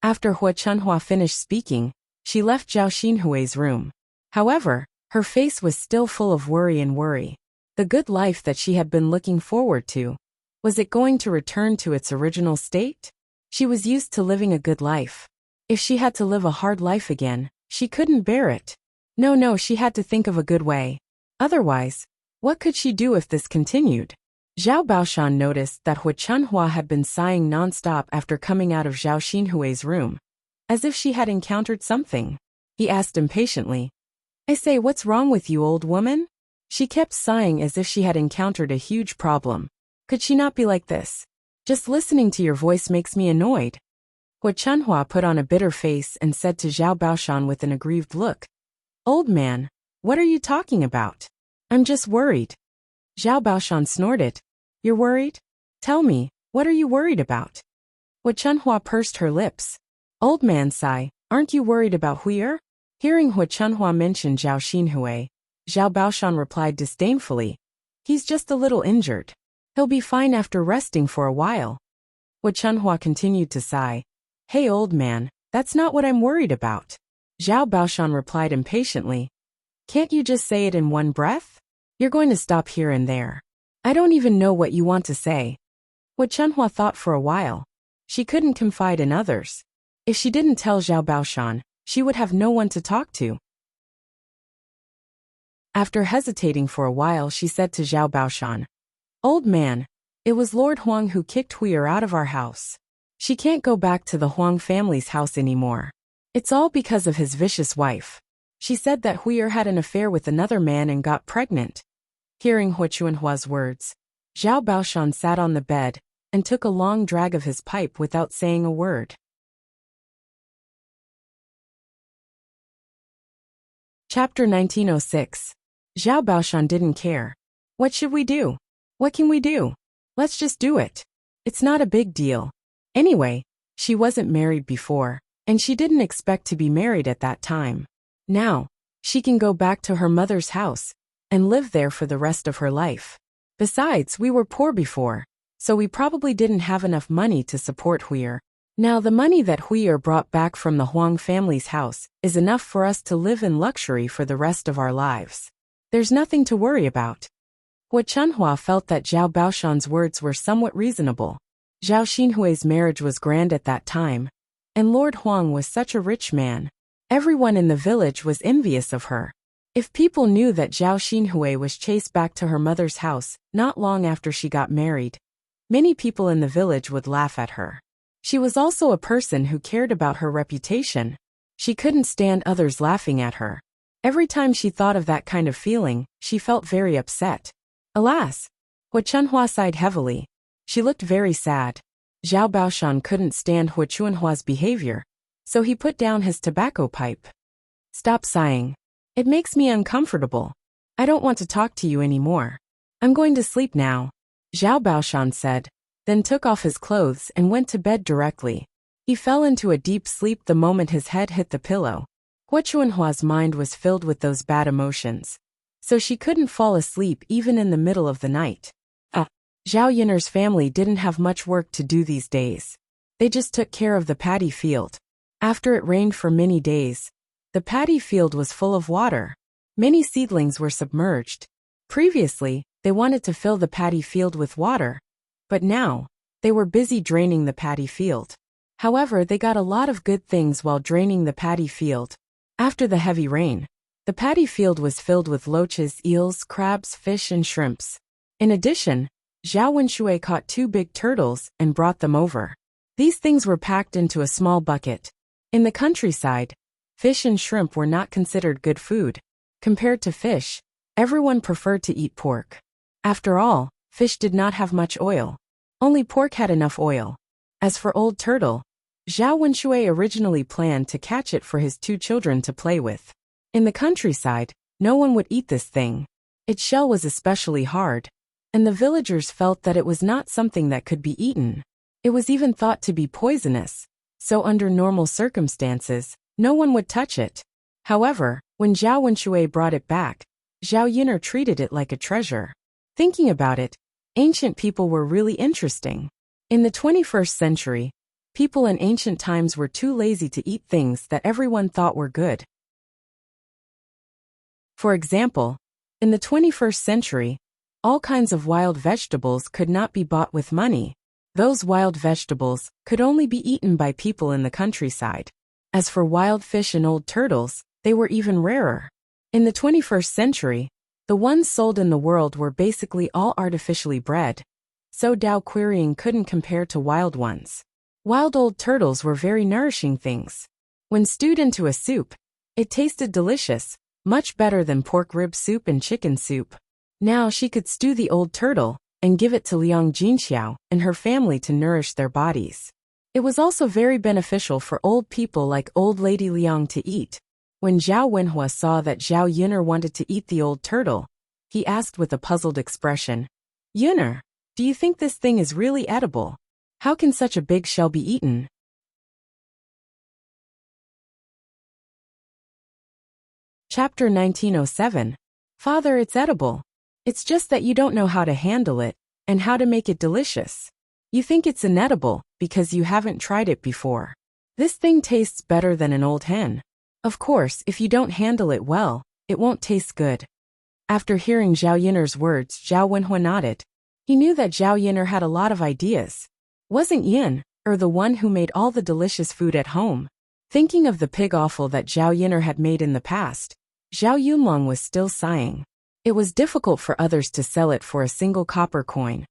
After Hua Chunhua finished speaking, she left Zhao Xinhui's room. However, her face was still full of worry. The good life that she had been looking forward to, was it going to return to its original state? She was used to living a good life. If she had to live a hard life again, she couldn't bear it. No, she had to think of a good way. Otherwise, what could she do if this continued? Zhao Baoshan noticed that Hua Chunhua had been sighing non-stop after coming out of Zhao Xinhui's room, as if she had encountered something. He asked impatiently, "I say, what's wrong with you, old woman?" She kept sighing as if she had encountered a huge problem. Could she not be like this? Just listening to your voice makes me annoyed. Hua Chunhua put on a bitter face and said to Zhao Baoshan with an aggrieved look, "Old man, what are you talking about? I'm just worried." Zhao Baoshan snorted, "You're worried? Tell me, what are you worried about?" Hua Chunhua pursed her lips. "Old man sigh, aren't you worried about Huier?" Hearing Hua Chunhua mention Zhao Xinhui, Zhao Baoshan replied disdainfully, "He's just a little injured. He'll be fine after resting for a while." Hua Chunhua continued to sigh. "Hey old man, that's not what I'm worried about." Zhao Baoshan replied impatiently, "Can't you just say it in one breath? You're going to stop here and there. I don't even know what you want to say." Hua Chunhua thought for a while. She couldn't confide in others. If she didn't tell Zhao Baoshan, she would have no one to talk to. After hesitating for a while, she said to Zhao Baoshan, Old man, it was Lord Huang who kicked Huier out of our house. She can't go back to the Huang family's house anymore. It's all because of his vicious wife. She said that Huier had an affair with another man and got pregnant. Hearing Hu Chuanhua's words, Zhao Baoshan sat on the bed and took a long drag of his pipe without saying a word. Chapter 1906. Zhao Baoshan didn't care. What should we do? What can we do? Let's just do it. It's not a big deal. Anyway, she wasn't married before, and she didn't expect to be married at that time. Now, she can go back to her mother's house and live there for the rest of her life. Besides, we were poor before, so we probably didn't have enough money to support Huier. Now the money that Huier brought back from the Huang family's house is enough for us to live in luxury for the rest of our lives. There's nothing to worry about. Hu Chunhua felt that Zhao Baoshan's words were somewhat reasonable. Zhao Xinhui's marriage was grand at that time, and Lord Huang was such a rich man. Everyone in the village was envious of her. If people knew that Zhao Xinhui was chased back to her mother's house not long after she got married, many people in the village would laugh at her. She was also a person who cared about her reputation. She couldn't stand others laughing at her. Every time she thought of that kind of feeling, she felt very upset. Alas! Hu Chunhua sighed heavily. She looked very sad. Zhao Baoshan couldn't stand Hu Chuanhua's behavior, so he put down his tobacco pipe. Stop sighing. It makes me uncomfortable. I don't want to talk to you anymore. I'm going to sleep now, Zhao Baoshan said, then took off his clothes and went to bed directly. He fell into a deep sleep the moment his head hit the pillow. Hu Chuanhua's mind was filled with those bad emotions, so she couldn't fall asleep even in the middle of the night. Zhao Yiner's family didn't have much work to do these days. They just took care of the paddy field. After it rained for many days, the paddy field was full of water. Many seedlings were submerged. Previously, they wanted to fill the paddy field with water, but now, they were busy draining the paddy field. However, they got a lot of good things while draining the paddy field. After the heavy rain, the paddy field was filled with loaches, eels, crabs, fish, and shrimps. In addition, Zhao Wenshui caught 2 big turtles and brought them over. These things were packed into a small bucket. In the countryside, fish and shrimp were not considered good food. Compared to fish, everyone preferred to eat pork. After all, fish did not have much oil. Only pork had enough oil. As for Old Turtle, Zhao Wenshui originally planned to catch it for his 2 children to play with. In the countryside, no one would eat this thing. Its shell was especially hard, and the villagers felt that it was not something that could be eaten. It was even thought to be poisonous, so under normal circumstances, no one would touch it. However, when Zhao Wenshui brought it back, Zhao Yiner treated it like a treasure. Thinking about it, ancient people were really interesting. In the 21st century, people in ancient times were too lazy to eat things that everyone thought were good. For example, in the 21st century, all kinds of wild vegetables could not be bought with money. Those wild vegetables could only be eaten by people in the countryside. As for wild fish and old turtles, they were even rarer. In the 21st century, the ones sold in the world were basically all artificially bred, so Dao querying couldn't compare to wild ones. Wild old turtles were very nourishing things. When stewed into a soup, it tasted delicious, much better than pork rib soup and chicken soup. Now she could stew the old turtle and give it to Liang Jinxiao and her family to nourish their bodies. It was also very beneficial for old people like old lady Liang to eat. When Zhao Wenhua saw that Zhao Yun'er wanted to eat the old turtle, he asked with a puzzled expression, "Yun'er, do you think this thing is really edible? How can such a big shell be eaten?" Chapter 1907. Father, it's edible. It's just that you don't know how to handle it and how to make it delicious. You think it's inedible because you haven't tried it before. This thing tastes better than an old hen. Of course, if you don't handle it well, it won't taste good. After hearing Zhao Yiner's words, Zhao Wenhua nodded. He knew that Zhao Yiner had a lot of ideas. Wasn't Yin, or the one who made all the delicious food at home? Thinking of the pig offal that Zhao Yiner had made in the past, Zhao Yunlong was still sighing. It was difficult for others to sell it for a single copper coin.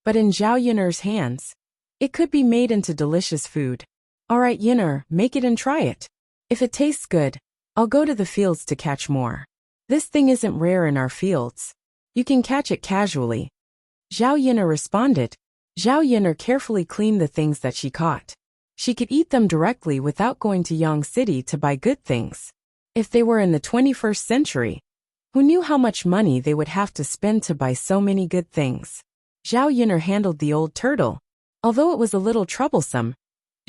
But in Zhao Yun'er's hands, it could be made into delicious food. All right, Yun'er, make it and try it. If it tastes good, I'll go to the fields to catch more. This thing isn't rare in our fields. You can catch it casually. Zhao Yun'er responded. Zhao Yun'er carefully cleaned the things that she caught. She could eat them directly without going to Yang City to buy good things. If they were in the 21st century, who knew how much money they would have to spend to buy so many good things? Zhao Yun'er handled the old turtle. Although it was a little troublesome,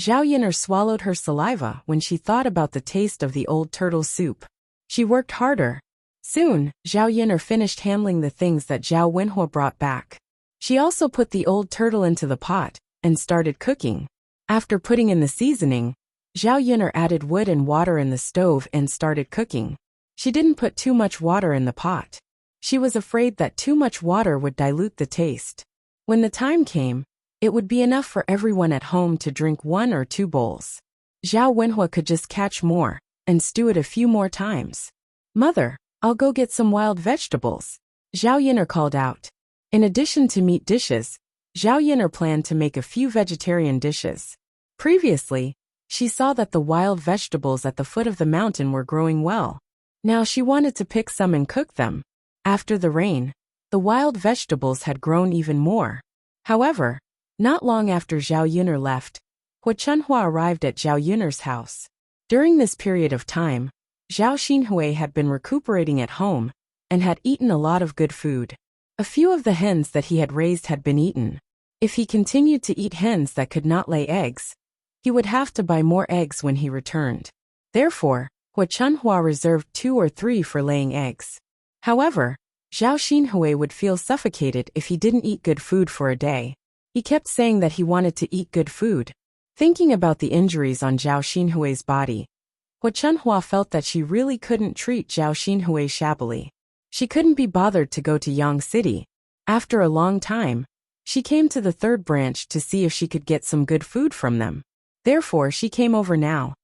Zhao Yun'er swallowed her saliva when she thought about the taste of the old turtle soup. She worked harder. Soon, Zhao Yun'er finished handling the things that Zhao Wenhua brought back. She also put the old turtle into the pot and started cooking. After putting in the seasoning, Zhao Yun'er added wood and water in the stove and started cooking. She didn't put too much water in the pot. She was afraid that too much water would dilute the taste. When the time came, it would be enough for everyone at home to drink 1 or 2 bowls. Zhao Wenhua could just catch more and stew it a few more times. Mother, I'll go get some wild vegetables, Zhao Yun'er called out. In addition to meat dishes, Zhao Yun'er planned to make a few vegetarian dishes. Previously, she saw that the wild vegetables at the foot of the mountain were growing well. Now she wanted to pick some and cook them. After the rain, the wild vegetables had grown even more. However, not long after Zhao Yun'er left, Hua Chunhua arrived at Zhao Yun'er's house. During this period of time, Zhao Xinhui had been recuperating at home and had eaten a lot of good food. A few of the hens that he had raised had been eaten. If he continued to eat hens that could not lay eggs, he would have to buy more eggs when he returned. Therefore, Hua Chunhua reserved 2 or 3 for laying eggs. However, Zhao Xinhui would feel suffocated if he didn't eat good food for a day. He kept saying that he wanted to eat good food. Thinking about the injuries on Zhao Xinhui's body, Hua Chunhua felt that she really couldn't treat Zhao Xinhui shabbily. She couldn't be bothered to go to Yang City. After a long time, she came to the 3rd branch to see if she could get some good food from them. Therefore, she came over now.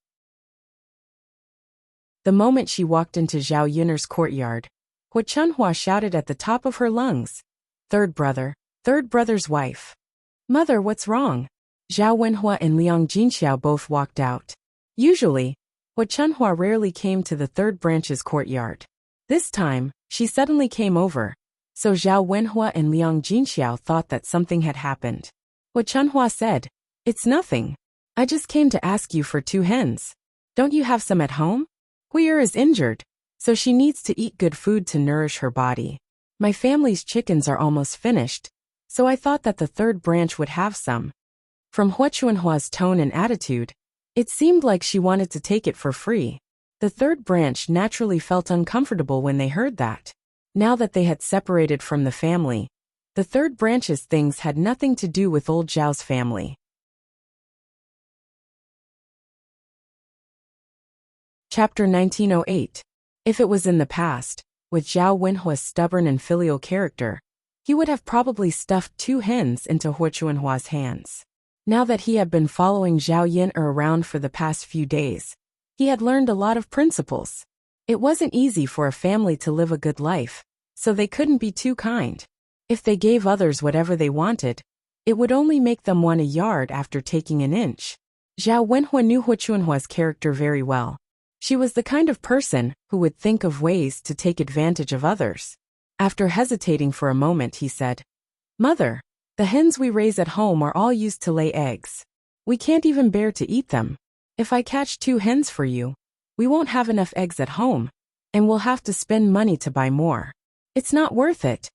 The moment she walked into Zhao Yun'er's courtyard, Hua Chunhua shouted at the top of her lungs, "Third brother's wife. Mother, what's wrong?" Zhao Wenhua and Liang Jinxiao both walked out. Usually, Hua Chunhua rarely came to the 3rd branch's courtyard. This time, she suddenly came over, so Zhao Wenhua and Liang Jinxiao thought that something had happened. Hua Chunhua said, "It's nothing. I just came to ask you for 2 hens. Don't you have some at home? Huier is injured, so she needs to eat good food to nourish her body. My family's chickens are almost finished, so I thought that the 3rd branch would have some." From Hua Chunhua's tone and attitude, it seemed like she wanted to take it for free. The 3rd branch naturally felt uncomfortable when they heard that. Now that they had separated from the family, the 3rd branch's things had nothing to do with old Zhao's family. Chapter 1908. If it was in the past, with Zhao Wenhua's stubborn and filial character, he would have probably stuffed 2 hens into Hua Chunhua's hands. Now that he had been following Zhao Yun'er around for the past few days, he had learned a lot of principles. It wasn't easy for a family to live a good life, so they couldn't be too kind. If they gave others whatever they wanted, it would only make them want a yard after taking an inch. Zhao Wenhua knew Hua Chunhua's character very well. She was the kind of person who would think of ways to take advantage of others. After hesitating for a moment, he said, "Mother, the hens we raise at home are all used to lay eggs. We can't even bear to eat them. If I catch 2 hens for you, we won't have enough eggs at home, and we'll have to spend money to buy more. It's not worth it."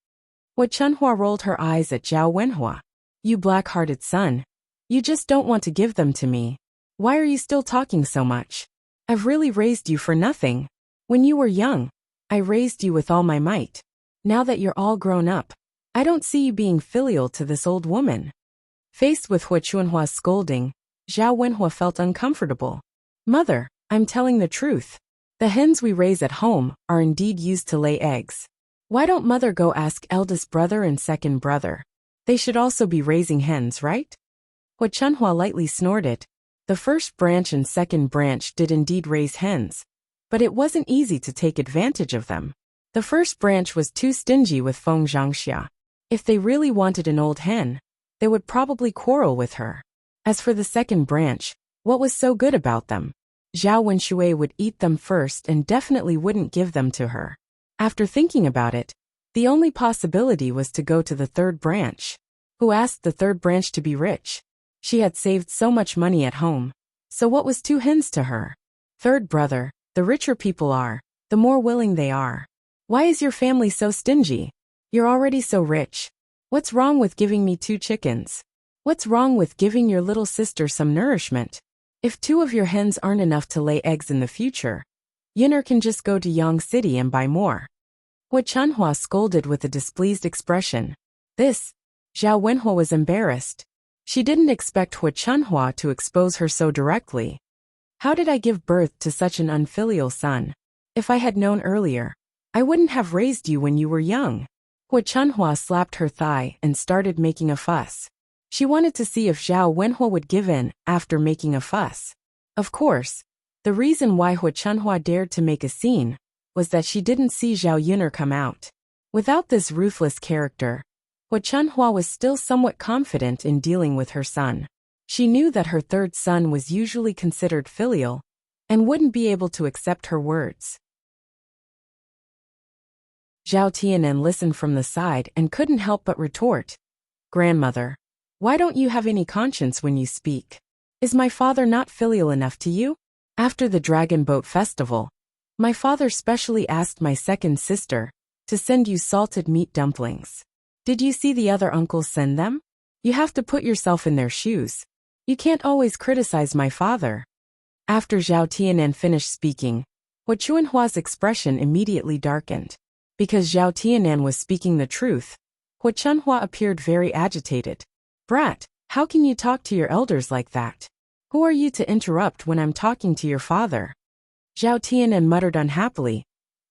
Hua Chunhua rolled her eyes at Zhao Wenhua. "You black-hearted son. You just don't want to give them to me. Why are you still talking so much? I've really raised you for nothing. When you were young, I raised you with all my might. Now that you're all grown up, I don't see you being filial to this old woman." Faced with Hua Chunhua's scolding, Zhao Wenhua felt uncomfortable. "Mother, I'm telling the truth. The hens we raise at home are indeed used to lay eggs. Why don't Mother go ask eldest brother and second brother? They should also be raising hens, right?" Hua Chunhua lightly snorted. The 1st branch and 2nd branch did indeed raise hens, but it wasn't easy to take advantage of them. The first branch was too stingy with Feng Zhangxia. If they really wanted an old hen, they would probably quarrel with her. As for the second branch, what was so good about them? Zhao Wenshui would eat them first and definitely wouldn't give them to her. After thinking about it, the only possibility was to go to the third branch. Who asked the third branch to be rich? She had saved so much money at home. So what was two hens to her? Third brother, the richer people are, the more willing they are. Why is your family so stingy? You're already so rich. What's wrong with giving me 2 chickens? What's wrong with giving your little sister some nourishment? If 2 of your hens aren't enough to lay eggs in the future, Yun'er can just go to Yang City and buy more. Hua Chunhua scolded with a displeased expression. Zhao Wenhua was embarrassed. She didn't expect Hua Chunhua to expose her so directly. How did I give birth to such an unfilial son? If I had known earlier, I wouldn't have raised you when you were young. Hua Chunhua slapped her thigh and started making a fuss. She wanted to see if Zhao Wenhua would give in after making a fuss. Of course, the reason why Hua Chunhua dared to make a scene was that she didn't see Zhao Yun'er come out. Without this ruthless character, Hua Chunhua was still somewhat confident in dealing with her son. She knew that her third son was usually considered filial and wouldn't be able to accept her words. Zhao Tianan listened from the side and couldn't help but retort. Grandmother, why don't you have any conscience when you speak? Is my father not filial enough to you? After the Dragon Boat Festival, my father specially asked my second sister to send you salted meat dumplings. Did you see the other uncles send them? You have to put yourself in their shoes. You can't always criticize my father. After Zhao Tianan finished speaking, Hua Chunhua's expression immediately darkened. Because Zhao Tianan was speaking the truth, Hua Chunhua appeared very agitated. Brat, how can you talk to your elders like that? Who are you to interrupt when I'm talking to your father? Zhao Tianan muttered unhappily.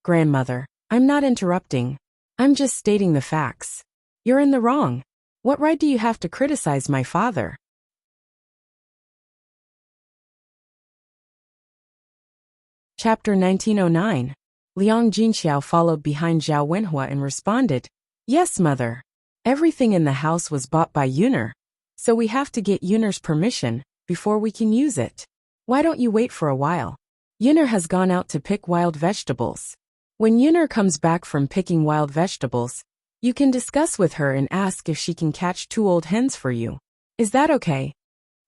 Grandmother, I'm not interrupting. I'm just stating the facts. You're in the wrong. What right do you have to criticize my father? Chapter 1909. Liang Jinxiao followed behind Zhao Wenhua and responded, Yes, mother. Everything in the house was bought by Yun'er, so we have to get Yun'er's permission before we can use it. Why don't you wait for a while? Yun'er has gone out to pick wild vegetables. When Yun'er comes back from picking wild vegetables, you can discuss with her and ask if she can catch 2 old hens for you. Is that okay?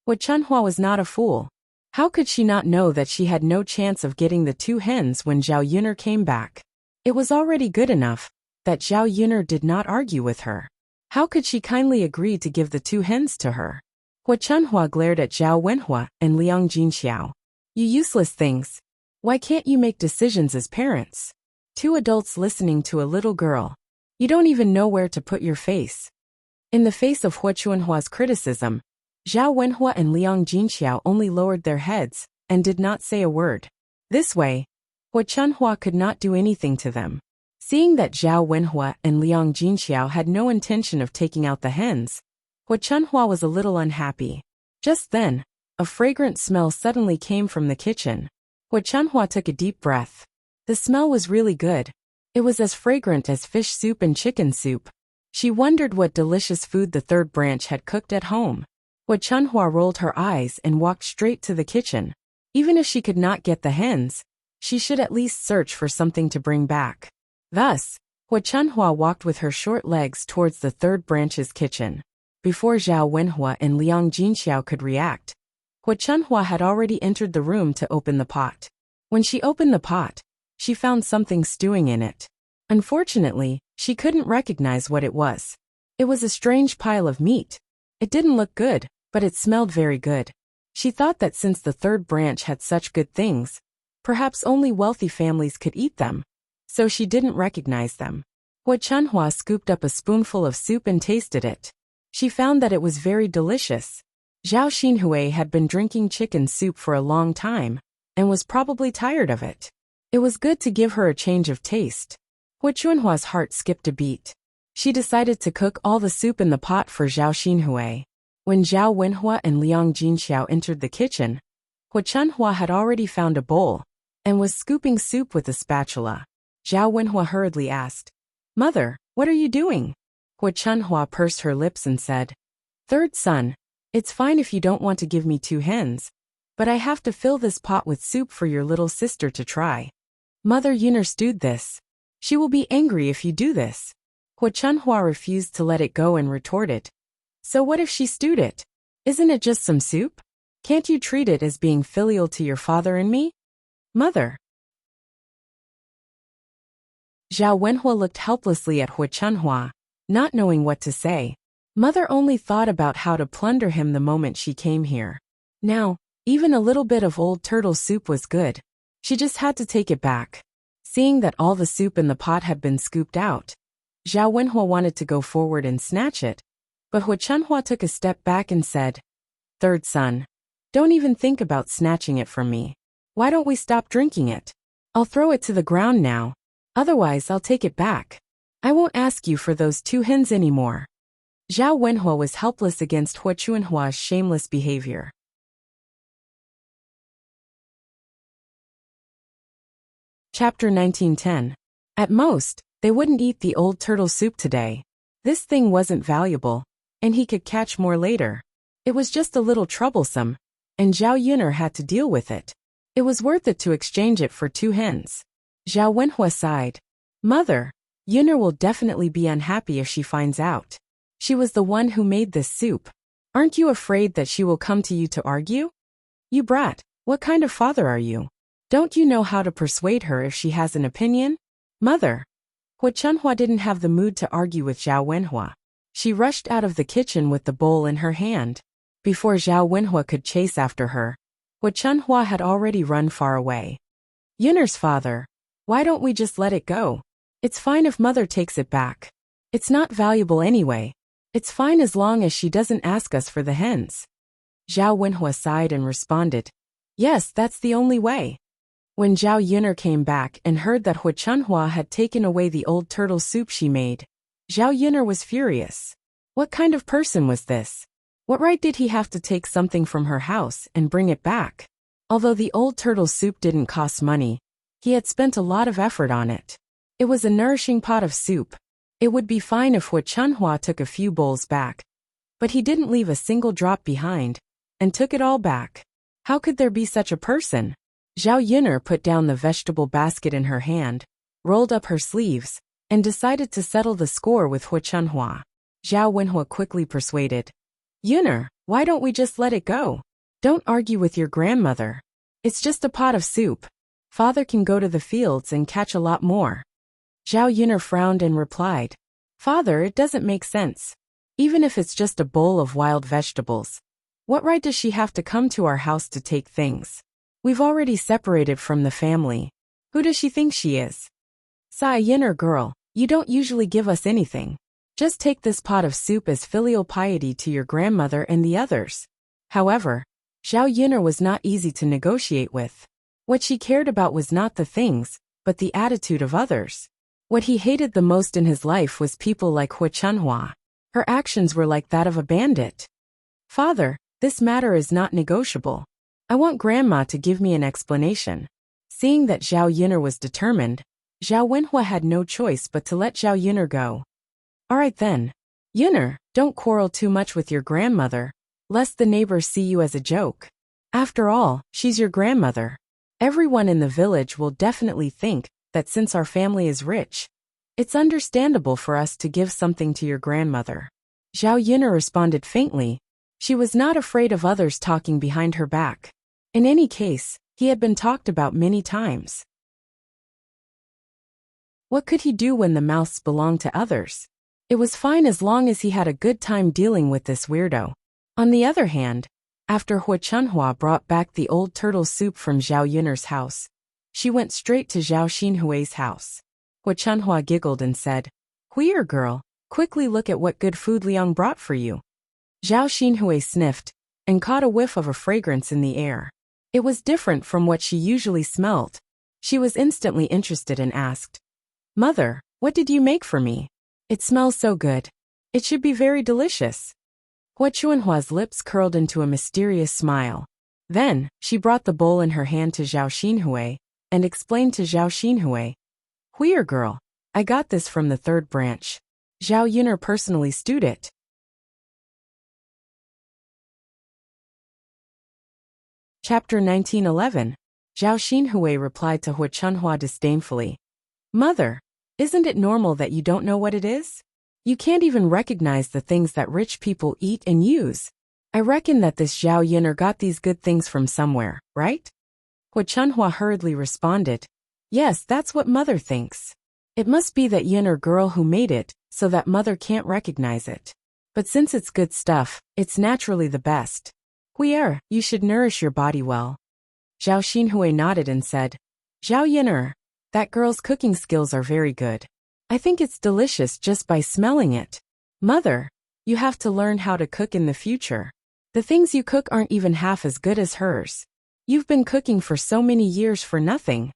Hua Chunhua was not a fool. How could she not know that she had no chance of getting the 2 hens when Zhao Yun'er came back? It was already good enough that Zhao Yun'er did not argue with her. How could she kindly agree to give the 2 hens to her? Hua Chunhua glared at Zhao Wenhua and Liang Jinxiao. You useless things. Why can't you make decisions as parents? 2 adults listening to a little girl. You don't even know where to put your face. In the face of Hua Chunhua's criticism, Zhao Wenhua and Liang Jinxiao only lowered their heads and did not say a word. This way, Hua Chunhua could not do anything to them. Seeing that Zhao Wenhua and Liang Jinxiao had no intention of taking out the hens, Hua Chunhua was a little unhappy. Just then, a fragrant smell suddenly came from the kitchen. Hua Chunhua took a deep breath. The smell was really good. It was as fragrant as fish soup and chicken soup. She wondered what delicious food the third branch had cooked at home. Hua Chunhua rolled her eyes and walked straight to the kitchen. Even if she could not get the hens, she should at least search for something to bring back. Thus, Hua Chunhua walked with her short legs towards the third branch's kitchen. Before Zhao Wenhua and Liang Jinxiao could react, Hua Chunhua had already entered the room to open the pot. When she opened the pot, she found something stewing in it. Unfortunately, she couldn't recognize what it was. It was a strange pile of meat. It didn't look good, but it smelled very good. She thought that since the third branch had such good things, perhaps only wealthy families could eat them. So she didn't recognize them. Hua Chunhua scooped up a spoonful of soup and tasted it. She found that it was very delicious. Zhao Xinhui had been drinking chicken soup for a long time, and was probably tired of it. It was good to give her a change of taste. Hua Chunhua's heart skipped a beat. She decided to cook all the soup in the pot for Zhao Xinhui. When Zhao Wenhua and Liang Jinxiao entered the kitchen, Hua Chunhua had already found a bowl and was scooping soup with a spatula. Zhao Wenhua hurriedly asked. Mother, what are you doing? Hua Chunhua pursed her lips and said, Third son, it's fine if you don't want to give me 2 hens, but I have to fill this pot with soup for your little sister to try. Mother Yuner stewed this. She will be angry if you do this. Hua Chunhua refused to let it go and retorted. So what if she stewed it? Isn't it just some soup? Can't you treat it as being filial to your father and me? Mother. Zhao Wenhua looked helplessly at Hua Chunhua, not knowing what to say. Mother only thought about how to plunder him the moment she came here. Now, even a little bit of old turtle soup was good. She just had to take it back. Seeing that all the soup in the pot had been scooped out, Zhao Wenhua wanted to go forward and snatch it, but Hua Chunhua took a step back and said, Third son, don't even think about snatching it from me. Why don't we stop drinking it? I'll throw it to the ground now. Otherwise I'll take it back. I won't ask you for those 2 hens anymore. Zhao Wenhua was helpless against Hua Chunhua's shameless behavior. Chapter 1910. At most, they wouldn't eat the old turtle soup today. This thing wasn't valuable, and he could catch more later. It was just a little troublesome, and Zhao Yuner had to deal with it. It was worth it to exchange it for 2 hens. Zhao Wenhua sighed. Mother, Yuner will definitely be unhappy if she finds out. She was the one who made this soup. Aren't you afraid that she will come to you to argue? You brat, what kind of father are you? Don't you know how to persuade her if she has an opinion? Mother. Hua Chunhua didn't have the mood to argue with Zhao Wenhua. She rushed out of the kitchen with the bowl in her hand. Before Zhao Wenhua could chase after her, Hua Chunhua had already run far away. Yuner's father, why don't we just let it go? It's fine if mother takes it back. It's not valuable anyway. It's fine as long as she doesn't ask us for the hens. Zhao Wenhua sighed and responded, Yes, that's the only way. When Zhao Yuner came back and heard that Hua Chunhua had taken away the old turtle soup she made, Zhao Yuner was furious. What kind of person was this? What right did he have to take something from her house and bring it back? Although the old turtle soup didn't cost money, he had spent a lot of effort on it. It was a nourishing pot of soup. It would be fine if Hua Chunhua took a few bowls back. But he didn't leave a single drop behind, and took it all back. How could there be such a person? Zhao Yuner put down the vegetable basket in her hand, rolled up her sleeves, and decided to settle the score with Hua Chunhua. Zhao Wenhua quickly persuaded, Yuner, why don't we just let it go? Don't argue with your grandmother. It's just a pot of soup. Father can go to the fields and catch a lot more. Zhao Yuner frowned and replied, Father, it doesn't make sense. Even if it's just a bowl of wild vegetables, what right does she have to come to our house to take things? We've already separated from the family. Who does she think she is? Sigh, Yuner girl, you don't usually give us anything. Just take this pot of soup as filial piety to your grandmother and the others. However, Zhao Yuner was not easy to negotiate with. What she cared about was not the things, but the attitude of others. What he hated the most in his life was people like Hua Chunhua. Her actions were like that of a bandit. Father, this matter is not negotiable. I want Grandma to give me an explanation. Seeing that Zhao Yuner was determined, Zhao Wenhua had no choice but to let Zhao Yuner go. All right then. Yuner, don't quarrel too much with your grandmother, lest the neighbors see you as a joke. After all, she's your grandmother. Everyone in the village will definitely think that since our family is rich, it's understandable for us to give something to your grandmother. Zhao Yuner responded faintly. She was not afraid of others talking behind her back. In any case, he had been talked about many times. What could he do when the mouths belonged to others? It was fine as long as he had a good time dealing with this weirdo. On the other hand, after Hua Chunhua brought back the old turtle soup from Zhao Yuner's house, she went straight to Zhao Xinhui's house. Hua Chunhua giggled and said, Here girl, quickly look at what good food Liang brought for you. Zhao Xinhui sniffed, and caught a whiff of a fragrance in the air. It was different from what she usually smelled. She was instantly interested and asked, Mother, what did you make for me? It smells so good. It should be very delicious. Hua Chunhua's lips curled into a mysterious smile. Then, she brought the bowl in her hand to Zhao Xinhui, and explained to Zhao Xinhui, Huier girl. I got this from the third branch. Zhao Yin'er personally stewed it. Chapter 1911. Zhao Xinhui replied to Hu Chunhua disdainfully. Mother, isn't it normal that you don't know what it is? You can't even recognize the things that rich people eat and use. I reckon that this Zhao Yin'er got these good things from somewhere, right? Hu Chunhua hurriedly responded. Yes, that's what mother thinks. It must be that Yin'er girl who made it, so that mother can't recognize it. But since it's good stuff, it's naturally the best. Huier, you should nourish your body well. Zhao Xinhui nodded and said, Zhao Yin'er, that girl's cooking skills are very good. I think it's delicious just by smelling it. Mother, you have to learn how to cook in the future. The things you cook aren't even half as good as hers. You've been cooking for so many years for nothing.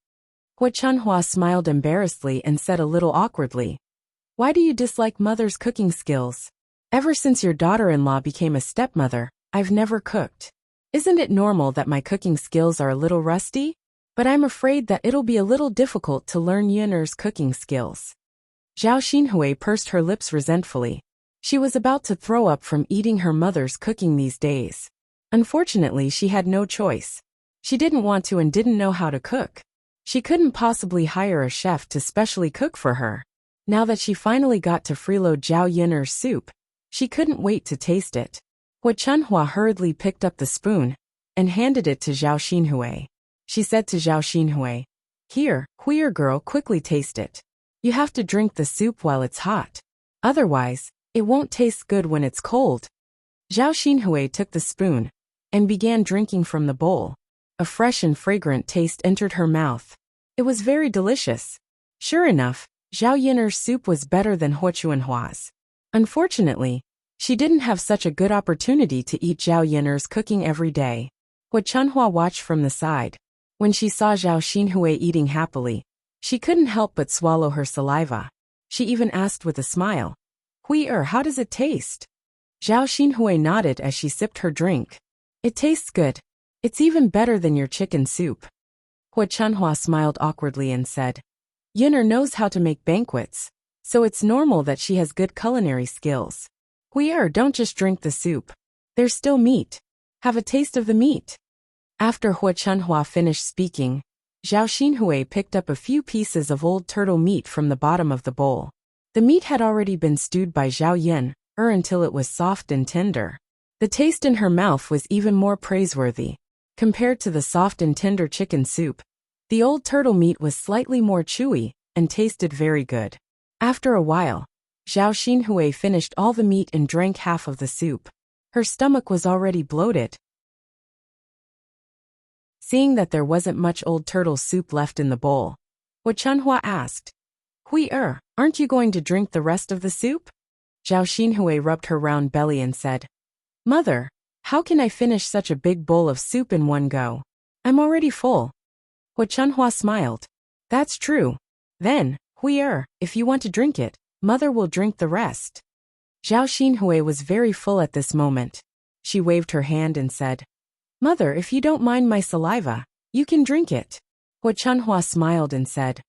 Hu Chunhua smiled embarrassedly and said a little awkwardly, Why do you dislike mother's cooking skills? Ever since your daughter-in-law became a stepmother, I've never cooked. Isn't it normal that my cooking skills are a little rusty? But I'm afraid that it'll be a little difficult to learn Yin'er's cooking skills. Zhao Xinhui pursed her lips resentfully. She was about to throw up from eating her mother's cooking these days. Unfortunately, she had no choice. She didn't want to and didn't know how to cook. She couldn't possibly hire a chef to specially cook for her. Now that she finally got to freeload Zhao Yin'er's soup, she couldn't wait to taste it. Hu Chunhua hurriedly picked up the spoon and handed it to Zhao Xinhui. She said to Zhao Xinhui, Here, Huier girl, quickly taste it. You have to drink the soup while it's hot. Otherwise, it won't taste good when it's cold. Zhao Xinhui took the spoon and began drinking from the bowl. A fresh and fragrant taste entered her mouth. It was very delicious. Sure enough, Zhao Yin'er's soup was better than Hu Chunhua's. Unfortunately, she didn't have such a good opportunity to eat Zhao Yin'er's cooking every day. Hu Chunhua watched from the side. When she saw Zhao Xinhui eating happily, she couldn't help but swallow her saliva. She even asked with a smile, Huier, how does it taste? Zhao Xinhui nodded as she sipped her drink. It tastes good. It's even better than your chicken soup. Hu Chunhua smiled awkwardly and said, Yin'er knows how to make banquets, so it's normal that she has good culinary skills. Huier, don't just drink the soup. There's still meat. Have a taste of the meat. After Hu Chunhua finished speaking, Zhao Xinhui picked up a few pieces of old turtle meat from the bottom of the bowl. The meat had already been stewed by Zhao Yin'er until it was soft and tender. The taste in her mouth was even more praiseworthy. Compared to the soft and tender chicken soup, the old turtle meat was slightly more chewy and tasted very good. After a while, Zhao Xinhui finished all the meat and drank half of the soup. Her stomach was already bloated. Seeing that there wasn't much old turtle soup left in the bowl, Hu Chunhua asked, Huier, aren't you going to drink the rest of the soup? Zhao Xinhui rubbed her round belly and said, Mother, how can I finish such a big bowl of soup in one go? I'm already full. Hu Chunhua smiled. That's true. Then, Huier, if you want to drink it, Mother will drink the rest. Zhao Xinhui was very full at this moment. She waved her hand and said, Mother, if you don't mind my saliva, you can drink it. Hu Chunhua smiled and said,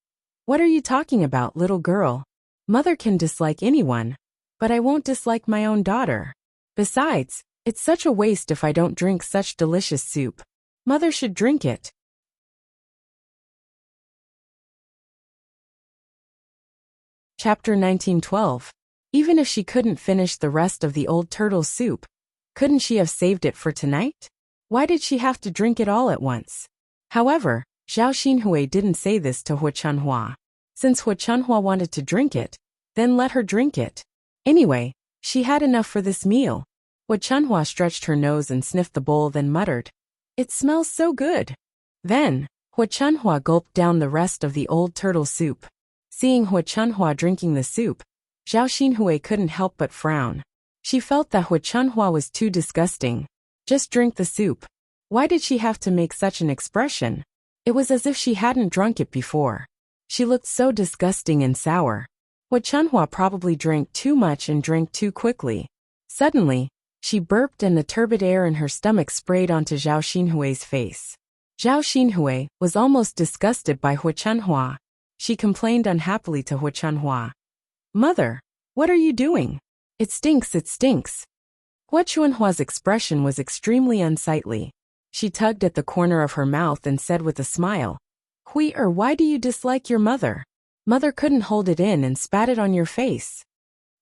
What are you talking about, little girl? Mother can dislike anyone, but I won't dislike my own daughter. Besides, it's such a waste if I don't drink such delicious soup. Mother should drink it. Chapter 1912. Even if she couldn't finish the rest of the old turtle soup, couldn't she have saved it for tonight? Why did she have to drink it all at once? However, Zhao Xinhui didn't say this to Hu Chunhua. Since Hu Chunhua wanted to drink it, then let her drink it. Anyway, she had enough for this meal. Hu Chunhua stretched her nose and sniffed the bowl, then muttered, It smells so good. Then, Hu Chunhua gulped down the rest of the old turtle soup. Seeing Hu Chunhua drinking the soup, Zhao Xinhui couldn't help but frown. She felt that Hu Chunhua was too disgusting. Just drink the soup. Why did she have to make such an expression? It was as if she hadn't drunk it before. She looked so disgusting and sour. Hu Chunhua probably drank too much and drank too quickly. Suddenly, she burped and the turbid air in her stomach sprayed onto Zhao Xinhui's face. Zhao Xinhui was almost disgusted by Hu Chunhua. She complained unhappily to Hu Chunhua. Mother, what are you doing? It stinks, it stinks. Hu Chunhua's expression was extremely unsightly. She tugged at the corner of her mouth and said with a smile, why do you dislike your mother? Mother couldn't hold it in and spat it on your face.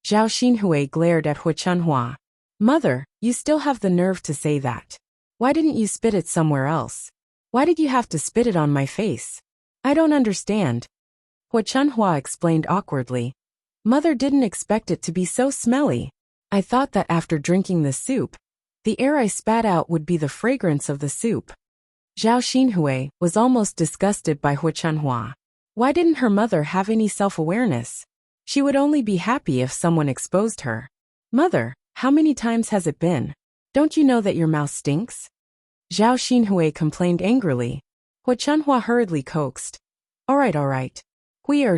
Zhao Xinhui glared at Hu Chunhua. Mother, you still have the nerve to say that. Why didn't you spit it somewhere else? Why did you have to spit it on my face? I don't understand. Hu Chunhua explained awkwardly. Mother didn't expect it to be so smelly. I thought that after drinking the soup, the air I spat out would be the fragrance of the soup. Zhao Xinhui was almost disgusted by Hu Chunhua. Why didn't her mother have any self-awareness? She would only be happy if someone exposed her. Mother, how many times has it been? Don't you know that your mouth stinks? Zhao Xinhui complained angrily. Hu Chunhua hurriedly coaxed. All right.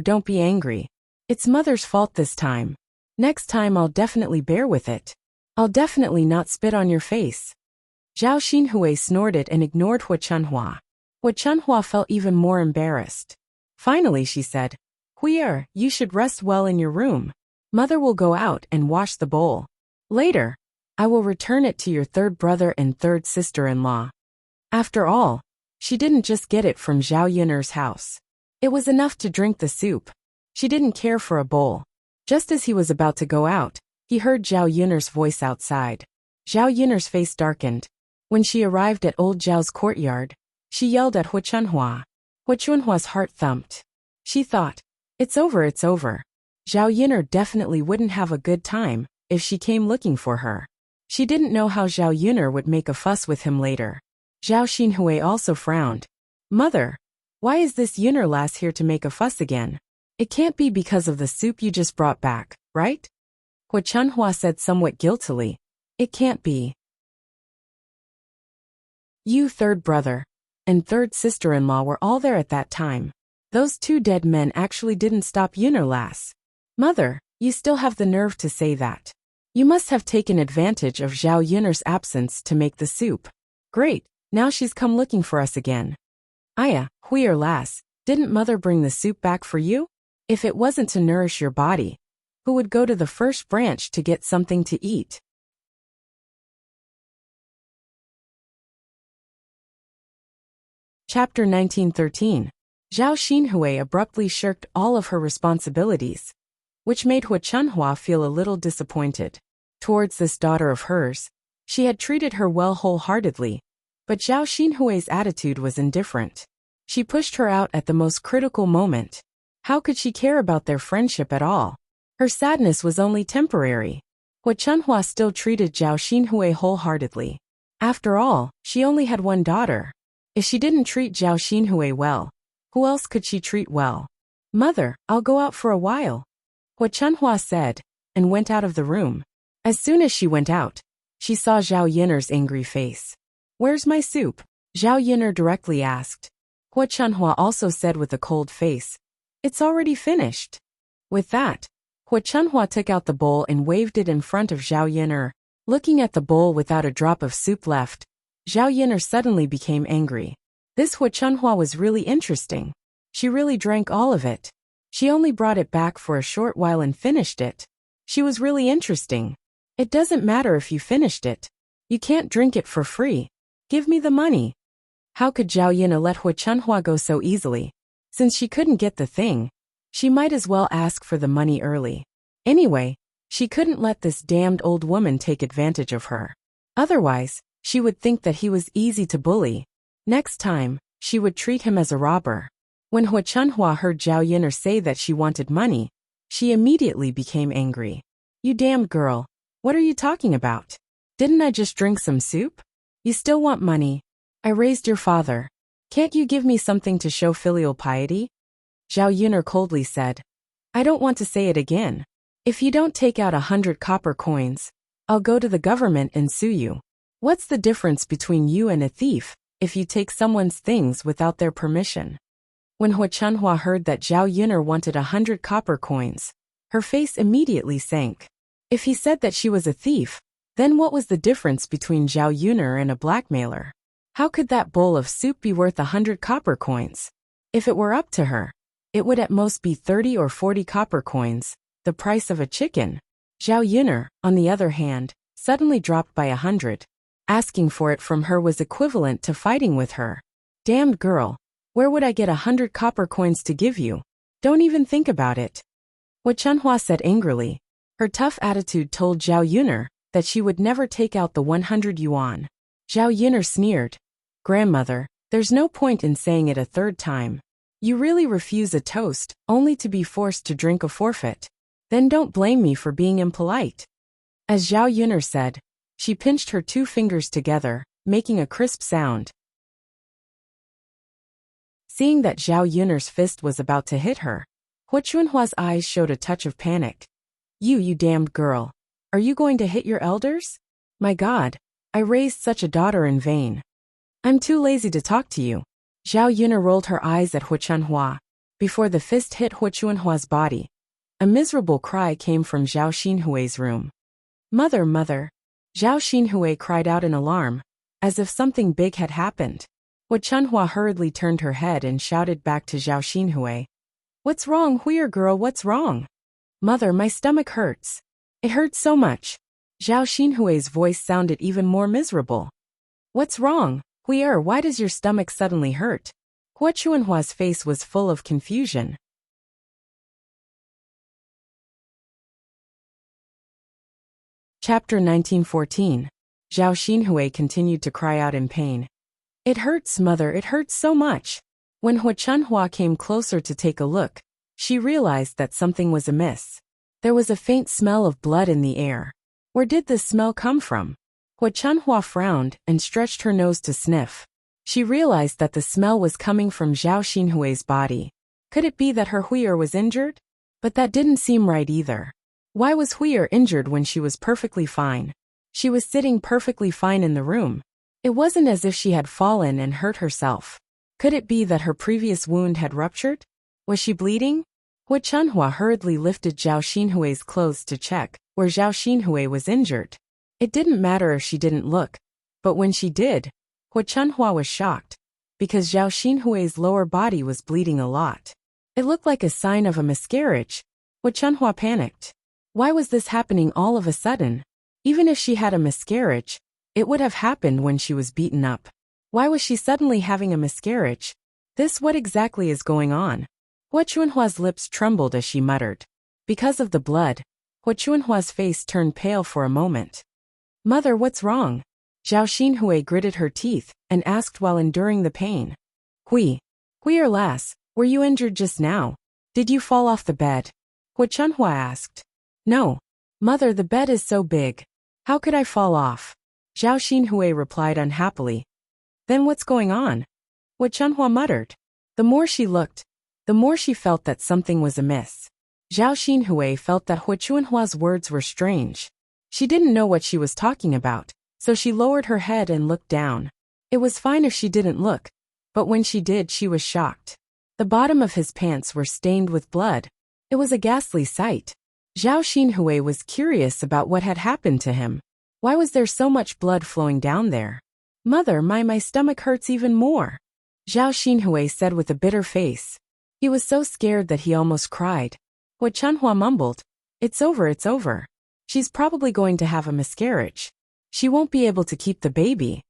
Don't be angry. It's mother's fault this time. Next time I'll definitely bear with it. I'll definitely not spit on your face. Zhao Xinhui snorted and ignored Hu Chunhua. Hu Chunhua felt even more embarrassed. Finally she said, you should rest well in your room. Mother will go out and wash the bowl. Later, I will return it to your third brother and third sister-in-law. After all, she didn't just get it from Zhao Yuner's house. It was enough to drink the soup. She didn't care for a bowl. Just as he was about to go out, he heard Zhao Yuner's voice outside. Zhao Yuner's face darkened. When she arrived at old Zhao's courtyard, she yelled at Hu Chunhua. Hu Chunhua's heart thumped. She thought, it's over. Zhao Yuner definitely wouldn't have a good time if she came looking for her. She didn't know how Zhao Yuner would make a fuss with him later. Zhao Xinhui also frowned. Mother, why is this Yuner lass here to make a fuss again? It can't be because of the soup you just brought back, right? Hu Chunhua said somewhat guiltily. It can't be. You third brother and third sister-in-law were all there at that time. Those two dead men actually didn't stop Yuner lass. Mother, you still have the nerve to say that. You must have taken advantage of Zhao Yuner's absence to make the soup. Great, now she's come looking for us again. Aya, lass, didn't mother bring the soup back for you? If it wasn't to nourish your body, who would go to the first branch to get something to eat? Chapter 1913. Zhao Xinhui abruptly shirked all of her responsibilities, which made Hu Chunhua feel a little disappointed. Towards this daughter of hers, she had treated her well wholeheartedly, but Zhao Xinhui's attitude was indifferent. She pushed her out at the most critical moment. How could she care about their friendship at all? Her sadness was only temporary. Hu Chunhua still treated Zhao Xinhui wholeheartedly. After all, she only had one daughter. If she didn't treat Zhao Xinhui well, who else could she treat well? Mother, I'll go out for a while, Hu Chunhua said, and went out of the room. As soon as she went out, she saw Zhao Yuner's angry face. Where's my soup? Zhao Yuner directly asked. Hu Chunhua also said with a cold face, it's already finished. With that, Hu Chunhua took out the bowl and waved it in front of Zhao Yuner. Looking at the bowl without a drop of soup left, Zhao Yuner suddenly became angry. This Hu Chunhua was really interesting. She really drank all of it. She only brought it back for a short while and finished it. She was really interesting. It doesn't matter if you finished it. You can't drink it for free. Give me the money. How could Zhao Yuner let Hu Chunhua go so easily? Since she couldn't get the thing, she might as well ask for the money early. Anyway, she couldn't let this damned old woman take advantage of her. Otherwise, she would think that he was easy to bully. Next time, she would treat him as a robber. When Hu Chunhua heard Zhao Yuner say that she wanted money, she immediately became angry. You damned girl, what are you talking about? Didn't I just drink some soup? You still want money? I raised your father. Can't you give me something to show filial piety? Zhao Yuner coldly said. I don't want to say it again. If you don't take out 100 copper coins, I'll go to the government and sue you. What's the difference between you and a thief if you take someone's things without their permission? When Hu Chunhua heard that Zhao Yuner wanted 100 copper coins, her face immediately sank. If he said that she was a thief, then what was the difference between Zhao Yuner and a blackmailer? How could that bowl of soup be worth 100 copper coins? If it were up to her, It would at most be 30 or 40 copper coins, the price of a chicken. Zhao Yuner, on the other hand, suddenly dropped by 100. Asking for it from her was equivalent to fighting with her. Damned girl, where would I get 100 copper coins to give you? Don't even think about it. What Chunhua said angrily. Her tough attitude told Zhao Yuner that she would never take out the 100 yuan. Zhao Yuner sneered. Grandmother, there's no point in saying it a third time. You really refuse a toast, only to be forced to drink a forfeit. Then don't blame me for being impolite. As Zhao Yuner said, she pinched her 2 fingers together, making a crisp sound. Seeing that Zhao Yuner's fist was about to hit her, Hua Chunhua's eyes showed a touch of panic. You damned girl. Are you going to hit your elders? My God, I raised such a daughter in vain. I'm too lazy to talk to you. Zhao Yuner rolled her eyes at Hua Chunhua. Before the fist hit Hua Chunhua's body, a miserable cry came from Zhao Xinhui's room. Mother, mother. Zhao Xinhui cried out in alarm, as if something big had happened. Hua Chunhua hurriedly turned her head and shouted back to Zhao Xinhui. What's wrong, Huier girl, what's wrong? Mother, my stomach hurts. It hurts so much. Zhao Xinhui's voice sounded even more miserable. What's wrong, Huier, why does your stomach suddenly hurt? Hua Chunhua's face was full of confusion. Chapter 1914. Zhao Xinhui continued to cry out in pain. It hurts, mother, it hurts so much. When Hua Chunhua came closer to take a look, she realized that something was amiss. There was a faint smell of blood in the air. Where did this smell come from? Hua Chunhua frowned and stretched her nose to sniff. She realized that the smell was coming from Zhao Xinhui's body. Could it be that her Huier was injured? But that didn't seem right either. Why was Huier injured when she was perfectly fine? She was sitting perfectly fine in the room. It wasn't as if she had fallen and hurt herself. Could it be that her previous wound had ruptured? Was she bleeding? Hua Chunhua hurriedly lifted Zhao Xinhui's clothes to check where Zhao Xinhui was injured. It didn't matter if she didn't look, but when she did, Hua Chunhua was shocked, because Zhao Xinhui's lower body was bleeding a lot. It looked like a sign of a miscarriage. Hua Chunhua panicked. Why was this happening all of a sudden? Even if she had a miscarriage, it would have happened when she was beaten up. Why was she suddenly having a miscarriage? What exactly is going on? Hua Chunhua's lips trembled as she muttered. Because of the blood, Hua Chunhua's face turned pale for a moment. Mother, what's wrong? Zhao Xinhui gritted her teeth and asked while enduring the pain. Huier lass, were you injured just now? Did you fall off the bed? Hua Chunhua asked. No. Mother, the bed is so big. How could I fall off? Zhao Xinhui replied unhappily. Then what's going on? Hua Chunhua muttered. The more she looked, the more she felt that something was amiss. Zhao Xinhui felt that Hua Chunhua's words were strange. She didn't know what she was talking about, so she lowered her head and looked down. It was fine if she didn't look, but when she did, she was shocked. The bottom of his pants were stained with blood. It was a ghastly sight. Zhao Xinhui was curious about what had happened to him. Why was there so much blood flowing down there? Mother, my stomach hurts even more. Zhao Xinhui said with a bitter face. He was so scared that he almost cried. Hua Chunhua mumbled. It's over. She's probably going to have a miscarriage. She won't be able to keep the baby.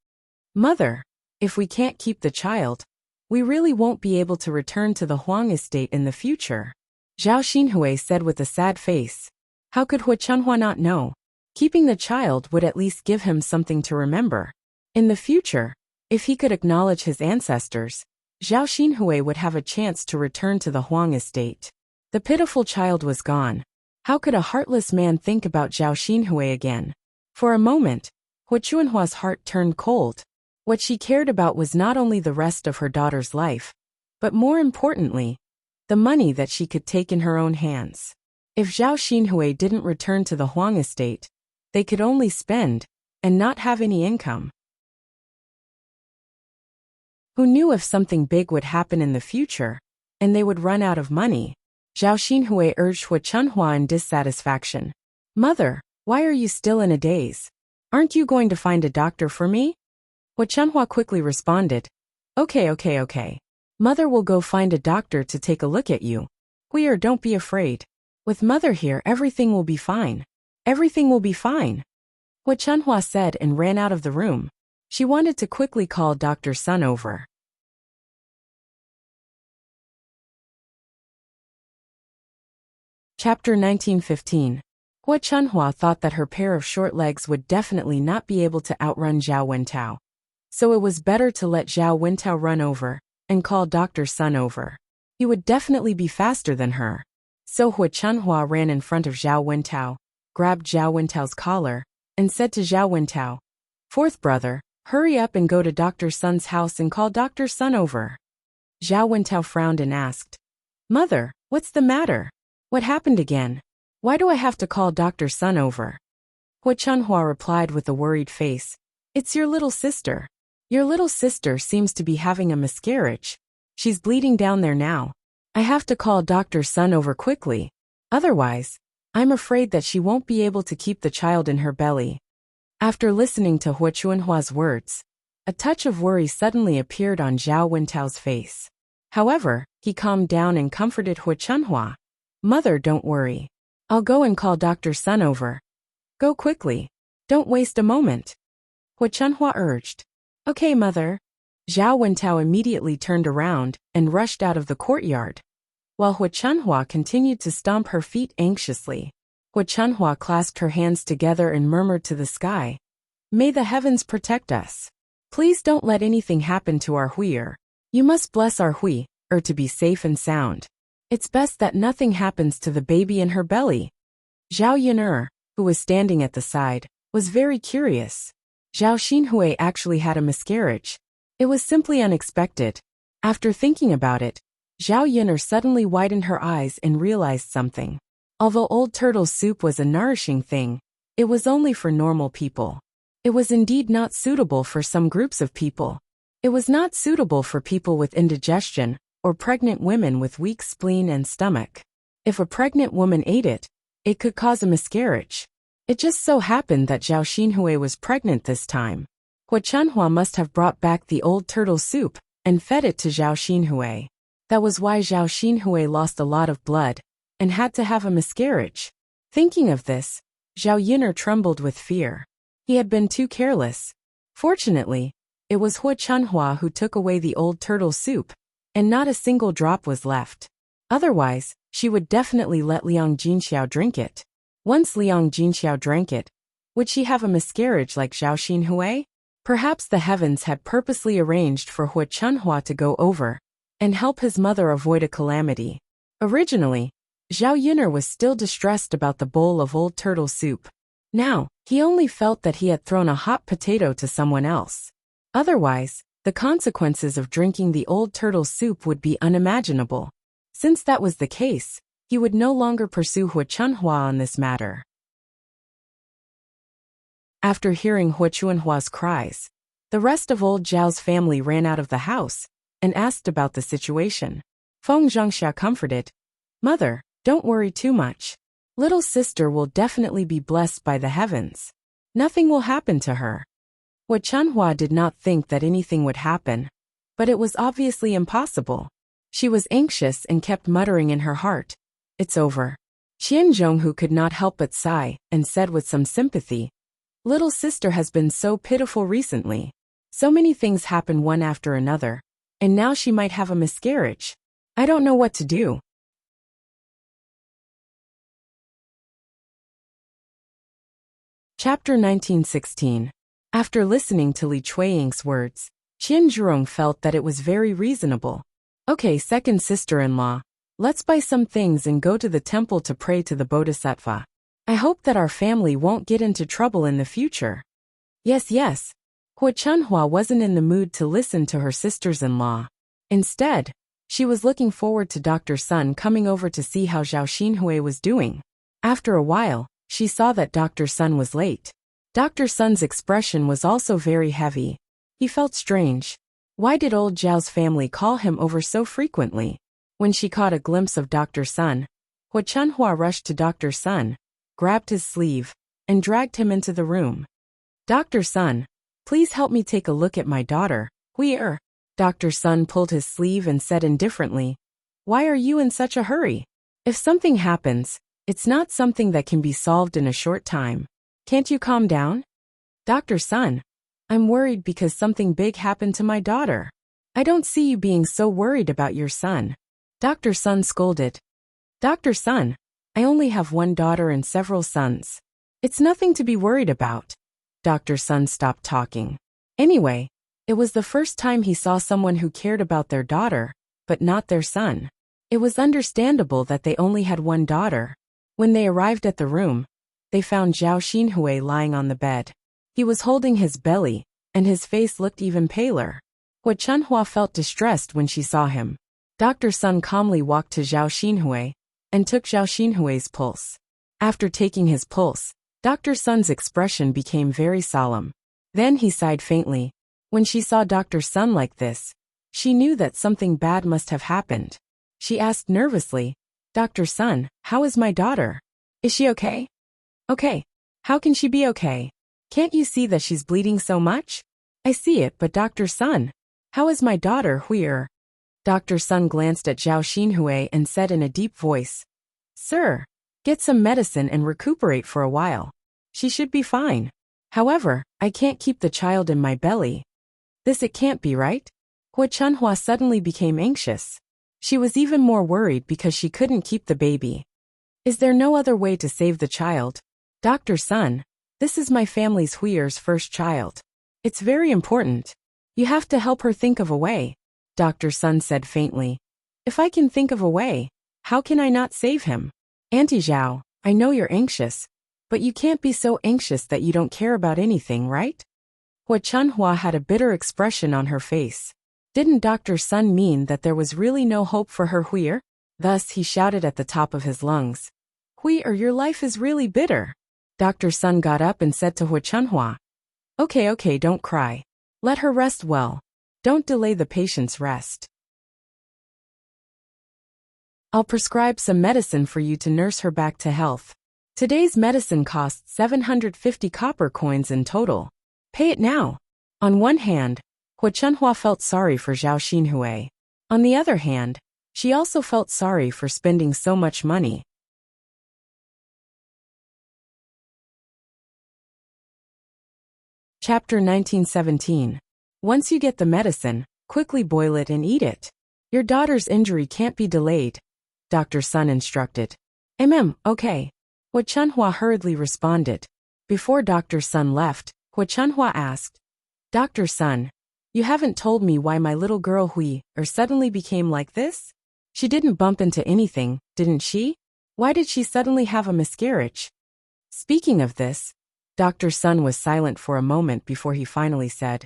Mother, if we can't keep the child, we really won't be able to return to the Huang estate in the future. Zhao Xinhui said with a sad face. How could Hua Chunhua not know? Keeping the child would at least give him something to remember. In the future, if he could acknowledge his ancestors, Zhao Xinhui would have a chance to return to the Huang estate. The pitiful child was gone. How could a heartless man think about Zhao Xinhui again? For a moment, Hua Chunhua's heart turned cold. What she cared about was not only the rest of her daughter's life, but more importantly, the money that she could take in her own hands. If Zhao Xinhui didn't return to the Huang estate, they could only spend and not have any income. Who knew if something big would happen in the future, and they would run out of money? Zhao Xinhui urged Hua Chunhua in dissatisfaction. Mother, why are you still in a daze? Aren't you going to find a doctor for me? Hua Chunhua quickly responded. Okay. Mother will go find a doctor to take a look at you. Don't be afraid. With Mother here, everything will be fine. Everything will be fine. Hu Chunhua said and ran out of the room. She wanted to quickly call Dr. Sun over. Chapter 1915. Hu Chunhua thought that her pair of short legs would definitely not be able to outrun Zhao Wentao. So it was better to let Zhao Wentao run over and call Dr. Sun over. He would definitely be faster than her. So Hu Chunhua ran in front of Zhao Wentao, grabbed Zhao Wentao's collar, and said to Zhao Wentao, "Fourth brother, hurry up and go to Dr. Sun's house and call Dr. Sun over." Zhao Wentao frowned and asked, "Mother, what's the matter? What happened again? Why do I have to call Dr. Sun over?" Hu Chunhua replied with a worried face, "It's your little sister. Your little sister seems to be having a miscarriage. She's bleeding down there now. I have to call Dr. Sun over quickly. Otherwise, I'm afraid that she won't be able to keep the child in her belly." After listening to Hu Chunhua's words, a touch of worry suddenly appeared on Zhao Wentao's face. However, he calmed down and comforted Hu Chunhua. "Mother, don't worry. I'll go and call Dr. Sun over. Go quickly. Don't waste a moment." Hu Chunhua urged. "Okay, Mother." Zhao Wentao immediately turned around and rushed out of the courtyard, while Hu Chunhua continued to stomp her feet anxiously. Hu Chunhua clasped her hands together and murmured to the sky, "May the heavens protect us. Please don't let anything happen to our Huier. You must bless our Hui, to be safe and sound. It's best that nothing happens to the baby in her belly." Zhao Yun'er, who was standing at the side, was very curious. Zhao Xinhui actually had a miscarriage. It was simply unexpected. After thinking about it, Zhao Yun'er suddenly widened her eyes and realized something. Although old turtle soup was a nourishing thing, it was only for normal people. It was indeed not suitable for some groups of people. It was not suitable for people with indigestion or pregnant women with weak spleen and stomach. If a pregnant woman ate it, it could cause a miscarriage. It just so happened that Zhao Xinhui was pregnant this time. Hu Chunhua must have brought back the old turtle soup and fed it to Zhao Xinhui. That was why Zhao Xinhui lost a lot of blood and had to have a miscarriage. Thinking of this, Zhao Yun'er trembled with fear. He had been too careless. Fortunately, it was Hu Chunhua who took away the old turtle soup, and not a single drop was left. Otherwise, she would definitely let Liang Jinxiao drink it. Once Liang Jinxiao drank it, would she have a miscarriage like Zhao Xinhui? Perhaps the heavens had purposely arranged for Hu Chunhua to go over and help his mother avoid a calamity. Originally, Zhao Yun'er was still distressed about the bowl of old turtle soup. Now, he only felt that he had thrown a hot potato to someone else. Otherwise, the consequences of drinking the old turtle soup would be unimaginable. Since that was the case, he would no longer pursue Hu Chunhua on this matter. After hearing Hu Chunhua's cries, the rest of old Zhao's family ran out of the house and asked about the situation. Feng Zhangxia comforted, "Mother, don't worry too much. Little sister will definitely be blessed by the heavens. Nothing will happen to her." Hu Chunhua did not think that anything would happen, but it was obviously impossible. She was anxious and kept muttering in her heart, "It's over." Qian Zhonghu could not help but sigh and said with some sympathy, "Little sister has been so pitiful recently. So many things happen one after another, and now she might have a miscarriage. I don't know what to do." Chapter 1916. After listening to Li Chueying's words, Qian Zhurong felt that it was very reasonable. "Okay, second sister-in-law, let's buy some things and go to the temple to pray to the Bodhisattva. I hope that our family won't get into trouble in the future." Yes. Hu Chunhua wasn't in the mood to listen to her sisters-in-law. Instead, she was looking forward to Dr. Sun coming over to see how Zhao Xinhui was doing. After a while, she saw that Dr. Sun was late. Dr. Sun's expression was also very heavy. He felt strange. Why did old Zhao's family call him over so frequently? When she caught a glimpse of Dr. Sun, Hu Chunhua rushed to Dr. Sun, grabbed his sleeve, and dragged him into the room. "Dr. Sun, please help me take a look at my daughter, Huier." Dr. Sun pulled his sleeve and said indifferently, "Why are you in such a hurry? If something happens, it's not something that can be solved in a short time. Can't you calm down?" "Dr. Sun, I'm worried because something big happened to my daughter." "I don't see you being so worried about your son," Dr. Sun scolded. "Dr. Sun, I only have one daughter and several sons. It's nothing to be worried about." Dr. Sun stopped talking. Anyway, it was the first time he saw someone who cared about their daughter, but not their son. It was understandable that they only had one daughter. When they arrived at the room, they found Zhao Xinhui lying on the bed. He was holding his belly, and his face looked even paler. Hua Chunhua felt distressed when she saw him. Dr. Sun calmly walked to Zhao Xinhui and took Zhao Xinhui's pulse. After taking his pulse, Dr. Sun's expression became very solemn. Then he sighed faintly. When she saw Dr. Sun like this, she knew that something bad must have happened. She asked nervously, "Dr. Sun, how is my daughter? Is she okay?" "Okay. How can she be okay? Can't you see that she's bleeding so much?" "I see it, but Dr. Sun, how is my daughter, Huier?" Dr. Sun glanced at Zhao Xinhui and said in a deep voice, "Sir, get some medicine and recuperate for a while. She should be fine. However, I can't keep the child in my belly. This it can't be, right?" Hua Chunhua suddenly became anxious. She was even more worried because she couldn't keep the baby. "Is there no other way to save the child?" "Dr. Sun, this is my family's Huier's first child. It's very important. You have to help her think of a way," Dr. Sun said faintly. "If I can think of a way, how can I not save him?" "Auntie Zhao, I know you're anxious, but you can't be so anxious that you don't care about anything, right?" Hua Chunhua had a bitter expression on her face. Didn't Dr. Sun mean that there was really no hope for her Huier? Thus he shouted at the top of his lungs, "Huier, your life is really bitter." Dr. Sun got up and said to Hua Chunhua, Okay, don't cry. Let her rest well. Don't delay the patient's rest. I'll prescribe some medicine for you to nurse her back to health. Today's medicine costs 750 copper coins in total. Pay it now." On one hand, Hua Chunhua felt sorry for Zhao Xinhui. On the other hand, she also felt sorry for spending so much money. Chapter 1917. Once you get the medicine, quickly boil it and eat it. Your daughter's injury can't be delayed, Dr. Sun instructed. Okay. Hua Chunhua hurriedly responded. Before Dr. Sun left, Hua Chunhua asked, "Dr. Sun, you haven't told me why my little girl suddenly became like this? She didn't bump into anything, didn't she? Why did she suddenly have a miscarriage?" Speaking of this, Dr. Sun was silent for a moment before he finally said,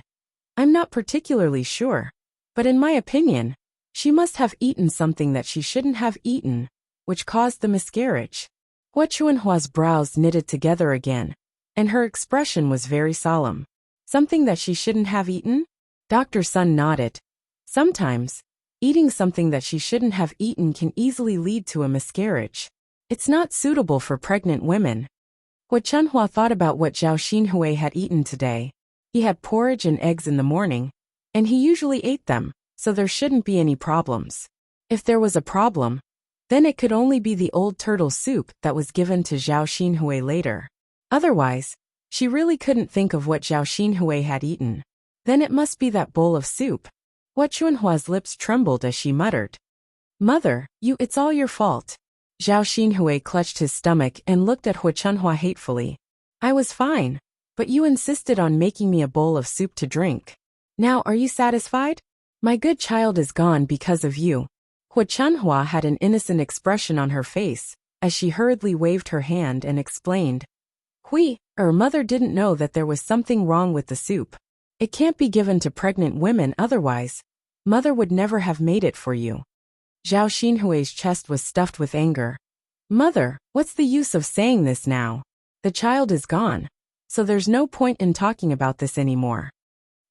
"I'm not particularly sure, but in my opinion, she must have eaten something that she shouldn't have eaten, which caused the miscarriage." Hua Chunhua's brows knitted together again, and her expression was very solemn. "Something that she shouldn't have eaten?" Dr. Sun nodded. "Sometimes, eating something that she shouldn't have eaten can easily lead to a miscarriage. It's not suitable for pregnant women." Hua Chunhua thought about what Zhao Xinhui had eaten today. He had porridge and eggs in the morning, and he usually ate them, so there shouldn't be any problems. If there was a problem, then it could only be the old turtle soup that was given to Zhao Xinhui later. Otherwise, she really couldn't think of what Zhao Xinhui had eaten. Then it must be that bowl of soup. Hua Chunhua's lips trembled as she muttered, "Mother, it's all your fault." Zhao Xinhui clutched his stomach and looked at Hua Chunhua hatefully. "I was fine, but you insisted on making me a bowl of soup to drink. Now are you satisfied? My good child is gone because of you." Hua Chunhua had an innocent expression on her face, as she hurriedly waved her hand and explained, Mother didn't know that there was something wrong with the soup. It can't be given to pregnant women otherwise. Mother would never have made it for you." Zhao Xinhui's chest was stuffed with anger. "Mother, what's the use of saying this now? The child is gone, so there's no point in talking about this anymore."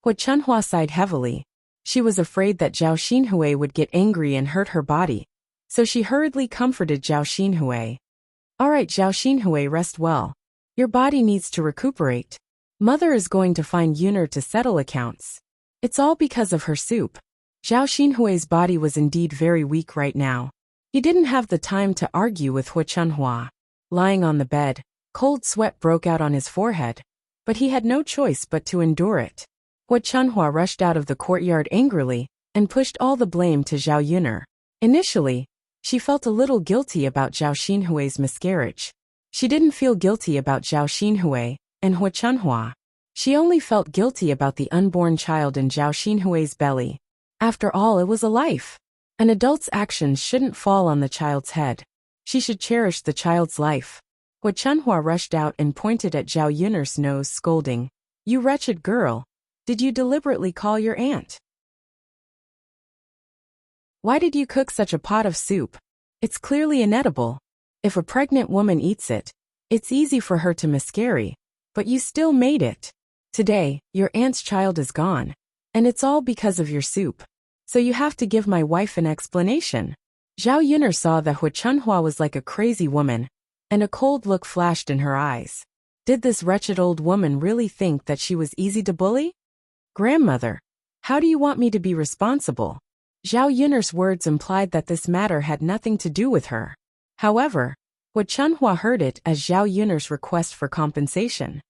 Hua Chunhua sighed heavily. She was afraid that Zhao Xinhui would get angry and hurt her body, so she hurriedly comforted Zhao Xinhui. "All right, Zhao Xinhui, rest well. Your body needs to recuperate. Mother is going to find Yuner to settle accounts. It's all because of her soup." Zhao Xinhui's body was indeed very weak right now. He didn't have the time to argue with Hu Chunhua. Lying on the bed, cold sweat broke out on his forehead, but he had no choice but to endure it. Hu Chunhua rushed out of the courtyard angrily and pushed all the blame to Zhao Yuner. Initially, she felt a little guilty about Zhao Xinhui's miscarriage. She didn't feel guilty about Zhao Xinhui and Hu Chunhua. She only felt guilty about the unborn child in Zhao Xinhui's belly. After all, it was a life. An adult's actions shouldn't fall on the child's head. She should cherish the child's life. Hu Chunhua rushed out and pointed at Zhao Yuner's nose, scolding, "You wretched girl! Did you deliberately call your aunt? Why did you cook such a pot of soup? It's clearly inedible. If a pregnant woman eats it, it's easy for her to miscarry, but you still made it. Today, your aunt's child is gone, and it's all because of your soup. So you have to give my wife an explanation." Zhao Yuner saw that Hu Chunhua was like a crazy woman, and a cold look flashed in her eyes. Did this wretched old woman really think that she was easy to bully? "Grandmother, how do you want me to be responsible?" Zhao Yuner's words implied that this matter had nothing to do with her. However, Hu Chunhua heard it as Zhao Yuner's request for compensation.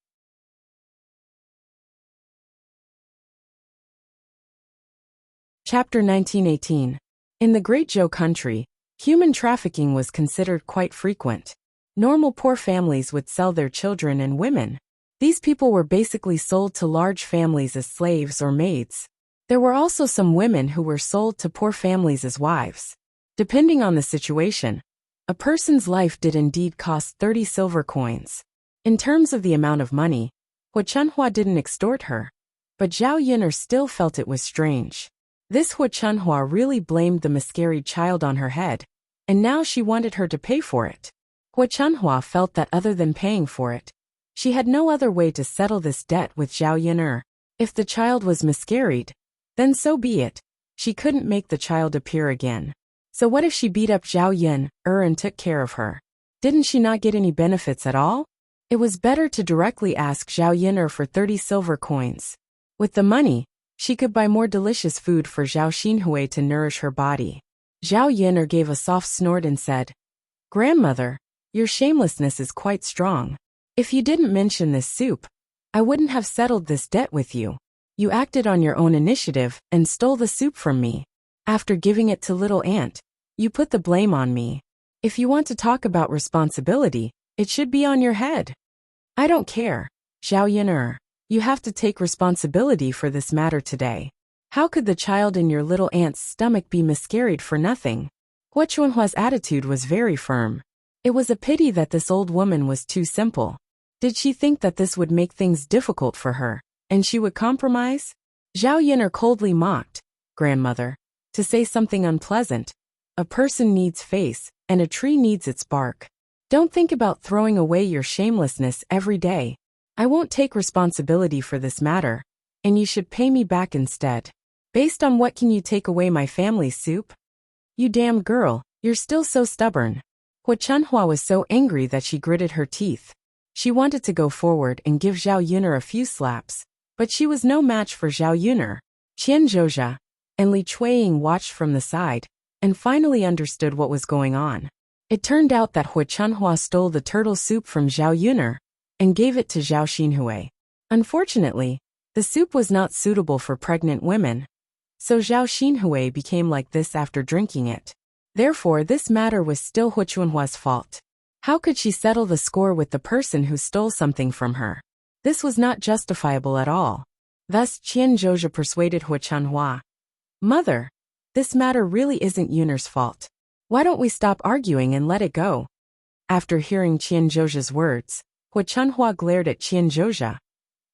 Chapter 1918. In the Great Zhou country, human trafficking was considered quite frequent. Normal poor families would sell their children and women. These people were basically sold to large families as slaves or maids. There were also some women who were sold to poor families as wives. Depending on the situation, a person's life did indeed cost 30 silver coins. In terms of the amount of money, Hu Chunhua didn't extort her, but Zhao Yuner still felt it was strange. This Hu Chunhua really blamed the miscarried child on her head, and now she wanted her to pay for it. Hu Chunhua felt that other than paying for it, she had no other way to settle this debt with Zhao Yuner. If the child was miscarried, then so be it. She couldn't make the child appear again. So what if she beat up Zhao Yuner and took care of her? Didn't she not get any benefits at all? It was better to directly ask Zhao Yuner for 30 silver coins. With the money, she could buy more delicious food for Zhao Xinhui to nourish her body. Zhao Yuner gave a soft snort and said, "Grandmother, your shamelessness is quite strong. If you didn't mention this soup, I wouldn't have settled this debt with you. You acted on your own initiative and stole the soup from me. After giving it to little aunt, you put the blame on me. If you want to talk about responsibility, it should be on your head." "I don't care, Zhao Yuner. You have to take responsibility for this matter today. How could the child in your little aunt's stomach be miscarried for nothing?" Hu Chunhua's attitude was very firm. It was a pity that this old woman was too simple. Did she think that this would make things difficult for her, and she would compromise? Zhao Yuner coldly mocked, "Grandmother, to say something unpleasant, a person needs face, and a tree needs its bark. Don't think about throwing away your shamelessness every day. I won't take responsibility for this matter, and you should pay me back instead. Based on what can you take away my family's soup? You damn girl, you're still so stubborn." Hu Chunhua was so angry that she gritted her teeth. She wanted to go forward and give Zhao Yuner a few slaps, but she was no match for Zhao Yuner. Qian Zhozha and Li Chuiying watched from the side, and finally understood what was going on. It turned out that Hu Chunhua stole the turtle soup from Zhao Yuner and gave it to Zhao Xinhui. Unfortunately, the soup was not suitable for pregnant women, so Zhao Xinhui became like this after drinking it. Therefore, this matter was still Hu Chunhua's fault. How could she settle the score with the person who stole something from her? This was not justifiable at all. Thus, Qian Zhozha persuaded Hu Chunhua, "Mother, this matter really isn't Yuner's fault. Why don't we stop arguing and let it go?" After hearing Qian Zhozha's words, Hu Chunhua glared at Qian Zhozha.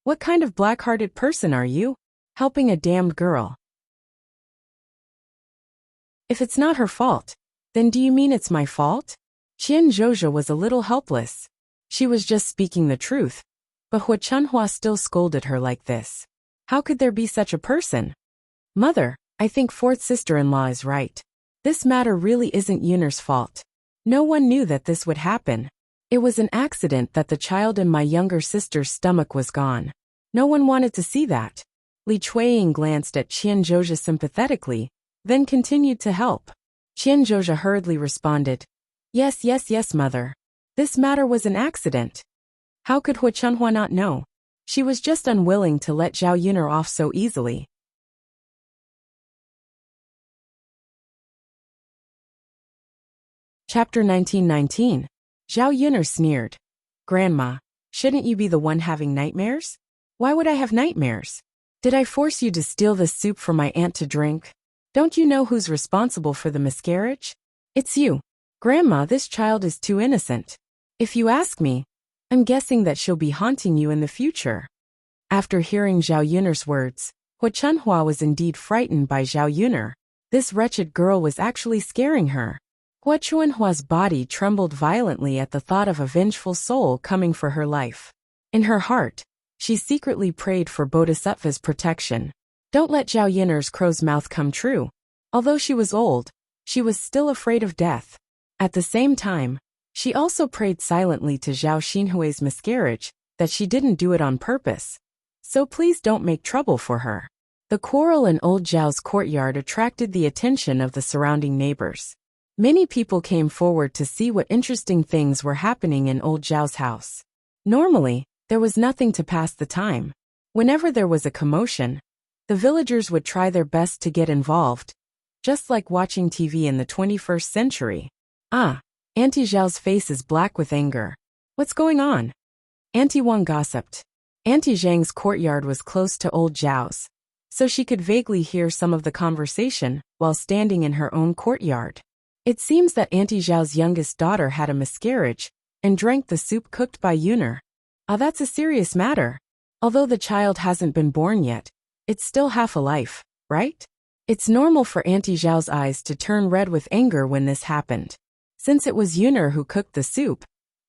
"What kind of black-hearted person are you? Helping a damned girl? If it's not her fault, then do you mean it's my fault?" Qian Zhozha was a little helpless. She was just speaking the truth, but Hu Chunhua still scolded her like this. How could there be such a person? "Mother, I think fourth sister-in-law is right. This matter really isn't Yuner's fault. No one knew that this would happen. It was an accident that the child in my younger sister's stomach was gone. No one wanted to see that. Li Chuiying glanced at Qianzhouji sympathetically, then continued to help. Qianzhouji hurriedly responded, Yes, yes, yes, mother. This matter was an accident. How could Hu Chunhua not know? She was just unwilling to let Zhao Yuner off so easily. Chapter 1919. Zhao Yuner sneered. Grandma, shouldn't you be the one having nightmares? Why would I have nightmares? Did I force you to steal the soup for my aunt to drink? Don't you know who's responsible for the miscarriage? It's you. Grandma, this child is too innocent. If you ask me, I'm guessing that she'll be haunting you in the future. After hearing Zhao Yuner's words, Hu Chunhua was indeed frightened by Zhao Yuner. This wretched girl was actually scaring her. Hu Chunhua's body trembled violently at the thought of a vengeful soul coming for her life. In her heart, she secretly prayed for Bodhisattva's protection. Don't let Zhao Yuner's crow's mouth come true. Although she was old, she was still afraid of death. At the same time, she also prayed silently to Zhao Xinhui's miscarriage, that she didn't do it on purpose. So please don't make trouble for her. The quarrel in old Zhao's courtyard attracted the attention of the surrounding neighbors. Many people came forward to see what interesting things were happening in old Zhao's house. Normally, there was nothing to pass the time. Whenever there was a commotion, the villagers would try their best to get involved, just like watching TV in the 21st century. Auntie Zhao's face is black with anger. What's going on? Auntie Wang gossiped. Auntie Zhang's courtyard was close to old Zhao's, so she could vaguely hear some of the conversation while standing in her own courtyard. It seems that Auntie Zhao's youngest daughter had a miscarriage and drank the soup cooked by Yuner. That's a serious matter. Although the child hasn't been born yet, it's still half a life, right? It's normal for Auntie Zhao's eyes to turn red with anger when this happened. Since it was Yuner who cooked the soup,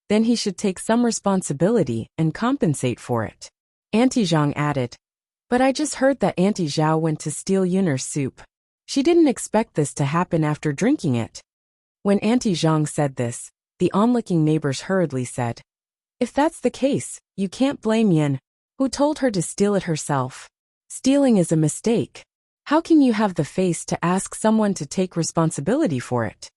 then he should take some responsibility and compensate for it. Auntie Zhang added, But I just heard that Auntie Zhao went to steal Yuner's soup. She didn't expect this to happen after drinking it. When Auntie Zhang said this, the onlooking neighbors hurriedly said, If that's the case, you can't blame Yin, who told her to steal it herself. Stealing is a mistake. How can you have the face to ask someone to take responsibility for it?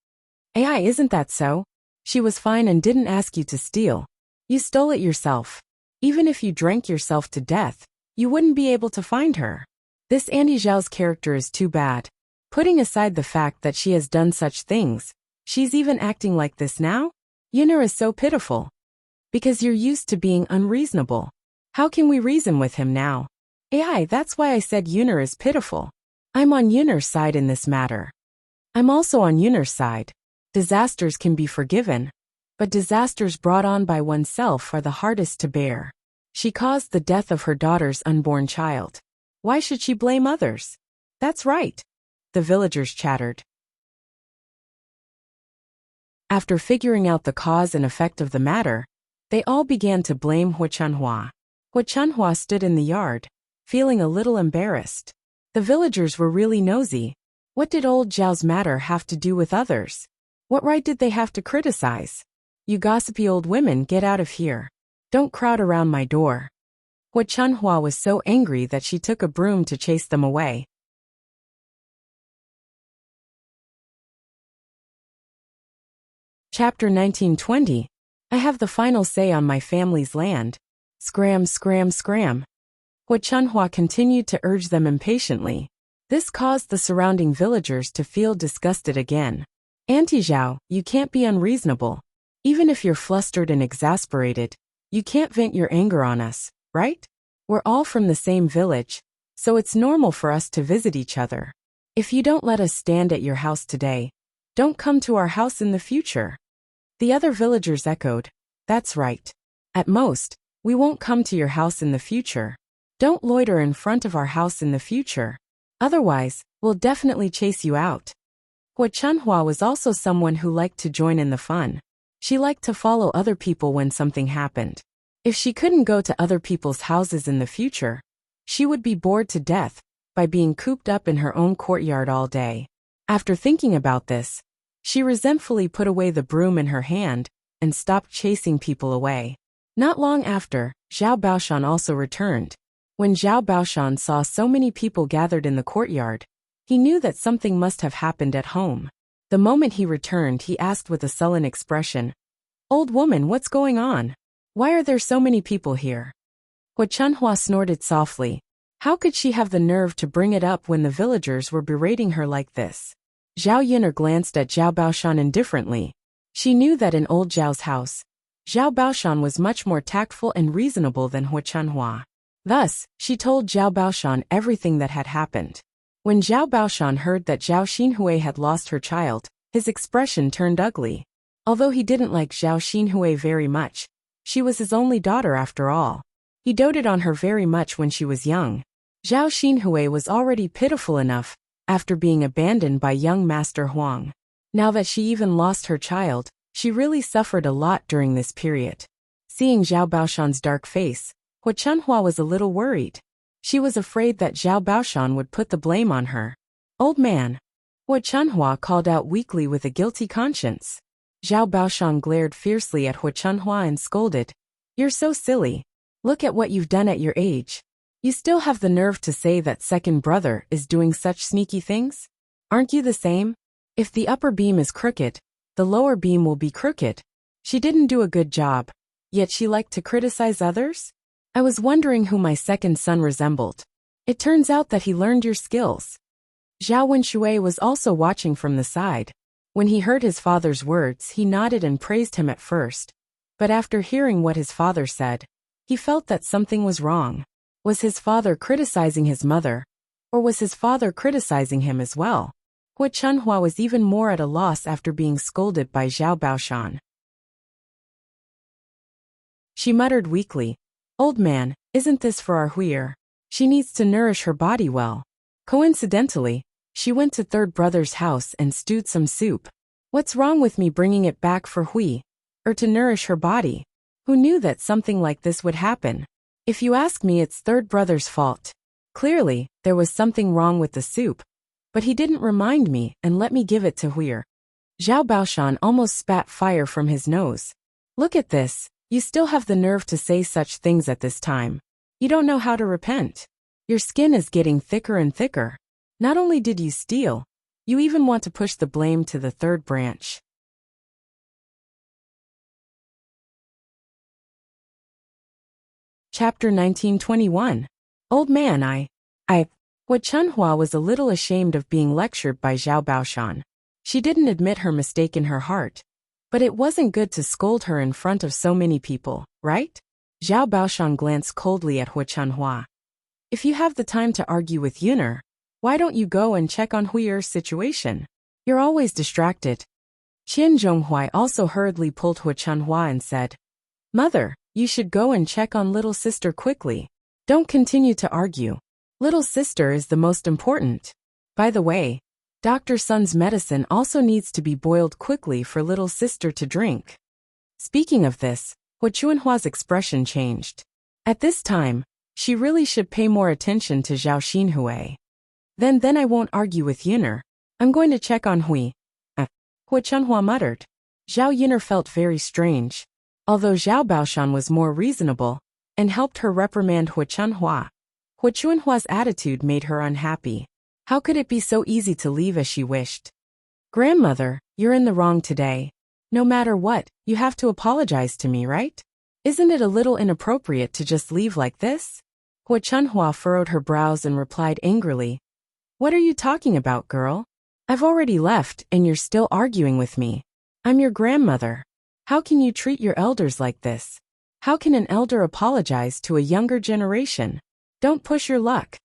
Isn't that so? She was fine and didn't ask you to steal. You stole it yourself. Even if you drank yourself to death, you wouldn't be able to find her. This Auntie Zhao's character is too bad. Putting aside the fact that she has done such things, she's even acting like this now? Yuner is so pitiful. Because you're used to being unreasonable. How can we reason with him now? That's why I said Yuner is pitiful. I'm on Yuner's side in this matter. I'm also on Yuner's side. Disasters can be forgiven, but disasters brought on by oneself are the hardest to bear. She caused the death of her daughter's unborn child. Why should she blame others? That's right. The villagers chattered. After figuring out the cause and effect of the matter, they all began to blame Hu Chunhua. Hu Chunhua stood in the yard, feeling a little embarrassed. The villagers were really nosy. What did old Zhao's matter have to do with others? What right did they have to criticize? You gossipy old women, get out of here. Don't crowd around my door. Hu Chunhua was so angry that she took a broom to chase them away. Chapter 1920. I have the final say on my family's land. Scram, scram, scram. Hu Chunhua continued to urge them impatiently. This caused the surrounding villagers to feel disgusted again. Auntie Zhao, you can't be unreasonable. Even if you're flustered and exasperated, you can't vent your anger on us, right? We're all from the same village, so it's normal for us to visit each other. If you don't let us stand at your house today, don't come to our house in the future. The other villagers echoed, That's right. At most, we won't come to your house in the future. Don't loiter in front of our house in the future. Otherwise, we'll definitely chase you out. Hu Chunhua was also someone who liked to join in the fun. She liked to follow other people when something happened. If she couldn't go to other people's houses in the future, she would be bored to death by being cooped up in her own courtyard all day. After thinking about this, she resentfully put away the broom in her hand and stopped chasing people away. Not long after, Zhao Baoshan also returned. When Zhao Baoshan saw so many people gathered in the courtyard, he knew that something must have happened at home. The moment he returned, he asked with a sullen expression, "Old woman, what's going on? Why are there so many people here?" Hua Chunhua snorted softly. How could she have the nerve to bring it up when the villagers were berating her like this? Zhao Yun'er glanced at Zhao Baoshan indifferently. She knew that in old Zhao's house, Zhao Baoshan was much more tactful and reasonable than Hua Chunhua. Thus, she told Zhao Baoshan everything that had happened. When Zhao Baoshan heard that Zhao Xinhui had lost her child, his expression turned ugly. Although he didn't like Zhao Xinhui very much, she was his only daughter after all. He doted on her very much when she was young. Zhao Xinhui was already pitiful enough, after being abandoned by young Master Huang. Now that she even lost her child, she really suffered a lot during this period. Seeing Zhao Baoshan's dark face, Hua Chunhua was a little worried. She was afraid that Zhao Baoshan would put the blame on her. "Old man," Hua Chunhua called out weakly with a guilty conscience. Zhao Baoshan glared fiercely at Hua Chunhua and scolded, "You're so silly. Look at what you've done at your age. You still have the nerve to say that second brother is doing such sneaky things? Aren't you the same? If the upper beam is crooked, the lower beam will be crooked. She didn't do a good job, yet she liked to criticize others? I was wondering who my second son resembled. It turns out that he learned your skills." Zhao Wenshui was also watching from the side. When he heard his father's words, he nodded and praised him at first. But after hearing what his father said, he felt that something was wrong. Was his father criticizing his mother? Or was his father criticizing him as well? Hua Chunhua was even more at a loss after being scolded by Zhao Baoshan. She muttered weakly, "Old man, isn't this for our Huier? She needs to nourish her body well." Coincidentally, she went to third brother's house and stewed some soup. What's wrong with me bringing it back for Hui? Or to nourish her body? Who knew that something like this would happen? If you ask me, it's third brother's fault. Clearly, there was something wrong with the soup, but he didn't remind me and let me give it to Huier. Zhao Baoshan almost spat fire from his nose. "Look at this. You still have the nerve to say such things at this time. You don't know how to repent. Your skin is getting thicker and thicker. Not only did you steal, you even want to push the blame to the third branch." Chapter 1921. Old man, Hua Chunhua was a little ashamed of being lectured by Zhao Baoshan. She didn't admit her mistake in her heart. But it wasn't good to scold her in front of so many people, right? Zhao Baoshan glanced coldly at Hua Chunhua. "If you have the time to argue with Yun'er, why don't you go and check on Huiyer's situation? You're always distracted." Qian Zhonghui also hurriedly pulled Hua Chunhua and said, "Mother, you should go and check on little sister quickly. Don't continue to argue. Little sister is the most important. By the way, Dr. Sun's medicine also needs to be boiled quickly for little sister to drink." Speaking of this, Hua Chunhua's expression changed. At this time, she really should pay more attention to Zhao Xinhui. Then I won't argue with Yun'er. I'm going to check on Hui. Hua Chunhua muttered. Zhao Yun'er felt very strange. Although Zhao Baoshan was more reasonable and helped her reprimand Hua Chunhua's attitude made her unhappy. How could it be so easy to leave as she wished? "Grandmother, you're in the wrong today. No matter what, you have to apologize to me, right? Isn't it a little inappropriate to just leave like this?" Hua Chunhua furrowed her brows and replied angrily, "What are you talking about, girl? I've already left and you're still arguing with me. I'm your grandmother. How can you treat your elders like this? How can an elder apologize to a younger generation? Don't push your luck."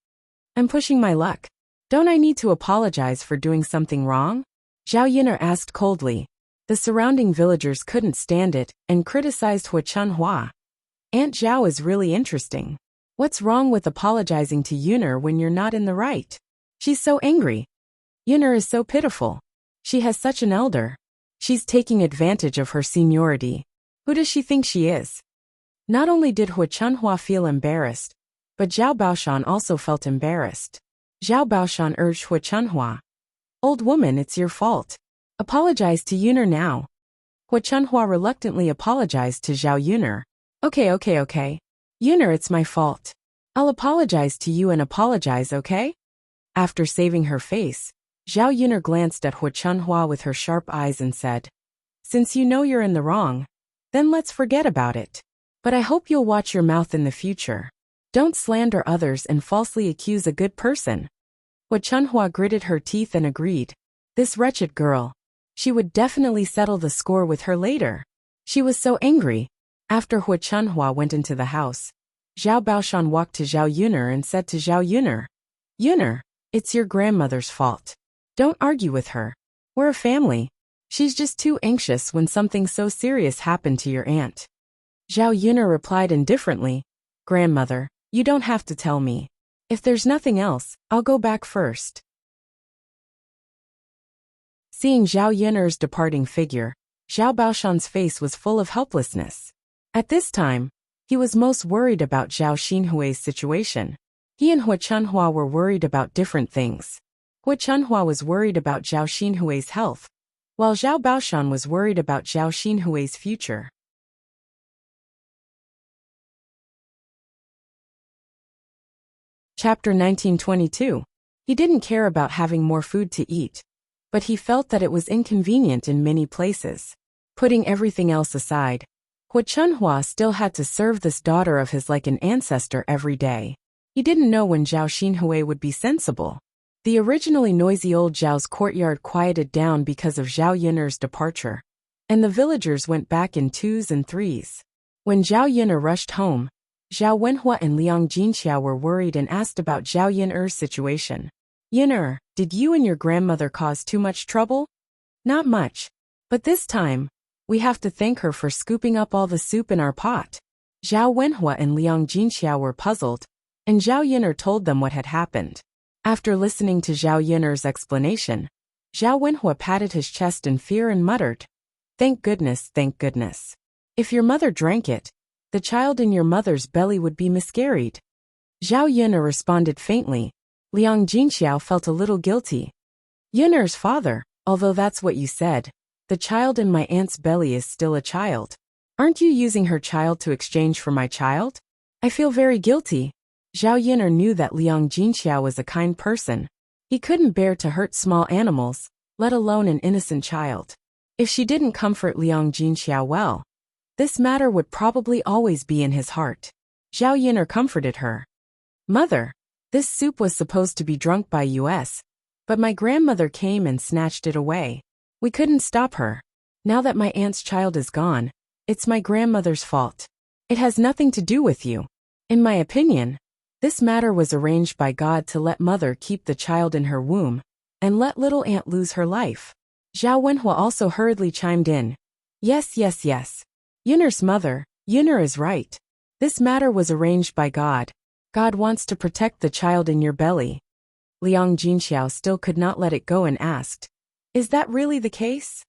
"I'm pushing my luck. Don't I need to apologize for doing something wrong?" Zhao Yun'er asked coldly. The surrounding villagers couldn't stand it and criticized Hua Chunhua. "Aunt Zhao is really interesting. What's wrong with apologizing to Yun'er when you're not in the right? She's so angry. Yun'er is so pitiful. She has such an elder. She's taking advantage of her seniority. Who does she think she is?" Not only did Hua Chunhua feel embarrassed, but Zhao Baoshan also felt embarrassed. Zhao Baoshan urged Hua Chunhua, "Old woman, it's your fault. Apologize to Yun'er now." Hua Chunhua reluctantly apologized to Zhao Yun'er. Okay. Yun'er, it's my fault. I'll apologize to you and apologize, okay? After saving her face, Zhao Yuner glanced at Hu Chunhua with her sharp eyes and said, "Since you know you're in the wrong, then let's forget about it. But I hope you'll watch your mouth in the future. Don't slander others and falsely accuse a good person." Hu Chunhua gritted her teeth and agreed. This wretched girl. She would definitely settle the score with her later. She was so angry. After Hu Chunhua went into the house, Zhao Baoshan walked to Zhao Yuner and said to Zhao Yuner, "Yuner, it's your grandmother's fault. Don't argue with her. We're a family. She's just too anxious when something so serious happened to your aunt." Zhao Yuner replied indifferently, "Grandmother, you don't have to tell me. If there's nothing else, I'll go back first." Seeing Zhao Yuner's departing figure, Zhao Baoshan's face was full of helplessness. At this time, he was most worried about Zhao Xinhui's situation. He and Hu Chunhua were worried about different things. Hu Chunhua was worried about Zhao Xinhui's health, while Zhao Baoshan was worried about Zhao Xinhui's future. Chapter 1922. He didn't care about having more food to eat, but he felt that it was inconvenient in many places. Putting everything else aside, Hu Chunhua still had to serve this daughter of his like an ancestor every day. He didn't know when Zhao Xinhui would be sensible. The originally noisy old Zhao's courtyard quieted down because of Zhao Yuner's departure, and the villagers went back in twos and threes. When Zhao Yuner rushed home, Zhao Wenhua and Liang Jinxiao were worried and asked about Zhao Yuner's situation. "Yuner, did you and your grandmother cause too much trouble?" "Not much. But this time, we have to thank her for scooping up all the soup in our pot." Zhao Wenhua and Liang Jinxiao were puzzled, and Zhao Yuner told them what had happened. After listening to Zhao Yuner's explanation, Zhao Wenhua patted his chest in fear and muttered, "Thank goodness, thank goodness. If your mother drank it, the child in your mother's belly would be miscarried." Zhao Yuner responded faintly. Liang Jinxiao felt a little guilty. "Yuner's father, although that's what you said, the child in my aunt's belly is still a child. Aren't you using her child to exchange for my child? I feel very guilty." Zhao Yuner knew that Liang Jinxiao was a kind person. He couldn't bear to hurt small animals, let alone an innocent child. If she didn't comfort Liang Jinxiao well, this matter would probably always be in his heart. Zhao Yuner comforted her. "Mother, this soup was supposed to be drunk by us, but my grandmother came and snatched it away. We couldn't stop her. Now that my aunt's child is gone, it's my grandmother's fault. It has nothing to do with you. In my opinion, this matter was arranged by God to let mother keep the child in her womb and let little aunt lose her life." Zhao Wenhua also hurriedly chimed in. Yes. Yuner's mother, Yuner is right. This matter was arranged by God. God wants to protect the child in your belly." Liang Jinxiao still could not let it go and asked, "Is that really the case?"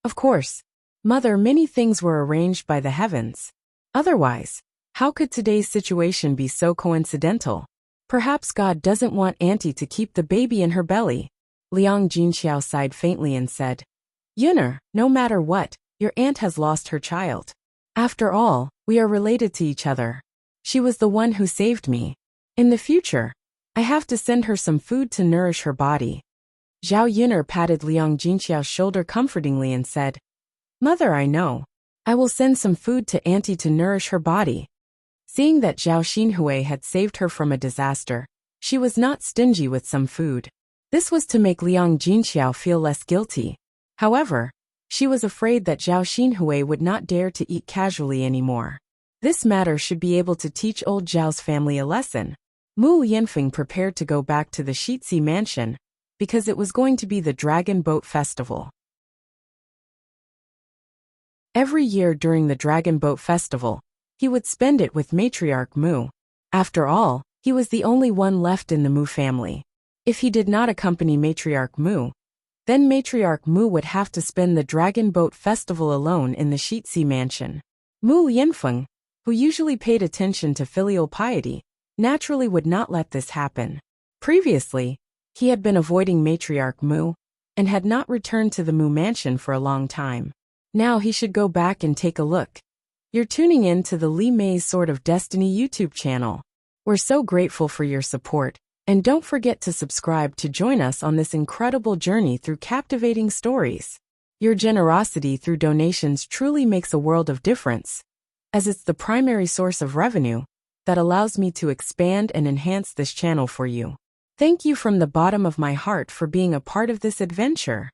"Of course. Mother, many things were arranged by the heavens. Otherwise, how could today's situation be so coincidental? Perhaps God doesn't want Auntie to keep the baby in her belly." Liang Jinxiao sighed faintly and said, "Yuner, no matter what, your aunt has lost her child. After all, we are related to each other. She was the one who saved me. In the future, I have to send her some food to nourish her body." Zhao Yuner patted Liang Jinxiao's shoulder comfortingly and said, "Mother, I know. I will send some food to Auntie to nourish her body." Seeing that Zhao Xinhui had saved her from a disaster, she was not stingy with some food. This was to make Liang Jinxiao feel less guilty. However, she was afraid that Zhao Xinhui would not dare to eat casually anymore. This matter should be able to teach old Zhao's family a lesson. Mu Yanfeng prepared to go back to the Shixi mansion, because it was going to be the Dragon Boat Festival. Every year during the Dragon Boat Festival, he would spend it with Matriarch Mu. After all, he was the only one left in the Mu family. If he did not accompany Matriarch Mu, then Matriarch Mu would have to spend the Dragon Boat Festival alone in the Shixi mansion. Mu Yanfeng, who usually paid attention to filial piety, naturally would not let this happen. Previously, he had been avoiding Matriarch Mu and had not returned to the Mu mansion for a long time. Now he should go back and take a look. You're tuning in to the Li Mei's Sword of Destiny YouTube channel. We're so grateful for your support, and don't forget to subscribe to join us on this incredible journey through captivating stories. Your generosity through donations truly makes a world of difference, as it's the primary source of revenue that allows me to expand and enhance this channel for you. Thank you from the bottom of my heart for being a part of this adventure.